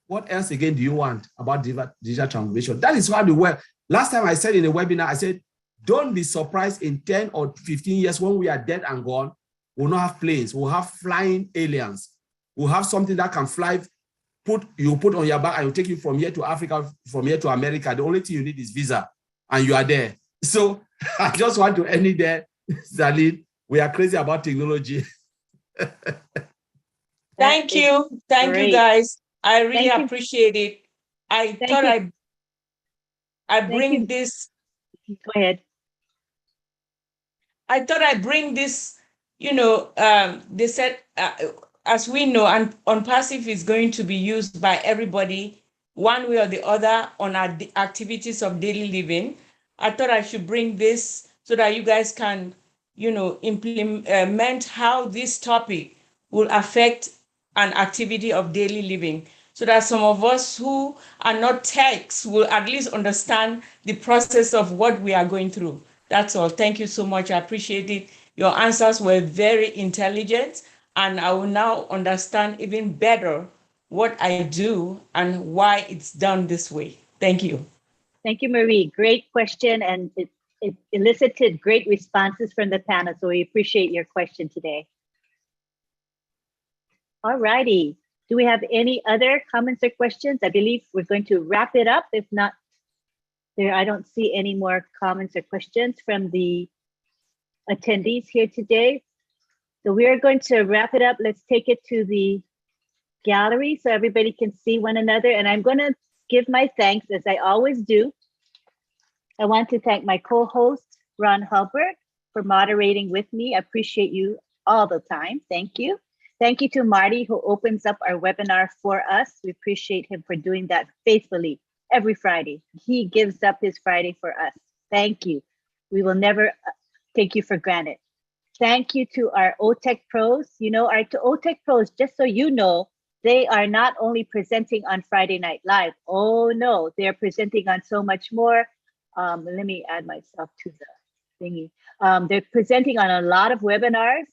Speaker 3: what else again do you want about digital transformation? That is how the world. Last time I said in a webinar, I said, don't be surprised in 10 or 15 years when we are dead and gone, we'll not have planes, we'll have flying aliens. We'll have something that can fly, you put on your back and will take you from here to Africa, from here to America. The only thing you need is visa and you are there. So I just want to end it there. Zaline, we are crazy about technology.
Speaker 12: Thank you. Thank you,
Speaker 4: Great.
Speaker 12: guys. I really
Speaker 4: Thank you.
Speaker 12: appreciate it. I
Speaker 4: Thank
Speaker 12: thought
Speaker 4: you.
Speaker 12: I
Speaker 4: Thank
Speaker 12: bring
Speaker 4: you.
Speaker 12: this.
Speaker 4: Go ahead.
Speaker 12: I thought I bring this, they said, as we know, and OnPassive is going to be used by everybody one way or the other on our activities of daily living. I thought I should bring this so that you guys can, implement how this topic will affect an activity of daily living, so that some of us who are not techs will at least understand the process of what we are going through. That's all. Thank you so much. I appreciate it. Your answers were very intelligent, and I will now understand even better what I do and why it's done this way. Thank you.
Speaker 4: Thank you, Marie. Great question, and it elicited great responses from the panel, so we appreciate your question today. All righty. Do we have any other comments or questions? I believe we're going to wrap it up. If not, I don't see any more comments or questions from the attendees here today. So we are going to wrap it up. Let's take it to the gallery so everybody can see one another. And I'm going to give my thanks, as I always do. I want to thank my co-host, Ron Hulbert, for moderating with me. I appreciate you all the time. Thank you. Thank you to Marty, who opens up our webinar for us. We appreciate him for doing that faithfully every Friday. He gives up his Friday for us. Thank you. We will never take you for granted. Thank you to our OTech pros. Our OTech pros, just so you know, they are not only presenting on Friday Night Live. Oh no, they're presenting on so much more. Let me add myself to the thingy. They're presenting on a lot of webinars.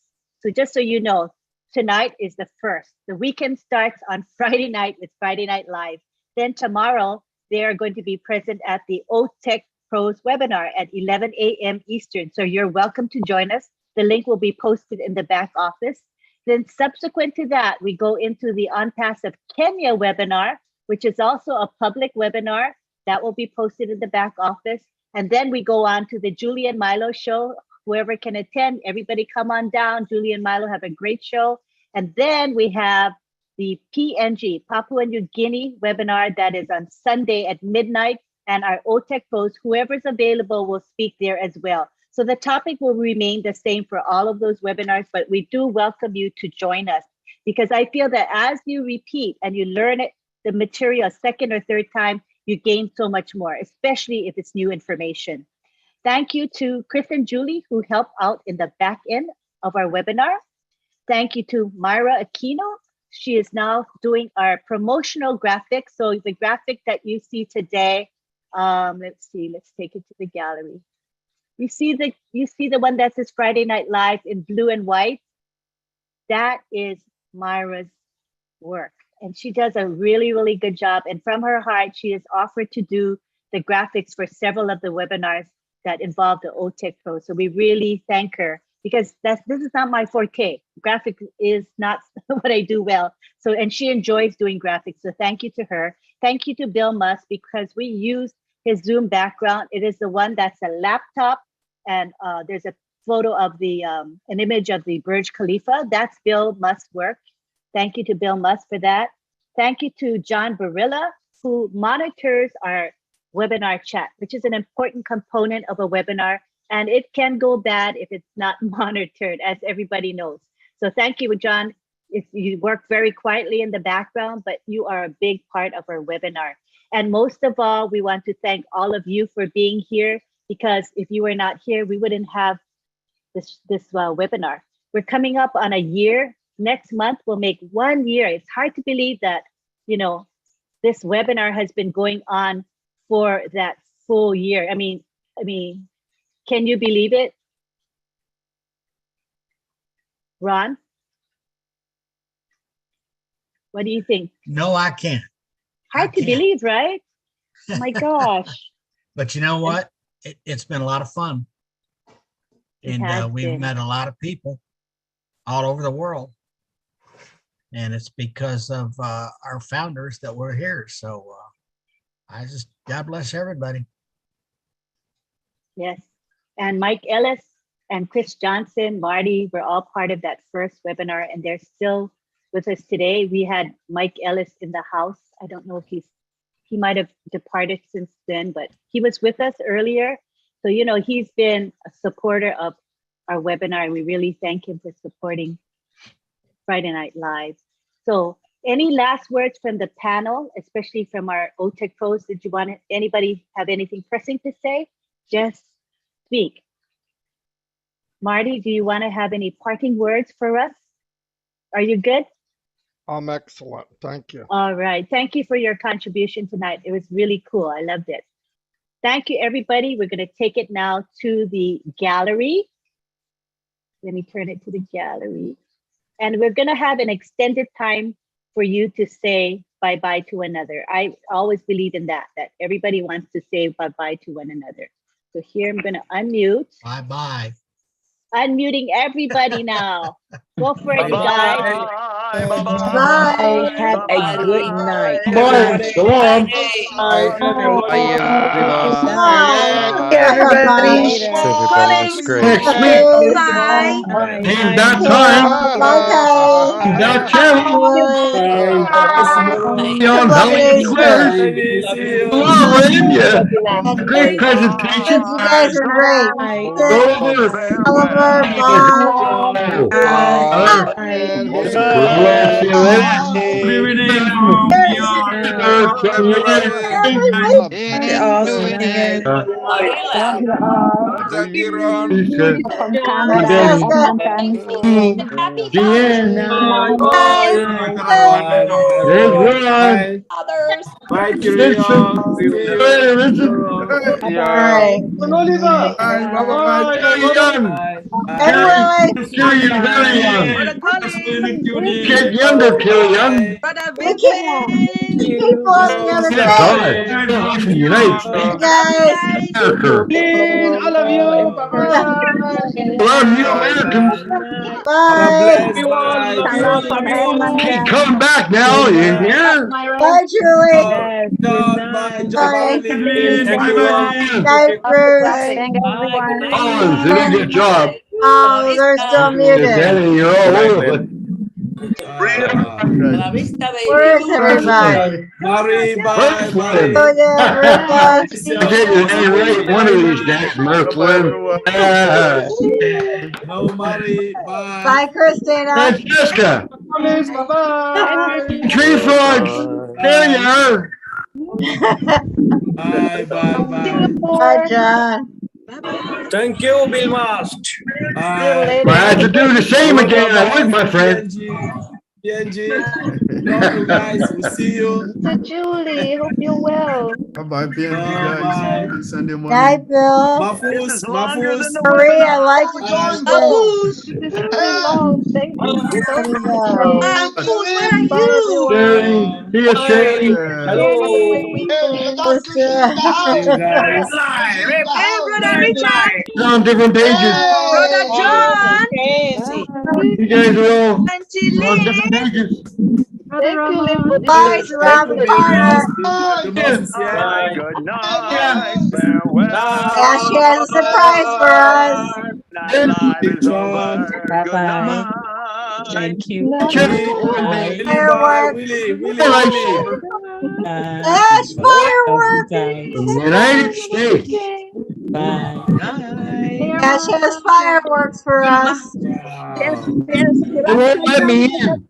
Speaker 4: So just so you know, tonight is the first. The weekend starts on Friday night with Friday Night Live. Then tomorrow, they are going to be present at the OTech Pros webinar at 11 a.m. Eastern. So you're welcome to join us. The link will be posted in the back office. Then subsequent to that, we go into the OnPassive Kenya webinar, which is also a public webinar that will be posted in the back office. And then we go on to the Julie and Milo show. Whoever can attend, everybody come on down. Julie and Milo have a great show. And then we have the PNG, Papua New Guinea webinar that is on Sunday at midnight. And our OTech pros, whoever's available will speak there as well. So the topic will remain the same for all of those webinars, but we do welcome you to join us, because I feel that as you repeat and you learn it, the material a second or third time, you gain so much more, especially if it's new information. Thank you to Chris and Julie, who help out in the back end of our webinar. Thank you to Myra Aquino. She is now doing our promotional graphics. So the graphic that you see today, let's take it to the gallery. You see the one that says Friday Night Live in blue and white? That is Myra's work. And she does a really, really good job. And from her heart, she has offered to do the graphics for several of the webinars that involve the OTech Pro. So we really thank her, because this is not my forte. Graphics is not what I do well. So, and she enjoys doing graphics. So thank you to her. Thank you to Bill Musk, because we use his Zoom background. It is the one that's a laptop, and there's a photo of the, an image of the Burj Khalifa. That's Bill Musk's work. Thank you to Bill Musk for that. Thank you to John Barilla, who monitors our webinar chat, which is an important component of a webinar, and it can go bad if it's not monitored, as everybody knows. So thank you, John. You work very quietly in the background, but you are a big part of our webinar. And most of all, we want to thank all of you for being here, because if you were not here, we wouldn't have this webinar. We're coming up on a year. Next month, we'll make 1 year. It's hard to believe that, this webinar has been going on for that full year. I mean, can you believe it? Ron? What do you think?
Speaker 1: No, I can't.
Speaker 4: Hard to believe, right? Oh my gosh.
Speaker 1: But you know what? It's been a lot of fun. And we've met a lot of people all over the world. And it's because of our founders that we're here. So God bless everybody.
Speaker 4: Yes. And Mike Ellis and Chris Johnson, Marty, were all part of that first webinar, and they're still with us today. We had Mike Ellis in the house. I don't know if he might have departed since then, but he was with us earlier. So, you know, he's been a supporter of our webinar, and we really thank him for supporting Friday Night Live. So any last words from the panel, especially from our OTEC pros? Did you want anybody have anything pressing to say? Just speak. Marty, do you want to have any parting words for us? Are you good?
Speaker 7: I'm excellent. Thank you.
Speaker 4: All right. Thank you for your contribution tonight. It was really cool. I loved it. Thank you, everybody. We're going to take it now to the gallery. Let me turn it to the gallery. And we're going to have an extended time for you to say bye-bye to another. I always believe in that everybody wants to say bye-bye to one another. So here I'm going to unmute.
Speaker 1: Bye-bye.
Speaker 4: Unmuting everybody now. Go for it, you guys.
Speaker 11: Bye. Have a good night.
Speaker 1: Bye. Shalom.
Speaker 10: Bye, everyone.
Speaker 11: Everybody.
Speaker 18: Everybody was great.
Speaker 1: Next week. Same bat time. Same bat channel. On Helen Square. Hello, Linda. Great presentation.
Speaker 19: You guys are great.
Speaker 1: Go to work.
Speaker 19: Oliver, Bob.
Speaker 3: Bye,
Speaker 1: Get younger, kill young.
Speaker 19: People on the other side.
Speaker 1: United
Speaker 19: You guys.
Speaker 3: I love you. Bye-bye.
Speaker 1: Love you, Americans.
Speaker 19: Bye.
Speaker 1: Keep coming back now, India.
Speaker 19: Bye, Julie.
Speaker 3: Bye.
Speaker 19: Bye, Bruce.
Speaker 1: Oh, did a good job.
Speaker 19: Oh, they're still muted.
Speaker 1: Danny, you're all over.
Speaker 19: Where's everybody?
Speaker 3: Mari, bye.
Speaker 19: Oh, yeah, Rufus.
Speaker 1: I'll get your name right one of these days, Merklin.
Speaker 3: No, Mari, bye.
Speaker 19: Bye, Christina.
Speaker 1: Francesca.
Speaker 3: Bye.
Speaker 1: Tree frogs. There you are.
Speaker 3: Bye.
Speaker 19: Bye, John.
Speaker 9: Thank you, Bill Mast.
Speaker 3: Bye.
Speaker 1: I had to do the same again. I would, my friend.
Speaker 3: PNG. Love you guys. We'll see you.
Speaker 4: So Julie, hope you're well.
Speaker 5: Bye-bye, PNG guys. See you Sunday morning.
Speaker 19: Night, Bill.
Speaker 3: Mafus.
Speaker 19: Marie, I like what you said.
Speaker 4: This is really long. Thank you so much.
Speaker 19: Where are you?
Speaker 1: Sherry. See you, Sherry.
Speaker 19: See
Speaker 3: you guys.
Speaker 19: Hey, Brother Richard.
Speaker 1: On different pages.
Speaker 19: Brother John.
Speaker 1: You guys are all on different pages.
Speaker 19: Bye, Robert Carter.
Speaker 3: Good night.
Speaker 19: Yeah, she has a surprise for us.
Speaker 12: Bye-bye. Thank you.
Speaker 19: Fireworks. Ash fireworks.
Speaker 1: United States.
Speaker 12: Bye.
Speaker 19: Ash has fireworks for us.
Speaker 1: They won't let me in.